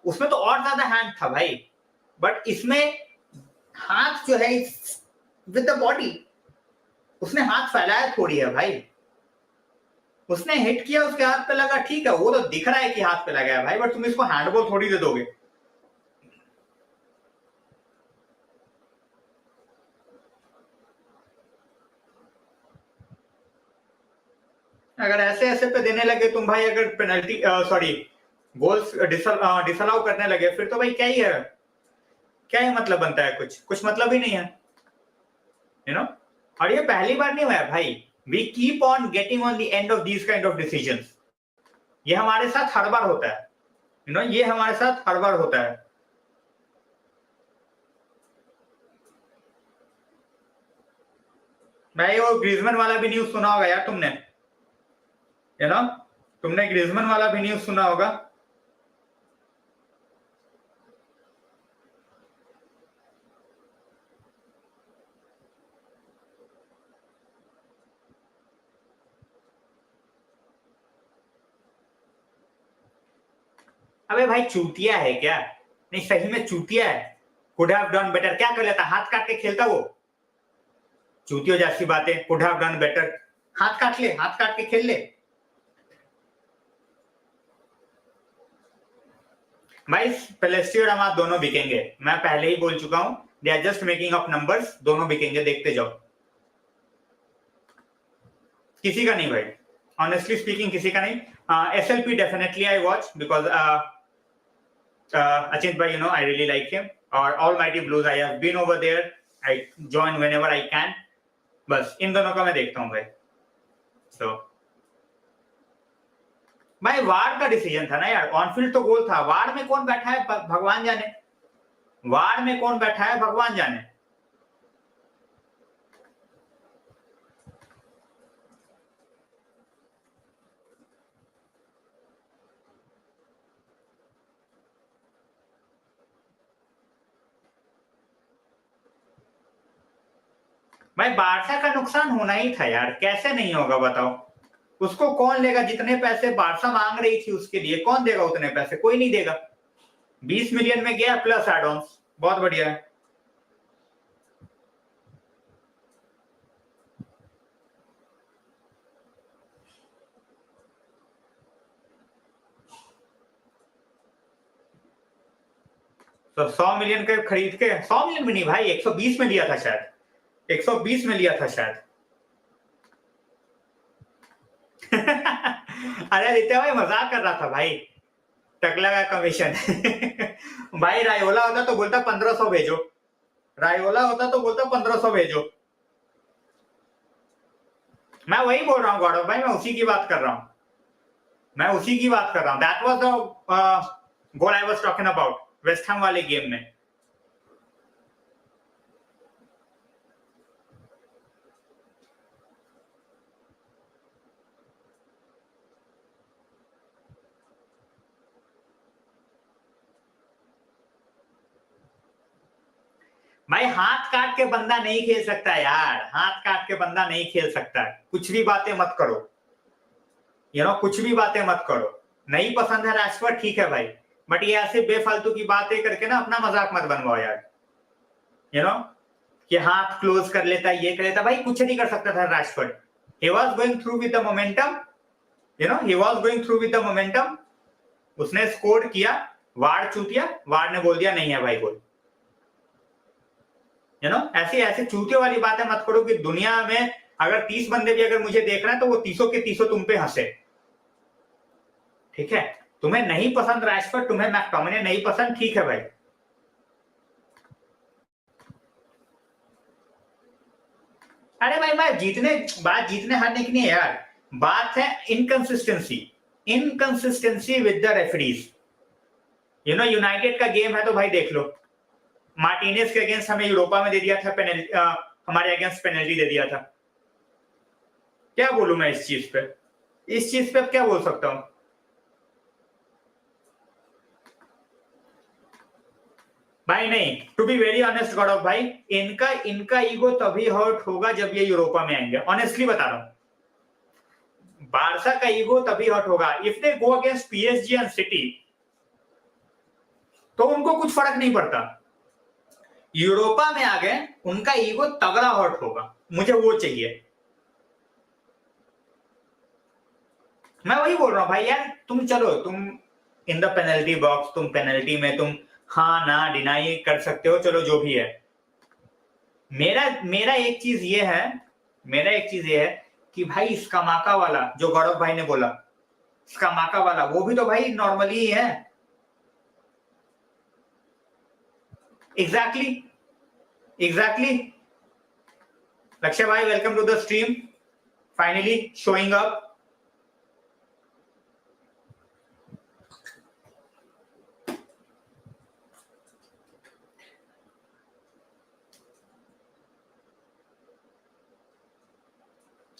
B: उसमें तो और ज्यादा हैंड था भाई, बट इसमें हाथ जो है विद द बॉडी, उसने हाथ फैलाया थोड़ी है भाई, उसने हिट किया, उसके हाथ पे लगा, ठीक है वो तो दिख रहा है कि हाथ पे लगा है भाई, बट तुम इसको हैंडबॉल थोड़ी दे दोगे। अगर ऐसे पे देने लगे तुम भाई, अगर पेनल्टी गोल्स डिसअलाउ करने लगे, फिर तो भाई क्या ही है, क्या ही मतलब बनता है, कुछ मतलब ही नहीं है। और ये पहली बार नहीं हुआ है भाई, we keep on getting on the end of these kind of decisions. ये हमारे साथ हर बार होता है, ये हमारे साथ हर बार होता है। भाई वो ग्रीजमैन वाला भी न्यूज सुना होगा यार तुमने, तुमने ग्रीजमैन वाला भी न्यूज सुना होगा। अबे भाई चूतिया है क्या? नहीं सही में चूतिया है। कुड हैव डन बेटर क्या कर लेता, हाथ काट के खेलता वो। चूतियों जैसी बातें, कुड हैव डन बेटर, हाथ काट ले, हाथ काट के खेल ले। भाई पेलेस्ट्री और हमारा दोनों बिकेंगे, मैं पहले ही बोल चुका हूं, they are just making up numbers, दोनों बिकेंगे, देखते जाओ। किसी का नहीं भाई, ऑनेस्टली स्पीकिंग किसी का नहीं। SLP definitely I watch because Achint bhai, I really like him. Or Almighty Blues, I have been over there. I join whenever I can. बस इन दोनों का मैं देखता हूँ भाई। So भाई वार का डिसीजन था ना यार, ऑनफील्ड तो गोल था, वार में कौन बैठा है भगवान जाने, वार में कौन बैठा है भगवान जाने। भाई बारसा का नुकसान होना ही था यार, कैसे नहीं होगा बताओ। उसको कौन लेगा, जितने पैसे बारसा मांग रही थी उसके लिए कौन देगा उतने पैसे, कोई नहीं देगा। 20 मिलियन में गया प्लस एड ऑन्स, बहुत बढ़िया है। तो 100 मिलियन के खरीद के, 100 मिलियन भी नहीं भाई, 120 में लिया था शायद, 120 में लिया था शायद। अरे नित्या भाई मजाक कर रहा था भाई, टकला का कमीशन। भाई रायोला होता तो बोलता 1500 भेजो, रायोला होता तो बोलता 1500 भेजो। मैं वही बोल रहा हूँ गौरव भाई, मैं उसी की बात कर रहा हूँ, मैं उसी की बात कर रहा हूँ। That was the goal I was talking about, West Ham वाले गेम में। भाई हाथ काट के बंदा नहीं खेल सकता यार, हाथ काट के बंदा नहीं खेल सकता। कुछ भी बातें मत करो, कुछ भी बातें मत करो। नहीं पसंद है रैशफोर्ड ठीक है भाई, बट ये ऐसे बेफालतू की बातें करके ना अपना मजाक मत बनवाओ यार। कि हाथ क्लोज कर लेता, ये कर लेता, भाई कुछ नहीं कर सकता था Rashford. He was going through with the momentum, he was going through with the momentum. उसने स्कोर किया, वार चूतिया, वार ने बोल दिया नहीं है भाई गोल। ऐसी ऐसी चूतियों वाली बातें मत करो कि दुनिया में अगर 30 बंदे भी अगर मुझे देख रहे हैं तो वो 30 के 30 तुम पे हंसे। ठीक है, तुम्हें नहीं पसंद रैशफोर्ड, तुम्हें मैकटोमिने नहीं पसंद, ठीक है भाई। अरे भाई मैं बात जीतने हारने की नहीं है यार, बात है inconsistency with the referees. United का गेम है तो भाई देख लो, मार्टिनेज के अगेंस्ट हमें यूरोपा में दे दिया था पेनल्टी, हमारे अगेंस्ट पेनल्टी दे दिया था। क्या बोलूं मैं इस चीज पे क्या बोल सकता हूं। भाई नहीं, टू बी वेरी ऑनेस्ट गौरव भाई, इनका ईगो तभी हर्ट होगा जब ये यूरोपा में आएंगे, ऑनेस्टली बता रहा हूं। बारसा का ईगो तभी हर्ट होगा if they go against PSG and city, तो उनको कुछ फर्क नहीं पड़ता। यूरोपा में आ गए, उनका ईगो तगड़ा हर्ट होगा, मुझे वो चाहिए। मैं वही बोल रहा हूं भाई यार, तुम चलो, तुम इन द पेनल्टी बॉक्स, तुम पेनल्टी में तुम हाँ ना डिनाई कर सकते हो, चलो जो भी है। मेरा एक चीज ये है कि भाई स्कामाका वाला जो गौरव भाई ने बोला, स्कामाका वाला वो भी तो भाई नॉर्मली ही है। एग्जैक्टली। लक्ष्य भाई welcome to the stream, finally showing up.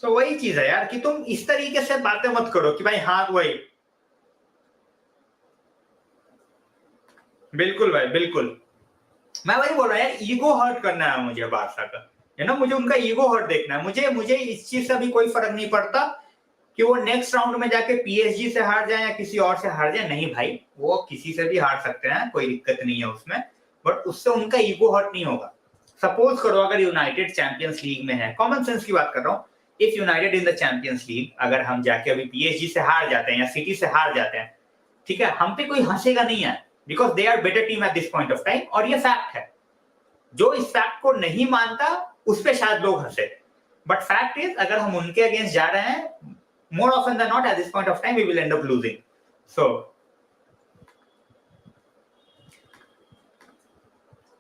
B: तो वही चीज है यार कि तुम इस तरीके से बातें मत करो कि भाई हाँ वही, बिल्कुल भाई बिल्कुल, मैं वही बोल रहा हूँ यार, ईगो हर्ट करना है मुझे बादशाह का, है ना, मुझे उनका ईगो हर्ट देखना है। मुझे इस चीज से अभी कोई फर्क नहीं पड़ता कि वो नेक्स्ट राउंड में जाके पीएसजी से हार जाए या किसी और से हार जाए, नहीं भाई, वो किसी से भी हार सकते हैं, कोई दिक्कत नहीं है उसमें, बट उससे उनका ईगो हर्ट नहीं होगा। सपोज करो अगर यूनाइटेड चैंपियंस लीग में है, कॉमन सेंस की बात कर रहा हूँ, if United in the Champions league, अगर हम जाके अभी पीएसजी से हार जाते हैं या सिटी से हार जाते हैं, ठीक है, हम पे कोई हंसेगा नहीं है, because they are better team at this point of time, और ये फैक्ट है। जो इस फैक्ट को नहीं मानता उस पे शायद लोग हंसे, बट फैक्ट इज अगर हम उनके अगेंस्ट जा रहे हैं, more often than not at this point of time we will end up losing. So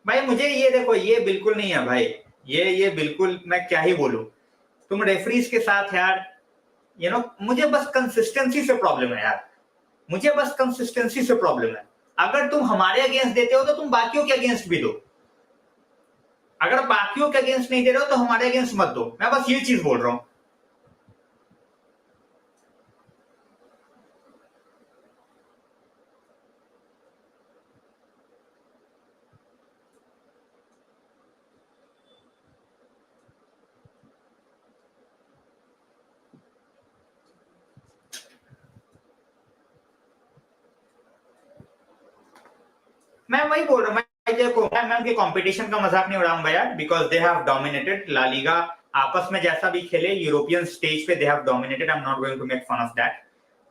B: भाई मुझे ये देखो, ये बिल्कुल नहीं है भाई, ये बिल्कुल, मैं क्या ही बोलूं, तुम रेफरीज के साथ यार, यू नो, मुझे बस कंसिस्टेंसी से प्रॉब्लम है यार, मुझे बस कंसिस्टेंसी से प्रॉब्लम है। अगर तुम हमारे अगेंस्ट देते हो तो तुम बाकियों के अगेंस्ट भी दो, अगर बाकियों के अगेंस्ट नहीं दे रहे हो तो हमारे अगेंस्ट मत दो, मैं बस ये चीज बोल रहा हूं। मैं वही बोल रहा हूँ, मैं उनके कंपटीशन का मजाक नहीं उड़ाऊंगा यार, because they have dominated La Liga, आपस में जैसा भी खेले यूरोपियन स्टेज पे they have dominated, I am not going to make fun of that,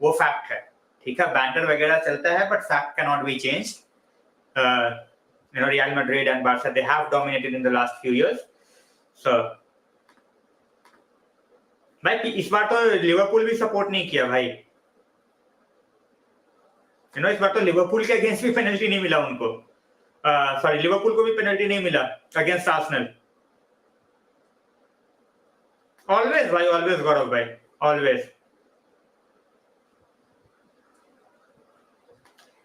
B: वो फैक्ट है, ठीक है, बैंटर वगैरह चलता है but fact can not be changed. You know, Real Madrid and Barca, they have dominated in the last few years. So भाई इस बार तो लिवरपूल भी सपोर्ट नहीं किया भाई, यू नो, इस बार तो लिवरपूल के अगेंस्ट भी पेनल्टी नहीं मिला उनको, सॉरी लिवरपूल को भी पेनल्टी नहीं मिला अगेंस्ट आर्सेनल। ऑलवेज भाई, ऑलवेज गौरव भाई, ऑलवेज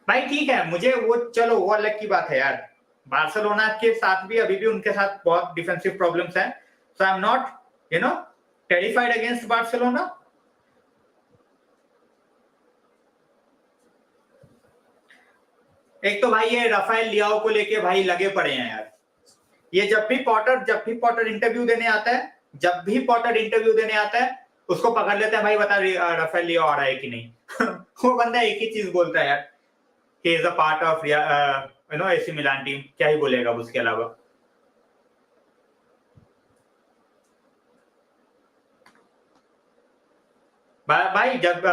B: भाई, ठीक है, मुझे वो, चलो वो अलग की बात है यार, बार्सिलोना के साथ भी अभी भी उनके साथ बहुत डिफेंसिव प्रॉब्लम्स हैं, so I am not, you know, terrified against Barcelona. एक तो भाई ये राफेल लियाओ को लेके भाई लगे पड़े हैं यार, ये जब भी पॉटर इंटरव्यू देने आता है, उसको पकड़ लेते हैं, भाई बता राफेल लियाओ आ रहा है कि नहीं वो बंदा एक ही चीज बोलता है यार, he is a part of you know AC Milan team, क्या ही बोलेगा उसके अलावा। भाई जब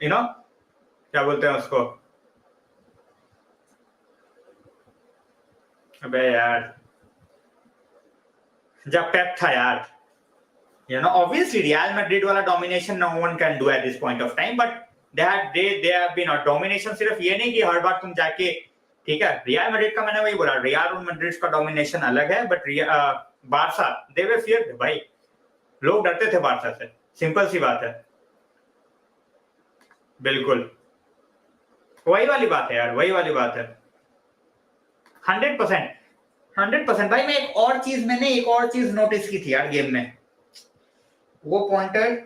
B: यू नो क्या बोलते हैं उसको, अबे यार जब पेप था यार, you know, obviously Real Madrid वाला domination no one can do at this point of time, but they have been a domination, सिर्फ ये नहीं कि हर बार तुम जाके, ठीक है, रियल मैड्रिड का मैंने वही बोला, रियल मैड्रिड का डोमिनेशन अलग है, but Barca they were feared भाई, लोग डरते थे बार्सा से, सिंपल सी बात है, बिल्कुल वही वाली बात है यार, वही वाली बात है, 100% भाई। मैंने एक और चीज नोटिस की थी यार गेम में, वो पॉइंटर,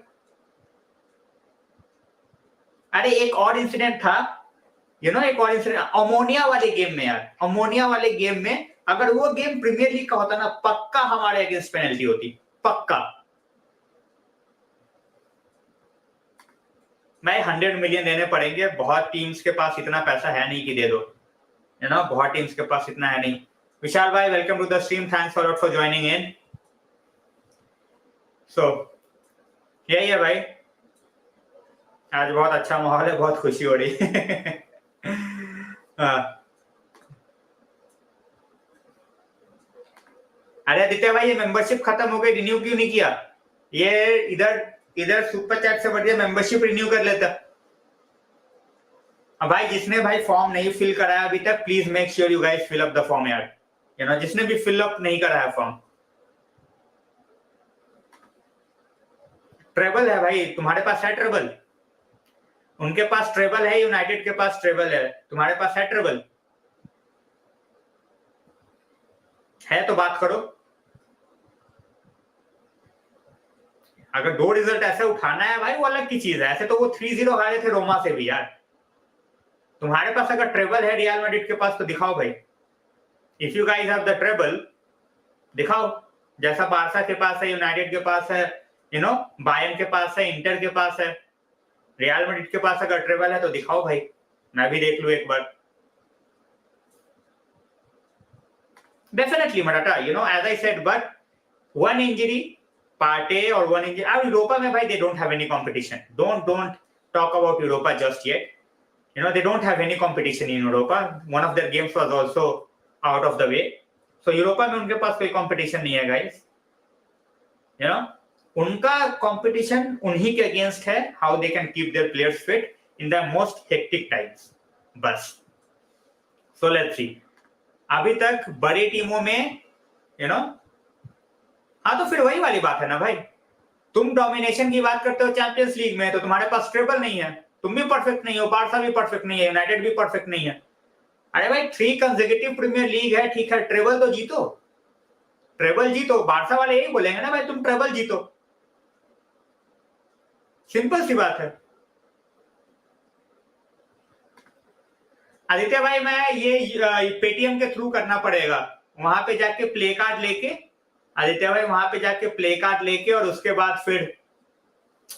B: अरे एक और इंसिडेंट था, यू नो, एक और इंसिडेंट अमोनिया वाले गेम में यार, अमोनिया वाले गेम में अगर वो गेम प्रीमियर लीग का होता ना, पक्का हमारे अगेंस्ट पेनल्टी होती, पक्का। मैं 100 मिलियन देने पड़ेंगे, बहुत टीम्स के पास इतना पैसा है नहीं कि दे दो, यू नो, बहुत टीम्स के पास इतना है नहीं। विशाल भाई welcome to the stream, thanks for joining in. So यही है भाई, आज बहुत अच्छा माहौल है, बहुत खुशी हो रही है अरे आदित्य भाई, ये मेंबरशिप खत्म हो गई, रिन्यू क्यों नहीं किया? ये इधर सुपर चैट से बढ़िया मेंबरशिप रिन्यू कर लेता। भाई जिसने भाई फॉर्म नहीं फिल कराया अभी तक, please make sure you guys fill up the form यार, यू नो, जिसने भी फिल अप नहीं कराया फॉर्म। ट्रेबल है भाई, तुम्हारे पास है ट्रेबल? उनके पास ट्रेबल है, यूनाइटेड के पास ट्रेबल है, तुम्हारे पास है ट्रेबल? है तो बात करो। अगर 2 रिजल्ट ऐसे उठाना है भाई वो अलग की चीज है, ऐसे तो वो 3-0 हारे थे रोमा से भी यार। तुम्हारे पास अगर ट्रेबल है रियल मैड्रिड के पास तो दिखाओ भाई। If you guys have the treble दिखाओ, जैसा बारसा के पास है, यूनाइटेड के पास है, बायर्न के पास है, इंटर के पास है, रियल मैड्रिड के पास अगर ट्रेबल है तो दिखाओ भाई, मैं भी देख लूं एक बार। डेफिनेटली मराठा, as I said, but one injury Partey और वन इंजरी, अब यूरोपा में भाई they don't have any competition. Don't talk about Europa just yet, they don't have any competition in Europa. One of their games was also out of the way. So Europa में उनके पास कोई competition नहीं है guys. उनका competition उन्हीं के against है, how they can keep their players fit in the most hectic times, बस। सो लेट्स सी, अभी तक बड़ी टीमों में हाँ तो फिर वही वाली बात है ना भाई, तुम डोमिनेशन की बात करते हो चैंपियंस लीग में तो तुम्हारे पास ट्रेबल नहीं है, तुम भी परफेक्ट नहीं हो, बारसा भी परफेक्ट नहीं है, यूनाइटेड भी परफेक्ट नहीं है। अरे भाई 3 कंसेक्यूटिव प्रीमियर लीग है, ठीक है, ट्रेबल तो जीतो, ट्रेबल जीतो। बारसा वाले यही बोलेंगे ना भाई तुम ट्रेबल जीतो, सिंपल सी बात है। आदित्य भाई मैं ये पेटीएम के थ्रू करना पड़ेगा, वहां पे जाके प्ले कार्ड लेके, आदित्य भाई वहां पे जाके प्ले कार्ड लेके और उसके बाद फिर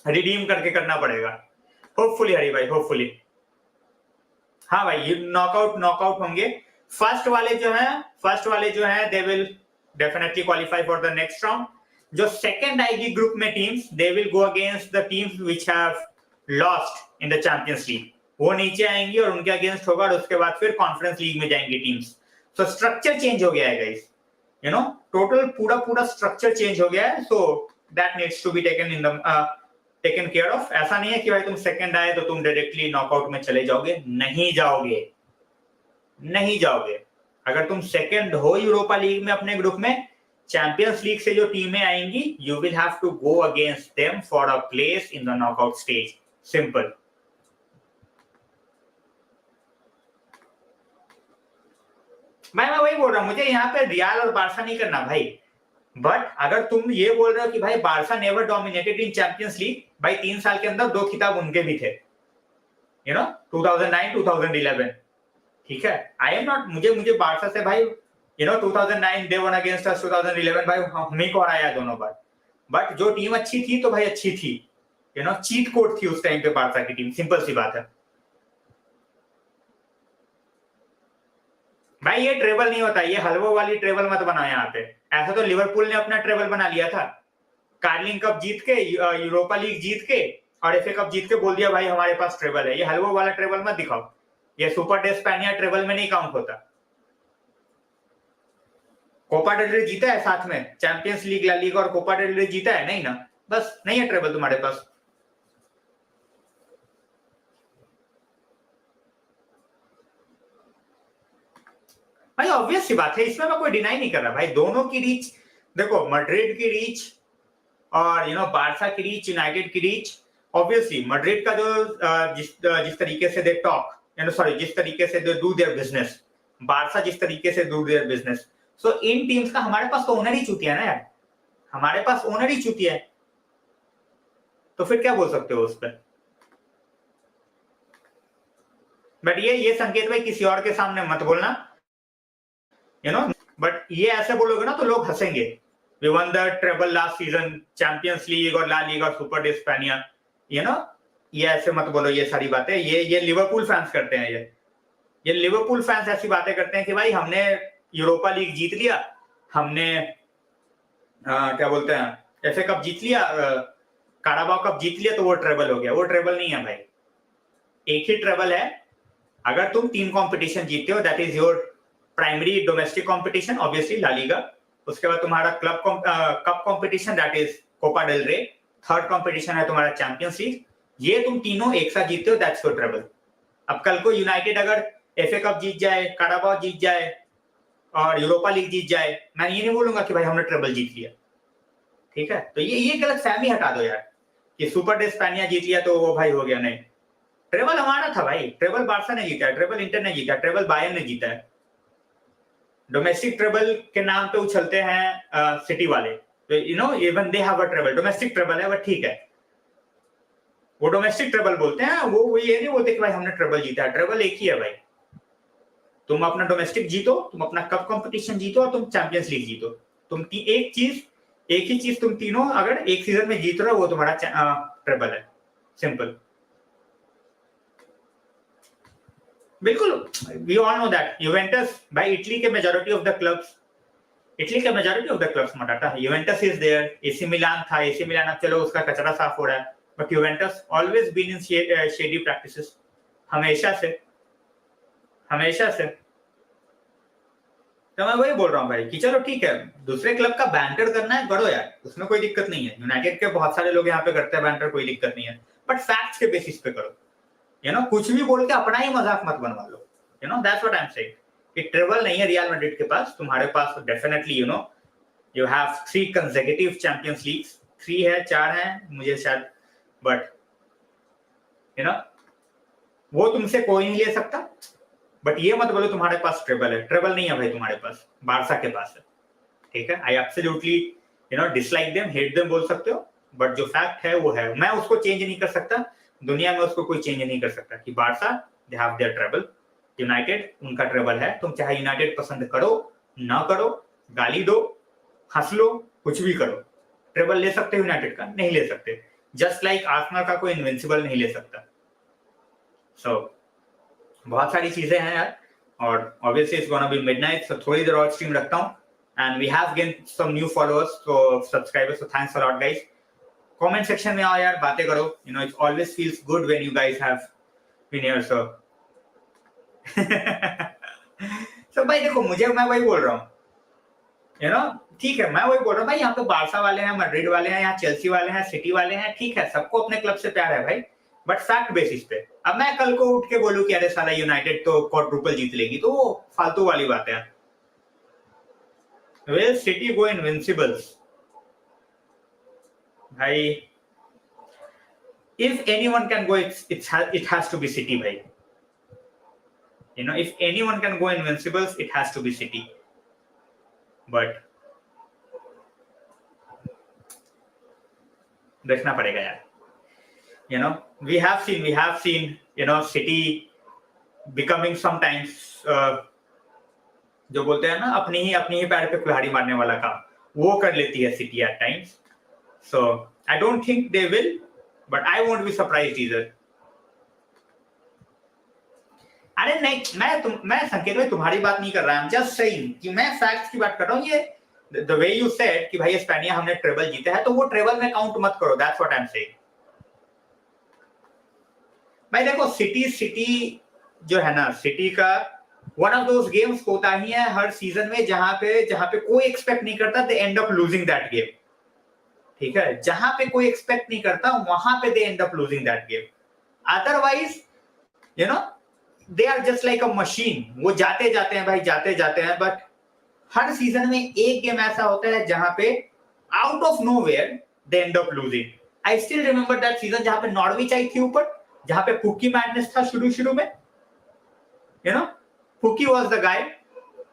B: रिडीम करके करना पड़ेगा, होपफुली हरी भाई, होपफुली। हाँ भाई ये नॉकआउट होंगे। फर्स्ट वाले जो हैं they will definitely qualify for the next round. जो सेकंड आएगी ग्रुप में teams, they will go against the teams which have lost in the Champions league, वो नीचे आएंगी और उनके अगेंस्ट होगा, और उसके बाद फिर कॉन्फ्रेंस लीग में जाएंगी टीम्स। सो स्ट्रक्चर चेंज हो गया है गाइस, टोटल पूरा स्ट्रक्चर चेंज हो गया है। So that needs to be taken care of. ऐसा नहीं है कि भाई तुम सेकंड आए तो तुम डायरेक्टली नॉकआउट में चले जाओगे, नहीं जाओगे। अगर तुम सेकंड हो यूरोपा लीग में अपने ग्रुप में, चैंपियंस लीग से जो टीमें आएंगी, you will have to go against them for a place in the knockout stage, simple. मैं वही बोल रहा हूं, मुझे यहाँ पे रियल और बारसा नहीं करना भाई, बट अगर तुम ये बोल रहे हो कि भाई बारसा नेवर डोमिनेटेड इन चैंपियंस लीग, भाई 3 साल के अंदर 2 खिताब उनके भी थे, 2009 2011, ठीक है। आई एम नॉट, मुझे बारसा से भाई 2009 दे वन अगेंस्ट अस, 2011 भाई हम ही को हराया दोनों बार, बट जो टीम अच्छी थी तो भाई अच्छी थी, चीट कोड थी उस टाइम पे बारसा की टीम, सिंपल सी बात है भाई। ये ट्रेबल नहीं होता, ये हलवो वाली ट्रेबल मत बनाओ यहाँ पे। ऐसा तो लिवरपूल ने अपना ट्रेबल बना लिया था, कार्लिंग कप जीत के, यूरोपा लीग जीत के और एफए कप जीत के बोल दिया भाई हमारे पास ट्रेबल है। ये हलवो वाला ट्रेबल मत दिखाओ, ये सुपर डे स्पेनिया ट्रेबल में नहीं काउंट होता। कोपा डेल रे जीता है साथ में, चैंपियंस लीग, ला लीग और कोपा डेल रे जीता है नहीं ना, बस नहीं है ट्रेबल तुम्हारे पास। भाई ऑब्वियस सी बात है, इसमें मैं कोई डिनाई नहीं कर रहा भाई, दोनों की रीच देखो, मैड्रिड की रीच और बारसा की रीच, यूनाइटेड की रीच। ऑब्वियसली मैड्रिड का जो जिस तरीके से दे टॉक, जिस तरीके से they do their business, Barça जिस तरीके से do their business, so in teams का हमारे पास तो ओनर ही चूतिया ना यार, हमारे पास ओनर ही चूतिया है, तो फिर क्या बोल सकते हो उस पर। बट ये संकेत भाई किसी और के सामने मत बोलना, बट ये ऐसे बोलोगे ना तो लोग हंसेंगे। We won the treble last season, champions league और ला लीग और सुपर डे स्पेनिया, ये ऐसे मत बोलो ये सारी बातें। ये लिवरपूल फैंस करते हैं, ये लिवरपूल फैंस ऐसी बातें करते हैं कि भाई हमने यूरोपा लीग जीत लिया, हमने क्या बोलते हैं एफए कप जीत लिया, काराबाओ कप जीत लिया, तो वो ट्रेबल हो गया। वो ट्रेबल नहीं है भाई, एक ही ट्रेबल है। अगर तुम 3 कॉम्पिटिशन जीतते हो, that is your primary domestic competition, obviously La Liga, उसके बाद तुम्हारा club cup competition, that is Copa del Rey, third competition है तुम्हारा चैंपियंस लीग। ये तुम तीनों एक साथ जीतते हो, दैट्स योर ट्रेबल। अब कल को यूनाइटेड अगर एफए कप जीत जाए, काराबाओ जीत जाए और यूरोपा लीग जीत जाए, मैं ये नहीं बोलूंगा कि भाई हमने ट्रेबल जीत लिया, ठीक है। तो ये गलत फहमी हटा दो यार, कि सुपर डे स्पेनिया जीत लिया तो वो भाई हो गया, नहीं। ट्रेबल हमारा था भाई, ट्रेबल बार्सा ने जीता है, ट्रेबल इंटर ने जीता है, ट्रेबल बायर्न ने जीता है। डोमेस्टिक ट्रेबल के नाम पे उछलते हैं सिटी वाले, तो you know even they have a treble, domestic treble है, बट ठीक है, वो डोमेस्टिक ट्रेबल बोलते हैं, वो ये नहीं बोलते कि भाई हमने ट्रेबल जीता है। ट्रेबल एक ही है भाई, तुम अपना डोमेस्टिक जीतो, तुम अपना कप कंपटीशन जीतो और तुम चैंपियंस लीग जीतो। तुम एक ही चीज तुम तीनों अगर एक सीजन में जीत रहे हो वो तुम्हारा ट्रेबल है, सिंपल। बिल्कुल, we all know that Juventus भाई, इटली के मेजॉरिटी ऑफ द क्लब्स मटाटा, Juventus is there, AC Milan था, एसी मिलान अब चलो उसका कचरा साफ हो रहा है, but Juventus always been in shady practices, हमेशा से। तो मैं वही बोल रहा हूँ भाई कि चलो ठीक है, दूसरे क्लब का बैंटर करना है, करो यार, उसमें कोई दिक्कत नहीं है। यूनाइटेड के बहुत सारे लोग यहाँ पे करते हैं बैंटर, कोई दिक्कत नहीं है, बट फैक्ट्स के बेसिस पे करो, यू नो, कुछ भी बोल के अपना ही मजाक मत बनवा लो, you know, that's what I am saying. कि ट्रेबल नहीं है रियल मैड्रिड के पास, तुम्हारे पास definitely, you know, you have 3 consecutive champions leagues, 3 है, 4 है मुझे शायद, बट यू नो वो तुमसे कोई नहीं ले सकता। बट ये मत बोलो तुम्हारे पास ट्रेबल है, ट्रेबल नहीं है भाई तुम्हारे पास, बारसा के पास है, ठीक है। I absolutely, you know, dislike them, hate them बोल सकते हो, बट जो फैक्ट है वो है, मैं उसको चेंज नहीं कर सकता, दुनिया में उसको कोई चेंज नहीं कर सकता कि Barca they have their treble, United उनका ट्रेबल है। तुम चाहे यूनाइटेड पसंद करो ना करो, गाली दो, हंस लो, कुछ भी करो, ट्रेबल ले सकते हो यूनाइटेड का, नहीं ले सकते, जस्ट लाइक आर्सेनल का कोई इनविंसिबल नहीं ले सकता। सो बहुत सारी चीजें हैं यार, और obviously it's gonna be midnight, so थोड़ी देर और स्ट्रीम रखता हूँ, and we have gain some new followers, so subscribers, so thanks a lot guys. Comment section में आओ यार, बातें करो, you know, it always feels good when you guys have been here. So भाई देखो, मैं वही बोल रहा हूँ, यू नो, ठीक है, मैं वही बोल रहा हूँ भाई, यहाँ पे बारसा वाले हैं, मैड्रिड वाले हैं, यहाँ चेल्सी वाले हैं, सिटी वाले हैं, ठीक है, सबको अपने क्लब से प्यार है भाई, बट फैक्ट बेसिस पे। अब मैं कल को उठ के बोलूं कि अरे साला यूनाइटेड तो क्वाड्रुपल जीत लेगी, तो वो फालतू वाली बात है। Will city go Invincibles? भाई if anyone can go, it has to be City भाई, you know, if anyone can go invincibles, it has to be City, but देखना पड़ेगा यार, you know, we have seen, you know, City becoming sometimes जो बोलते हैं ना, अपनी ही पैर पे कुल्हाड़ी मारने वाला काम वो कर लेती है City at times, so I don't think they will, but I won't be surprised either. अरे नहीं, मैं संकेत भाई तुम्हारी बात नहीं कर रहा हूं, जस्ट सेइंग कि मैं फैक्ट्स की बात कर रहा हूं। ये द वे यू सेड कि भाई स्पेनिया हमने ट्रेबल जीता है, तो वो ट्रेबल में काउंट मत करो, that's what I am saying. भाई देखो, सिटी जो है ना, सिटी का वन ऑफ दोस गेम्स होता ही है हर सीजन में जहां पे कोई एक्सपेक्ट नहीं करता, they end up losing that game, ठीक है, जहां पे कोई एक्सपेक्ट नहीं करता वहां पे they end up losing that game. Otherwise, you know, they are just like a machine, वो जाते हैं भाई, जाते हैं, बट हर सीजन में एक गेम ऐसा होता है जहां पे out of nowhere they end up losing. I still remember that season जहां पे नॉर्विच आई थी ऊपर, जहां पे पुकी मैडनेस था शुरू में, you know, Pukki was the guy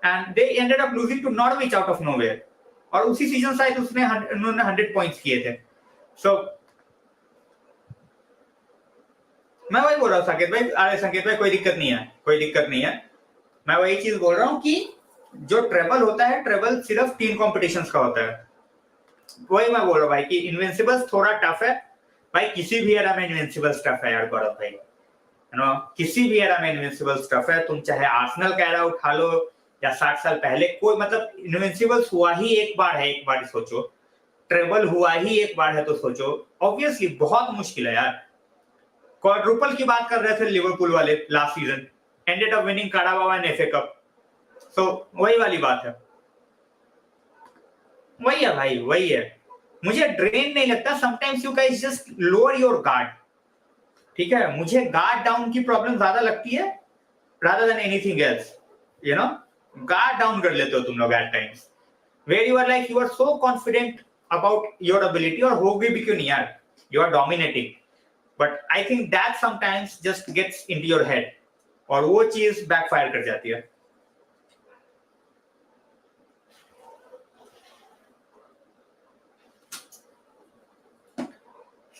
B: and they ended up losing to Norwich out of nowhere, और उसी सीजन शायद उन्होंने 100 पॉइंट्स किए थे। सो मैं वही बोल रहा हूँ संकेत भाई, अरे संकेत भाई कोई दिक्कत नहीं है, मैं वही चीज बोल रहा हूँ कि जो ट्रेबल होता है, ट्रेबल सिर्फ 3 कॉम्पिटिशन्स का होता है। वही मैं बोल रहा हूँ भाई कि इनविंसिबल्स थोड़ा टफ है भाई, किसी भी एरा में इनविंसिबल्स टफ है यार गौरव भाई, यू नो, किसी भी एरा में इनविंसिबल्स टफ है। तुम चाहे आर्सेनल का एरा उठा लो या 60 साल पहले, कोई मतलब इनविंसिबल्स हुआ ही एक बार सोचो, ट्रेबल हुआ ही एक बार है तो सोचो, ऑब्वियसली बहुत मुश्किल है यार। क्वाड्रुपल की बात कर रहे थे लिवरपूल वाले last season, ended up winning Carabao and FA cup, so वही वाली बात है, वही है भाई, वही है। मुझे ड्रेन नहीं लगता, sometimes you guys just lower your guard, ठीक है, मुझे गार्ड डाउन की प्रॉब्लम ज्यादा लगती है rather than anything else, you know, guard down कर लेते हो तुम लोग at times where you are like you are so confident about your ability, और होगी भी क्यों नहीं यार, you are dominating, but I think that sometimes just gets into your head और वो चीज बैकफायर कर जाती है.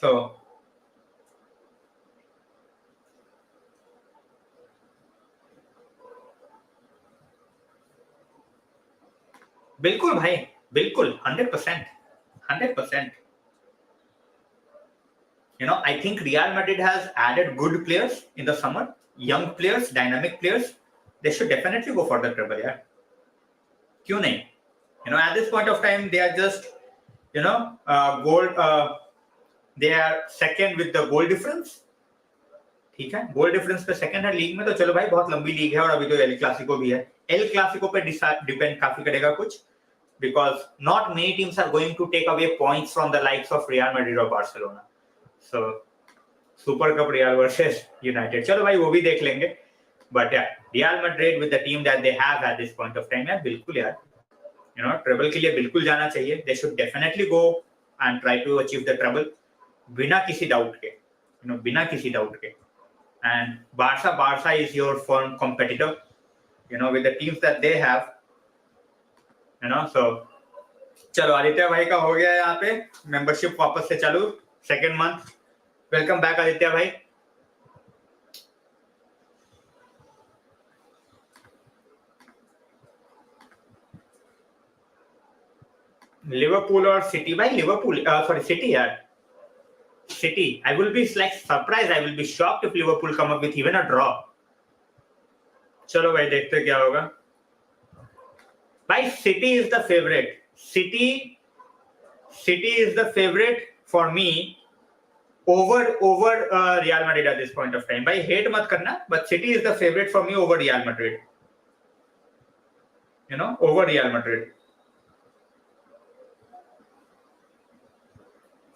B: So बिल्कुल भाई, बिल्कुल 100%. You know, I think Real Madrid has added good players in the summer, young players, dynamic players. They should definitely go for the treble, yeah. क्यों नहीं? You know, at this point of time, they are just, you know, they are second with the goal difference. ठीक है, goal difference पे second है league में, तो चलो भाई बहुत लंबी लीग है और अभी तो एल क्लासिको भी है. एल क्लासिको पे डिपेंड काफी करेगा कुछ, because not many teams are going to take away points from the likes of Real Madrid or Barcelona. So Super Cup Real versus United, चलो भाई वो भी देख लेंगे. But yeah, Real Madrid with the team that they have at this point of time, यार बिल्कुल यार, you know, treble के लिए बिल्कुल जाना चाहिए. They should definitely go and try to achieve the treble बिना किसी डाउट के, you know, बिना किसी डाउट के. And Barca is your firm competitor, you know, with the teams that they have, you know. So चलो आदित्य भाई का हो गया यहाँ पे मेंबरशिप वापस से चालू, second month. Welcome back Aditya भाई. लिवरपूल और सिटी भाई, लिवरपूल सॉरी सिटी यार, City. I will be like surprised. I will be shocked if Liverpool come up with even a draw. चलो भाई देखते क्या होगा. भाई City is the favorite. City is the favorite for me over Real Madrid at this point of time. भाई hate मत करना, but City is the favorite for me over Real Madrid. You know, over Real Madrid.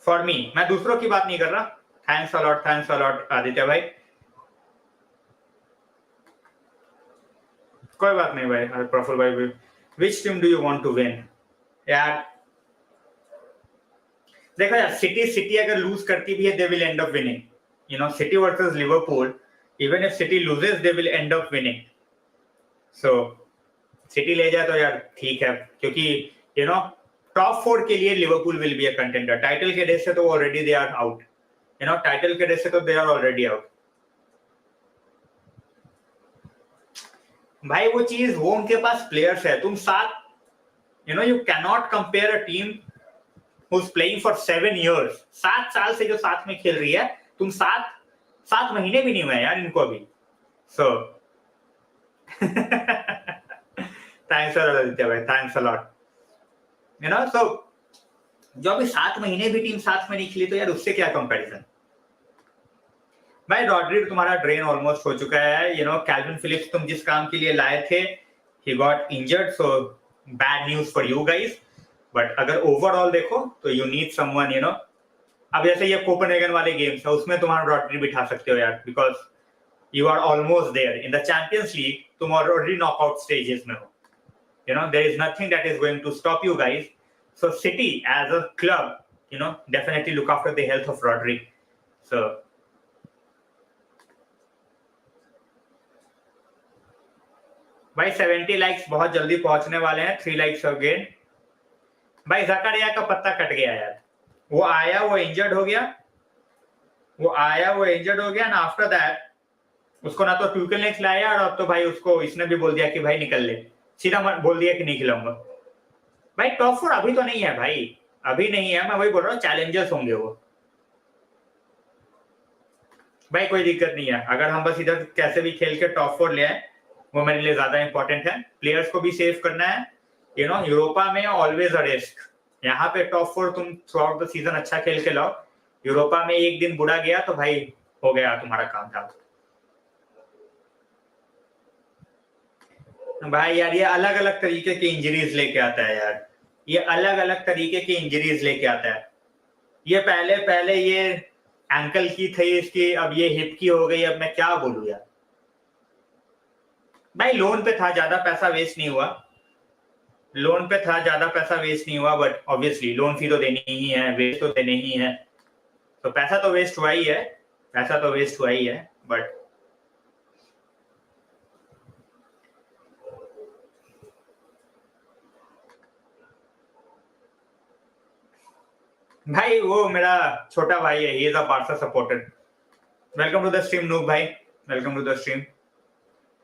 B: For me, मैं दूसरों की बात नहीं कर रहा. थैंक्स अ लॉट आदित्य भाई. कोई बात नहीं भाई. प्रफुल भाई, which team do you want to win? यार देखो यार, सिटी अगर लूज करती भी है, they will end up winning. You know, City versus Liverpool, even if City loses, they will end up winning. So City ले जाए तो यार ठीक है, क्योंकि you know, टॉप 4 के लिए Liverpool will be a contender. Title के रेस से तो already they are out. You know, title के रेस से तो दे आर ऑलरेडी आउट. भाई वो चीज, वो उनके पास प्लेयर्स है. तुम साथ, you know, you can not compare a team who is playing for 7 years. 7 साल से जो साथ में खेल रही है, तुम 7 महीने भी नहीं हुए यार इनको अभी. So thanks a lot Aditya भाई, thanks a lot. You know, so जो अभी 7 महीने भी टीम साथ में नहीं खेली, तो यार उससे क्या कंपैरिजन. भाई रॉड्री तुम्हारा ड्रेन ऑलमोस्ट हो चुका है. यू नो, कैल्विन फिलिप्स तुम जिस काम के लिए लाए थे, he got injured, so bad news for you guys. But अगर ओवरऑल देखो तो you need someone, you know. अब जैसे ये कोपेनहेगन वाले गेम्स है, उसमें तुम्हारा रॉड्री बिठा सकते हो यार, because you are almost there. In the Champions League तुम ऑलरेडी नॉकआउट स्टेजेस में हो. You know, there is nothing that is going to stop you guys. So City as a club, you know, definitely look after the health of Rodri. So भाई 70 likes बहुत जल्दी पहुंचने वाले हैं. 3 likes again. भाई ज़करिया का पत्ता कट गया यार. वो आया, वो इंजर्ड हो गया. एंड आफ्टर दैट उसको ना तो ट्यूकल ने खिलाया, और अब तो भाई उसको इसने भी बोल दिया कि भाई निकल ले. सीधा बोल दिया कि नहीं खिलाऊंगा. भाई टॉप 4 अभी तो नहीं है भाई, अभी नहीं है. मैं वही बोल रहा हूँ, चैलेंजर्स होंगे वो. भाई कोई दिक्कत नहीं है, अगर हम बस इधर कैसे भी खेल के टॉप 4 ले आए, वो मेरे लिए ज्यादा इंपॉर्टेंट है. प्लेयर्स को भी सेव करना है. यू नो, यूरोपा में ऑलवेज अ रिस्क. यहाँ पे टॉप 4 तुम थ्रू आउट द सीजन अच्छा खेल के लाओ. यूरोपा में एक दिन बुरा गया तो भाई हो गया, तुम्हारा काम था. भाई यार ये अलग अलग तरीके की इंजरीज लेके आता है यार. ये अलग अलग तरीके की इंजरीज लेके आता है. ये पहले ये एंकल की थी इसकी, अब ये हिप की हो गई. अब मैं क्या बोलूं यार. भाई लोन पे था, ज्यादा पैसा वेस्ट नहीं हुआ. बट ऑब्वियसली लोन फी तो देनी ही है, वेस्ट तो देनी ही है. तो पैसा तो वेस्ट हुआ ही है, बट भाई वो मेरा छोटा भाई है, he is a Barca supporter. Welcome to the stream noob भाई, वेलकम टू द स्ट्रीम।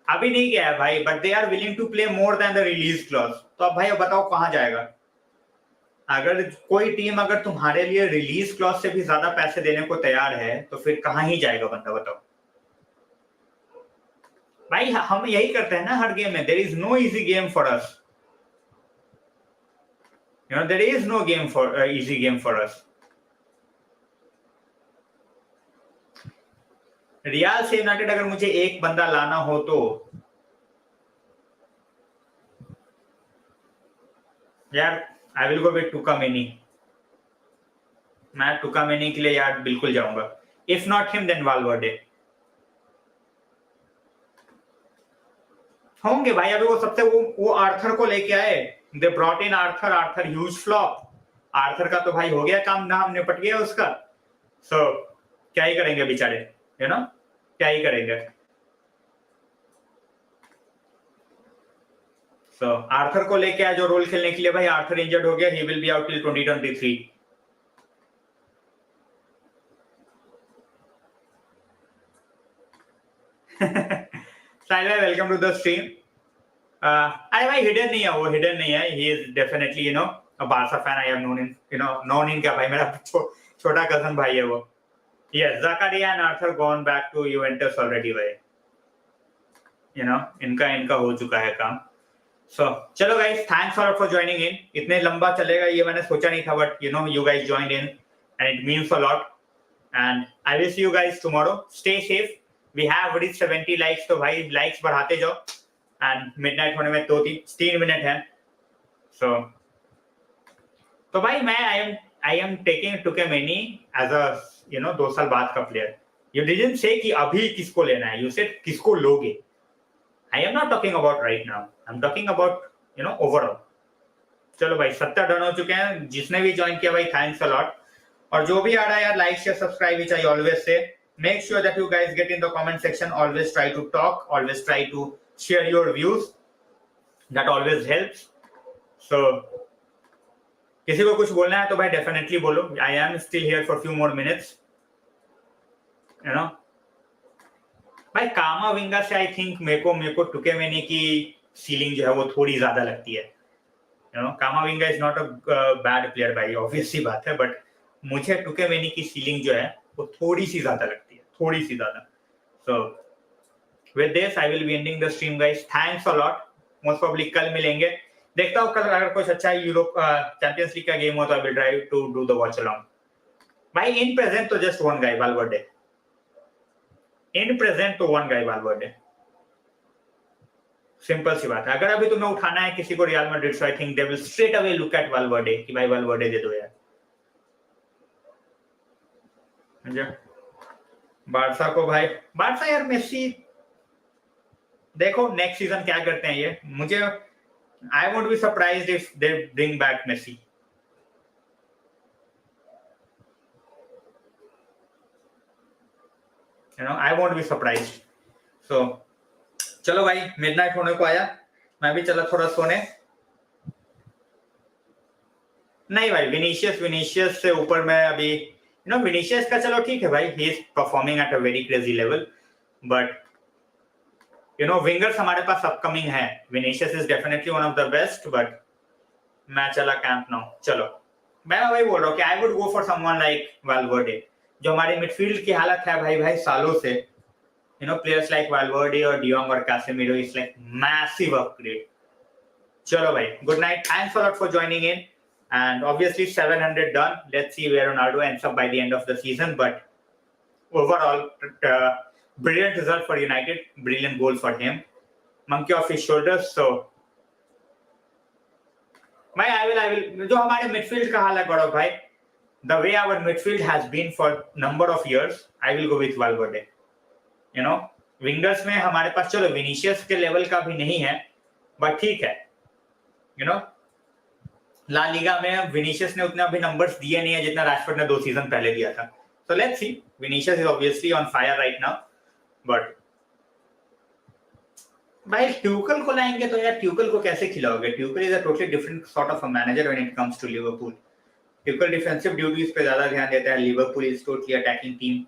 B: अभी नहीं गया है भाई, but they are willing to play more than the release clause. तो अब भाई अब बताओ कहाँ जाएगा? अगर कोई टीम अगर तुम्हारे लिए रिलीज क्लॉज से भी ज्यादा पैसे देने को तैयार है तो फिर कहाँ ही जाएगा बंदा, बताओ भाई। हम यही करते हैं ना हर गेम में, there is no easy game for us, you know, there is no game for easy game for us. Real से यूनाइटेड अगर मुझे एक बंदा लाना हो तो यार आई विल गो विद टुकामेनी। मैं टुकामेनी के लिए यार बिल्कुल जाऊंगा। If not him then Valverde होंगे भाई। अभी वो सबसे वो आर्थर को लेके आए, they brought in Arthur, Arthur huge flop. Arthur का तो भाई हो गया काम, नाम निपट गया उसका। सो क्या ही करेंगे बेचारे, यू नो, क्या ही करेंगे। सो आर्थर को लेके आए जो रोल खेलने के लिए, भाई आर्थर इंजर्ड हो गया, he will be out till 2023। साइले वेलकम टू द स्ट्रीम। अरे भाई हिडन नहीं है वो, हिडन नहीं है, he is definitely you know a Barca fan. I have known in, you know, known in क्या भाई, मेरा छोटा कजन भाई है वो। Yes, Zakaria and Arthur gone back to Juventus already भाई, यू नो, इनका हो चुका है काम। सो चलो guys, thanks for joining in. इतने लंबा चलेगा ये मैंने सोचा नहीं था, but you know you guys joined in and it means a lot. And I will see you guys tomorrow. Stay safe. We have reach 70 likes, तो भाई लाइक्स बढ़ाते जाओ। एंड मिडनाइट होने में 3 मिनट है। सो तो भाई मैं I am taking too many as a, you know, 2 साल बाद का प्लेयर। यू डिडंट से कि अभी किसको लेना है, यू सेड किसको लोगे। आई am not talking about right now, I am talking about, you know, overall. चलो भाई 70 डन हो चुके हैं। जिसने भी ज्वाइन किया भाई थैंक्स अ लॉट। और जो भी आ रहा है यार, like share subscribe which I always say. Make sure that you guys get in the comment section. Always try to talk, always try to share your views, that always helps. So किसी को कुछ बोलना है तो भाई definitely बोलो। I am still here for few more minutes, you know. भाई Camavinga से आई थिंक मेरे को टुकेमेनी की सीलिंग जो है वो थोड़ी ज्यादा लगती है, you know. कामाविंगा is not a bad player भाई, ऑब्वियस सी बात है, बट मुझे टुकेमेनी की सीलिंग जो है वो थोड़ी सी ज्यादा लगती है, थोड़ी सी ज्यादा। So with this I will be ending the stream guys. Thanks a lot. Most probably कल मिलेंगे। देखता हूँ कल अगर कुछ अच्छा यूरोप चैंपियंस लीग का गेम हो तो I will try to do the watch along. भाई इन प्रेजेंट तो just one guy Valverde, in present तो वन गाय वाल्वर्डे, सिंपल सी बात है। अगर अभी तुम्हें उठाना है किसी को real Madrid, so I think they will straight away look at Valverde कि भाई वाल्वर्डे दे दो यार। बार्सा को भाई, बार्सा यार मेसी, देखो नेक्स्ट सीजन क्या करते हैं ये। मुझे I won't be surprised if they bring back Messi, you know, I won't be surprised. So चलो भाई मिडनाइट होने को आया, मैं भी चला थोड़ा सोने। नहीं भाई विनीशियस से ऊपर मैं अभी, यू नो, विनीशियस का चलो ठीक है भाई, he is performing at a very crazy level, but you no wingers हमारे पास अपकमिंग है। Vinicius is definitely one of the best, but मैं चला कैंप नाउ। चलो मैं वही बोल रहा हूँ कि I would go for someone like Valverde. जो हमारी मिडफील्ड की हालत है भाई सालों से, you know, players like Valverde or De Jong or Casemiro is like massive upgrade. Chalo bhai, good night. Thanks a lot for joining in. And obviously 700 done. Let's see where Ronaldo ends up by the end of the season. But overall, brilliant result for United. Brilliant goal for him. Monkey off his shoulders. So, I will. जो हमारे midfield का हाल है गौरव भाई, the way our midfield has been for number of years, I will go with Valverde. You know, wingers में हमारे पास चलो Vinicius के level का भी नहीं है, बट ठीक है, यू नो। ला लीगा में विनीशियस ने उतना भी नंबर्स दिए नहीं है जितना रैशफोर्ड ने 2 सीजन पहले दिया था। So let's see. Vinicius is obviously on fire right now, but भाई ट्यूकल को लाएंगे तो यार ट्यूकल को कैसे खिलाओगे? Tuchel is a totally different sort of a manager when it comes to Liverpool. Tuchel defensive duties पे ज्यादा ध्यान देता है. Liverpool is totally attacking team.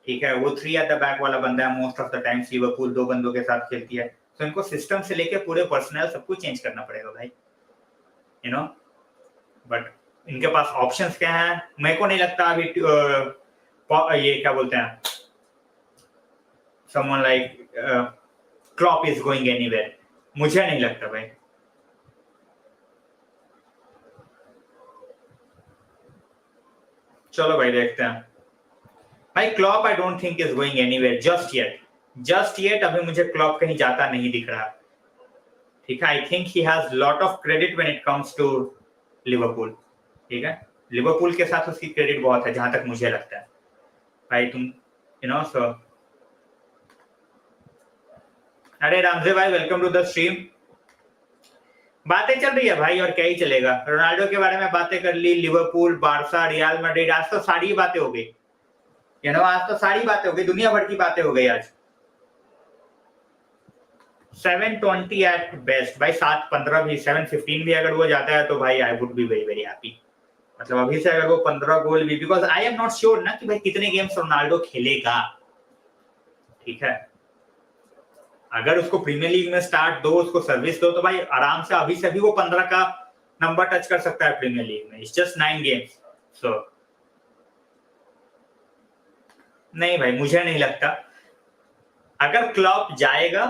B: ठीक है, वो 3 एट द बैक वाला बंदा है. Most of the times Liverpool 2 बंदों के साथ खेलती है. तो इनको सिस्टम से लेके पूरे पर्सनल सब कुछ चेंज करना पड़ेगा भाई, यू नो. बट इनके पास ऑप्शंस क्या हैं? मेरे को नहीं लगता अभी ये क्या बोलते हैं, someone like Klopp is going anywhere. मुझे नहीं लगता भाई. चलो भाई देखते हैं भाई. Klopp I don't think is going anywhere just yet. अभी मुझे क्लॉप कहीं जाता नहीं दिख रहा. ठीक है, I think he has lot of credit when it comes to Liverpool. ठीक है, लिवरपूल के साथ उसकी क्रेडिट बहुत है जहां तक मुझे लगता है भाई. तुम यू नो सो. अरे रामजे भाई वेलकम टू द स्ट्रीम. बातें चल रही है भाई, और क्या ही चलेगा. रोनाल्डो के बारे में बातें कर ली, लिवरपूल, बार्सा, रियल मैड्रिड. आज तो सारी बातें हो गई, यू नो. आज तो सारी बातें हो गई, दुनिया भर की बातें हो गई आज. 720 एट बेस्ट भाई. 715 भी, 715 भी अगर वो जाता है तो भाई I would be very very happy. मतलब अभी से अगर वो 15 गोल भी, because I am not sure ना कि भाई कितने गेम्स रोनाल्डो खेलेगा. ठीक है, अगर उसको प्रीमियर लीग में स्टार्ट दो, उसको सर्विस दो, तो भाई आराम से अभी से भी वो 15 का नंबर टच कर सकता है प्रीमियर लीग में. It's just 9 games. सो नहीं भाई, मुझे नहीं लगता. अगर क्लॉप जाएगा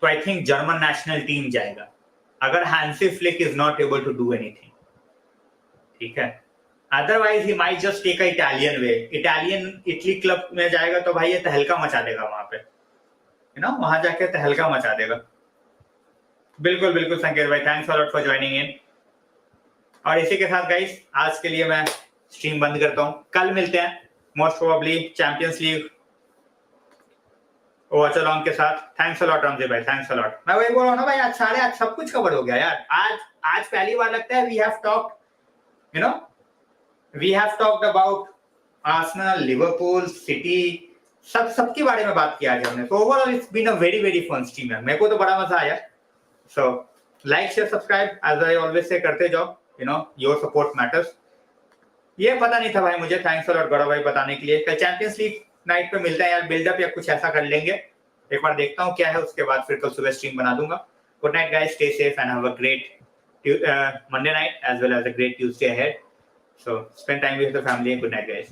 B: तो I think German national team जाएगा, अगर Hansi Flick is not able to do anything. ठीक है, otherwise he might just take a Italian way. Italy club में जाएगा तो भाई ये तहलका मचा देगा वहां पे, यू नो. वहां जाके तहलका मचा देगा. बिल्कुल बिल्कुल संकेत भाई, thanks a lot for joining इन. और इसी के साथ गाइस आज के लिए मैं स्ट्रीम बंद करता हूं. कल मिलते हैं most probably champions league watch along के साथ. थैंक्स अ लॉट रामजी भाई, थैंक्स अ लॉट. मैं वही बोल रहा हूं ना भाई, आज सब कुछ कवर हो गया यार. आज पहली बार लगता है we have talked, you know, we have talked about Arsenal, Liverpool, City, सबके बारे में बात किया आज हमने. तो overall it's been a very very fun stream है. मेरे को तो बड़ा मजा आया. So like share subscribe as I always say करते जाओ, you know. Your support matters. ये पता नहीं था भाई मुझे. थैंक्स अ लॉट गौरव भाई बताने के लिए. कल चैंपियंस लीग नाइट पे मिलते हैं यार. बिल्डअप या कुछ ऐसा कर लेंगे, एक बार देखता हूँ क्या है. उसके बाद फिर कल सुबह स्ट्रीम बना दूंगा. Good night guys, stay safe and have a great Monday night as well as a great Tuesday ahead. So spend time with the family and good night guys.